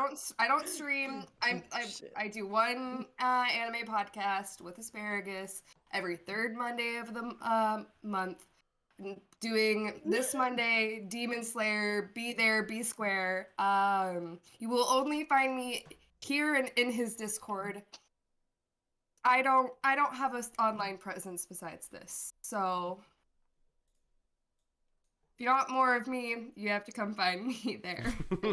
don't stream. I do one anime podcast with Asparagus every third Monday of the month. Doing this Monday, Demon Slayer, Be There, Be Square. You will only find me here and in his Discord. I don't have an online presence besides this. So if you want more of me, you have to come find me there.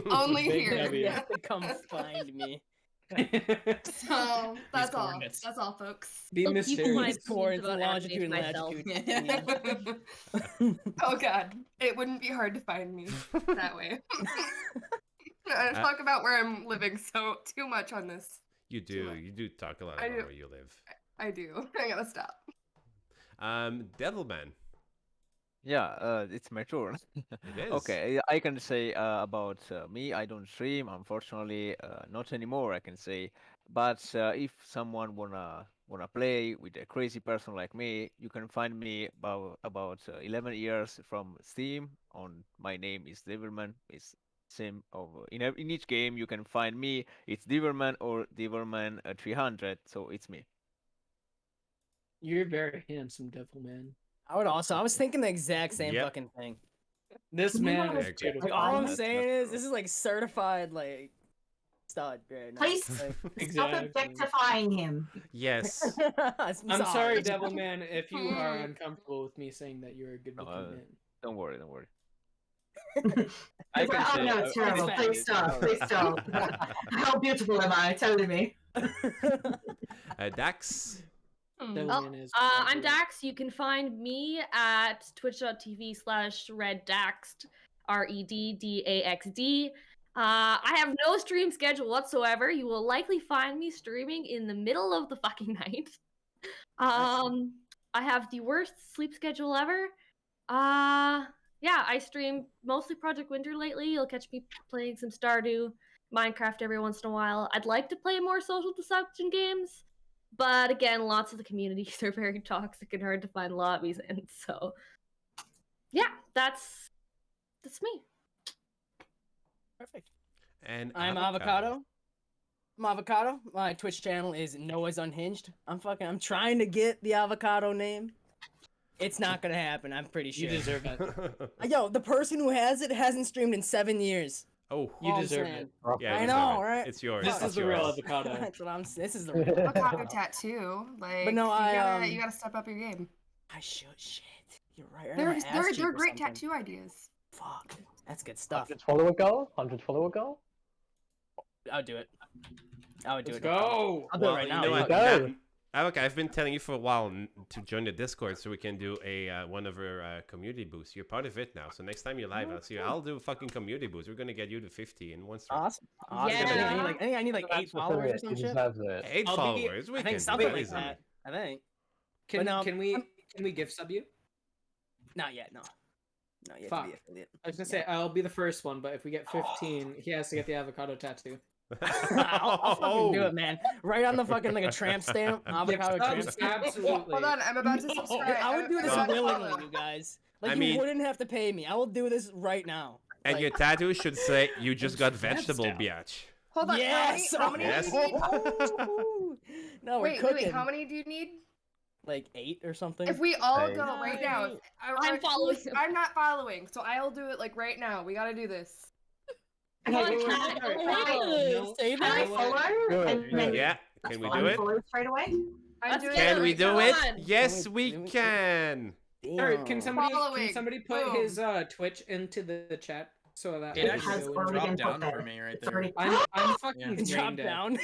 Only Big here. W. you have to come find me. So that's all. coordinates. That's all, folks. Be Well, people mysterious. might These coordinates, about longitude and anime latitude. Oh god, it wouldn't be hard to find me that way. I talk about where I'm living so too much on this. You do talk a lot I about do. where you live. I do. I gotta stop. Devilman. Yeah, it's my turn. It is. Okay, I can say about me. I don't stream, unfortunately, not anymore. I can say, but if someone wanna play with a crazy person like me, you can find me about 11 years from Steam. On my name is Devilman. It's same of in each game you can find me. It's Devilman or Devilman 300. So it's me. You're very handsome, Devilman. I was thinking the exact same Yep. fucking thing. This man I is agree. beautiful. Like all I'm That's saying is true. this is like certified like stud right now. please Like, stop Exactly. objectifying him. Yes. I'm sorry, Devilman, if you are uncomfortable with me saying that you're a good looking man. Don't worry, don't worry. He's like, oh no, it's terrible. Please stop. Please stop. How beautiful am I? Telling me. Dax. Devilman is I'm Dax. You can find me at twitch.tv/reddaxed, REDDAXD. I have no stream schedule whatsoever. You will likely find me streaming in the middle of the fucking night. I have the worst sleep schedule ever. Yeah, I stream mostly Project Winter lately. You'll catch me playing some Stardew, Minecraft every once in a while. I'd like to play more social deception games, but again, lots of the communities are very toxic and hard to find lobbies in. So, yeah, that's me. Perfect. And I'm Avocado. I'm Avocado. My Twitch channel is Noah's Unhinged. I'm trying to get the Avocado name. It's not gonna happen, I'm pretty sure. You deserve it. Yo, the person who has it hasn't streamed in 7 years. Oh, You All I'm deserve saying. it. yeah, I you know, deserve it. right? It's yours. This it's is the real yours. avocado. That's what I'm saying. This is the real Avocado Avocado. tattoo. Like But no, you gotta step up your game. I should. Shit. You're right. They're great tattoo ideas. Fuck. That's good stuff. 100 follower goal? 100 follower goal? I would do it. I would do Let's it. go. I'll do it right you now. know what? Go. Okay, I've been telling you for a while to join the Discord so we can do a one of our community boosts. You're part of it now, so next time you're live, I'll see you. I'll do a fucking community boost. We're gonna get you to 50 in one stream. Awesome. Yeah. I need like 8 followers or some You shit. deserve it. 8 I'll be- followers. We I can think do something it like easily. that. I think. Can, But no, can we gift sub you? Not yet. No. Not yet. Fuck. To be affiliate. I was gonna say I'll be the first one, but if we get 15, he has to get the avocado tattoo. I'll fucking do it, man. Right on the fucking like a tramp stamp, avocado tramp stamp. Absolutely. Hold on, I'm about to subscribe. I would do this I'm about to willingly, follow. you guys. Like I you mean- wouldn't have to pay me. I will do this right now. And Like, your tattoo should say, "You just got vegetable, stamp. biatch." Hold on. yes. How many Yes. do you need? No, we're Wait, cooking. how many do you need? Like 8 or something. If we all Hey. go right now, I'm following. I'm not following, so I'll do it like right now. We gotta do this. Okay, Wait, can wait, I, wait, can wait, I, no, Say can I that? follow? Good. And then Yeah, can we do it? unfollow straight away? I'm Let's doing get Can it we right do now. it? Come on. Yes, we Can we- can. Alright, can somebody Following. put Boom. his Twitch into the chat so that It It I can has go already and been dropped put down there. for me right It's there. already. I'm fucking Yeah. It's brain dropped dead. down.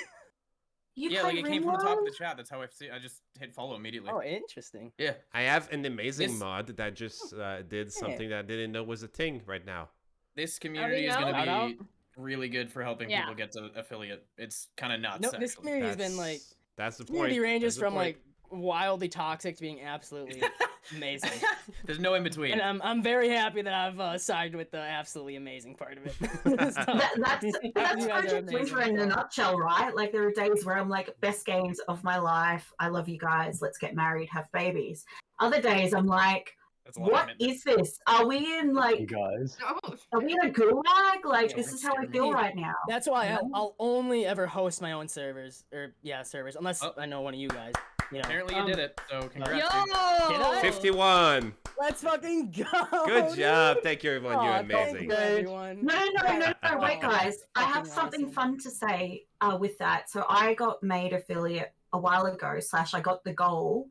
You Yeah, like it came from the top of Remote? the chat. That's how I see. I just hit follow immediately. Oh, interesting. Yeah. I have an amazing This- mod that just did something that I didn't know was a thing right now. This community is know? going Shout out. to be really good for helping Yeah. people get to affiliate. It's kind of nuts. No, this actually. community has been like That's the point. community ranges That's the from point. like wildly toxic to being absolutely amazing. There's no in between. And I'm very happy that I've sided with the absolutely amazing part of it. So, That's you guys are Project Winter in a amazing. nutshell, right? Like there are days where I'm like, best games of my life. I love you guys. Let's get married, have babies. Other days I'm like, That's a lot of what commitment. is this? Are we in You like, guys. Oh, are we in a gulag? Like Yeah, this don't is how I scare feel me. right now. That's why Yeah. I'll only ever host my own servers, servers, unless Oh. I know one of you guys. You know. Apparently you did it. So congrats. Yo! dude. Did I? 51. Let's fucking go. Good job. dude. Thank you, everyone. Aw, You're thank amazing. you, everyone. No, wait, guys. I have Fucking something awesome. fun to say with that. So I got made affiliate a while ago, / I got the goal,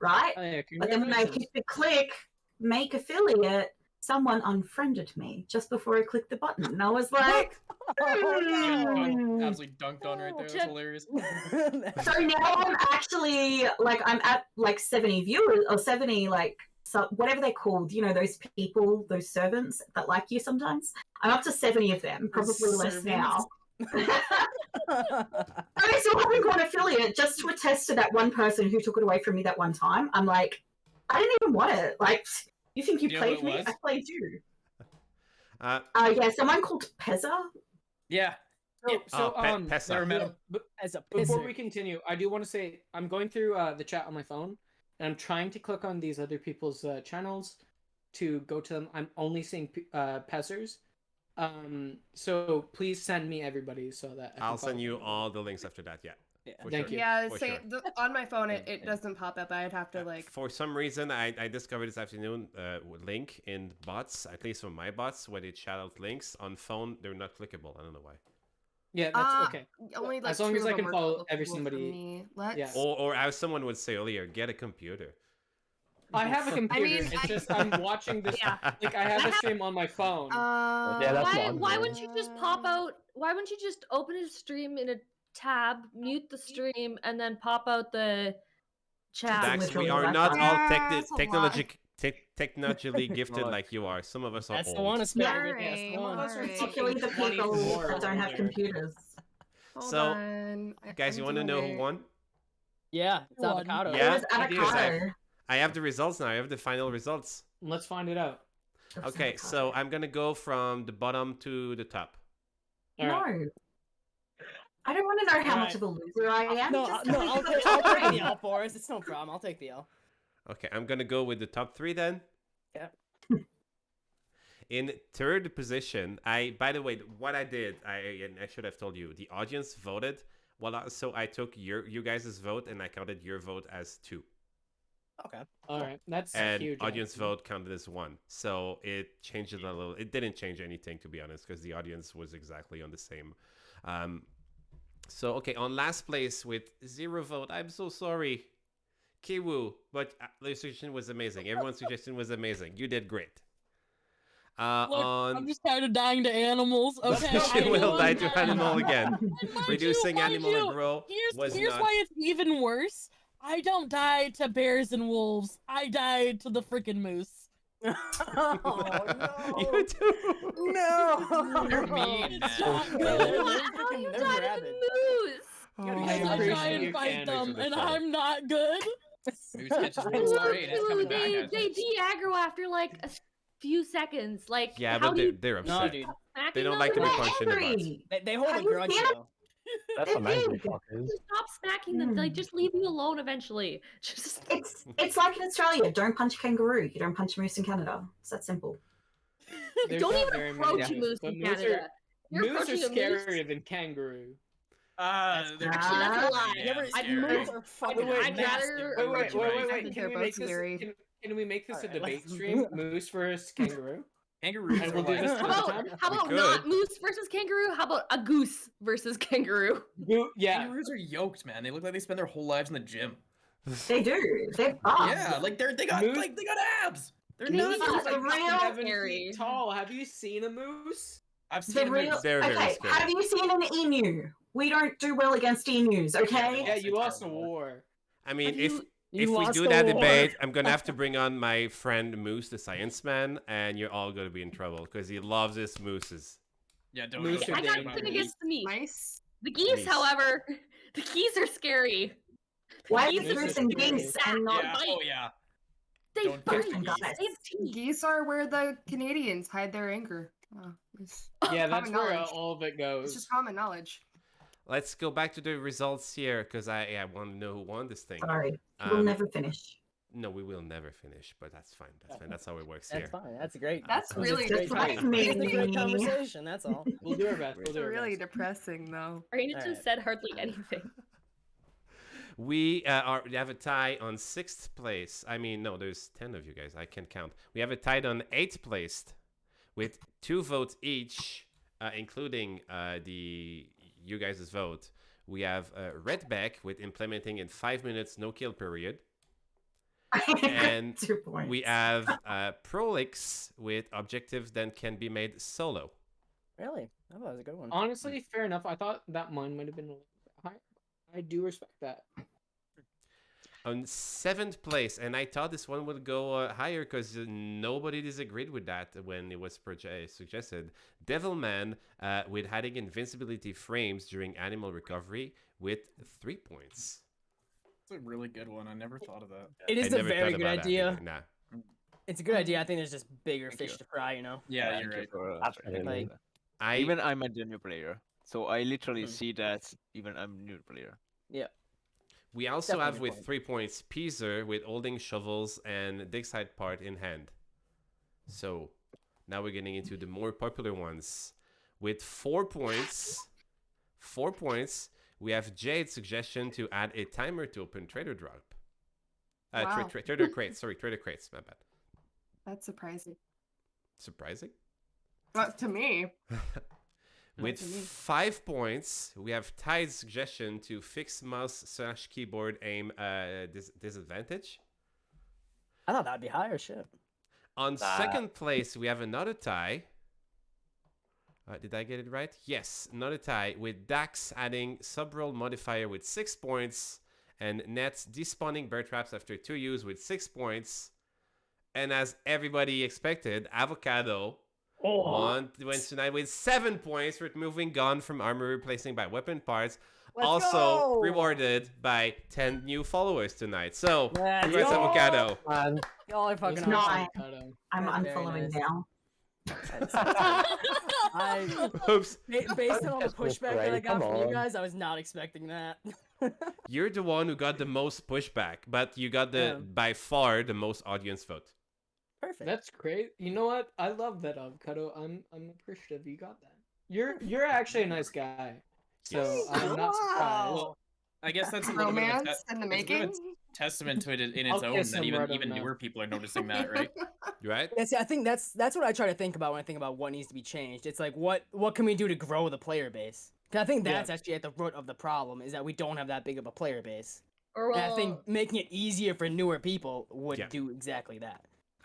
right? Oh, yeah, But then when I congratulations. hit the click, make affiliate, someone unfriended me just before I clicked the button. And I was like, Absolutely dunked on right there. That's Chip. hilarious. so now I'm actually like, I'm at like 70 viewers or 70 like, so whatever they're called, you know, those people, those servants that like you sometimes. I'm up to 70 of them, probably less now. I still haven't got affiliate just to attest to that one person who took it away from me that one time. I'm like, I didn't even want it. Like, you think you Do you know who played it me? was? I played you. Uh, Yeah, someone called Peezer. Yeah. So, Pessa. Never met him. As a before pisser. we continue, I do want to say I'm going through the chat on my phone, and I'm trying to click on these other people's channels to go to them. I'm only seeing Pezzers. So please send me everybody so that I can I'll send follow you them. all the links after that. Yeah. Yeah. For Thank sure. you. yeah, For same. sure. On my phone, it doesn't pop up. I'd have to like. For some reason, I discovered this afternoon link in bots, at least for my bots, where they shout out links on phone. They're not clickable. I don't know why. Yeah, that's okay. Only like As long two as of I them can were follow clickable every for somebody- me. Let's. Yeah. Or as someone would say earlier, get a computer. I have a computer. mean, it's just I'm watching this. Yeah. Like I have a stream on my phone. Yeah, that's what Why I'm why doing. wouldn't you just pop out? Why wouldn't you just open a stream in a tab, mute the stream, and then pop out the chat? Dax, we literally are like not that. all Yeah, that's a lot. technologically gifted Look. like you are. Some of us are That's old. the one, Yeah. Asparagus. That's the Alright, one. alright. Particularly the fucking people 24 that don't have over there. computers. Hold So, on. Guys, you want to know who won? Yeah, it's One. avocado. Yeah, It was I do. avocado. I have the results now. I have the final results. Let's find it out. It was Okay, so avocado. I'm gonna go from the bottom to the top. All right. No. I don't want to know how much Alright. of a loser I am. No, Just no, tell me I'll the take top the three. L for us. It's no problem. I'll take the L. Okay, I'm gonna go with the top 3 then. Yeah. In third position, by the way, what I did, and I should have told you, the audience voted. Well, so I took you guys' vote and I counted your vote as 2. Okay. All right. That's And huge. audience actually. vote counted as 1. So it changed it a little. It didn't change anything, to be honest, because the audience was exactly on the same. So, okay, on last place with 0 vote, I'm so sorry. KayWoo, but the suggestion was amazing. Everyone's suggestion was amazing. You did great. Look, On I'm just tired of dying to animals. Okay, you will die anyone? to animal again. And mind Reducing mind animal you, aggro was here's not. why it's even worse. I don't die to bears and wolves. I die to the freaking moose. Oh You do. no! You're mean, It's man. not They're good. How you they're died to rabid. the moose? Oh, I Because I appreciate try and your fight candor them, for the and show. I'm not good. Moose catches I rolls love straight. It's coming back They at you. de-aggro after like a few seconds. Like, Yeah, how but do you they're No, upset. dude. smacking They don't them? like to be They're punched in the butt. angry. They hold Have a you grudge seen though. That's They're some angry big. fuckers. Stop smacking them. Like, just leave me alone eventually. Just It's like in Australia. Don't punch a kangaroo. You don't punch a moose in Canada. It's that simple. There's don't not even very many approach a moose, moose but in moose Canada. You're Moose are approaching a moose. scarier than kangaroo. They're Actually, that's a lie. damn You ever I'd moose scary. are By fucking the way, I'd rather wait, approach a wait, moose. wait, I wait. think Can they're we both make this? scary. Can we make this a Alright, debate let's- stream? Moose versus kangaroo. Kangaroos And are we'll do like- this How all the about time. how We about could. not moose versus kangaroo? How about a goose versus kangaroo? Yeah. Kangaroos are yoked, man. They look like they spend their whole lives in the gym. They do. They're buff. Yeah, like they got Moose- like they got abs. They're They nuts. need to But the like real- 7 scary. feet tall. Have you seen a moose? I've The seen a real. moose. They're very Okay, scary. have you seen an emu? We don't do well against emus. Okay. Yeah, you It's lost a terrible. war. I mean, Have if you- if we lost do the that war. debate, I'm gonna have to bring on my friend Moose, the science man, and you're all gonna be in trouble because he loves his mooses. Yeah, don't. Moose don't are I talk got dangerous. about nothing moose. against the meat. Mice. The geese, Geese. however, the geese are scary. Why Geese is Moose moose is and scary. geese and not? Yeah. Oh yeah. They Don't bite. touch the geese. They have teeth. Geese are where the Canadians hide their anger. Oh, it's Yeah, that's common where knowledge. all of it It's goes. just common knowledge. Let's go back to the results here because I want to know who won this thing. Sorry, we'll never finish. No, we will never finish, but that's fine. That's fine. That's how it works That's here. fine. That's great. That's It was really a great like conversation. It's a me. great conversation. That's all. We'll do our best. We'll It's do our really best. depressing, though. Raina Alright. just said hardly anything. We we have a tie on 6th place. I mean, no, there's 10 of you guys. I can count. We have a tie on 8th place with 2 votes each, including you guys' vote. We have RedBek with implementing in 5 minutes no kill period. And 2 points. we have Prolix with objectives that can be made solo. Really? I thought it was a good one. Honestly, fair enough. I thought that mine might have been a little bit higher. I do respect that. On 7th place, and I thought this one would go higher because nobody disagreed with that when it was suggested. Devilman with adding invincibility frames during animal recovery with 3 points. It's a really good one. I never thought of that. It is I a never very thought good about that idea. either. Nah. It's a good idea. I think there's just bigger Thank fish you. to fry, you know? Yeah, Thank you're you right. for Absolutely. Like- Even I'm a new player, so I literally Mhm. see that even I'm new player. Yeah. We also Definitely have good with point. 3 points Peezer with holding shovels and dig side part in hand. So now we're getting into the more popular ones. With 4 points, we have Jade's suggestion to add a timer to open Trader drop. Wow. Trader crates. Sorry, Trader crates. My bad. That's surprising. Surprising. But to me, With to me. 5 points, we have Tide's suggestion to fix mouse/keyboard aim disadvantage. I thought that'd be higher. Shit. On 2nd place, we have another tie. Did I get it right? Yes, another tie with Dax adding sub-roll modifier with 6 points and Nets despawning bear traps after 2 use with 6 points. And as everybody expected, Avocado went tonight with 7 points, removing gun from armor, replacing by weapon parts. Let's also go! rewarded by 10 new followers tonight. So, Let's congrats, go! Avocado. And Y'all are fucking No, awesome. I'm That's very unfollowing nice. now. I, Oops. based on all the Just walk pushback that I away, got come from you on. guys, I was not expecting that. You're the one who got the most pushback, but you got the Yeah. by far the most audience vote. Perfect. That's great. You know what? I love that, Avocado. I'm appreciative you got that. You're actually a nice guy. So I'm not surprised. Well, I guess that's a little bit of a Romance in the it's a bit of making. a testament to it in its I'll own kiss that him even right on even the newer mouth. people are noticing that, right? Right? Yeah, see, I think that's what I try to think about when I think about what needs to be changed. It's like what can we do to grow the player base? Because I think that's actually at the root of the problem is that we don't have that big of a player base. Or And I think making it easier for newer people would Yeah. do exactly that.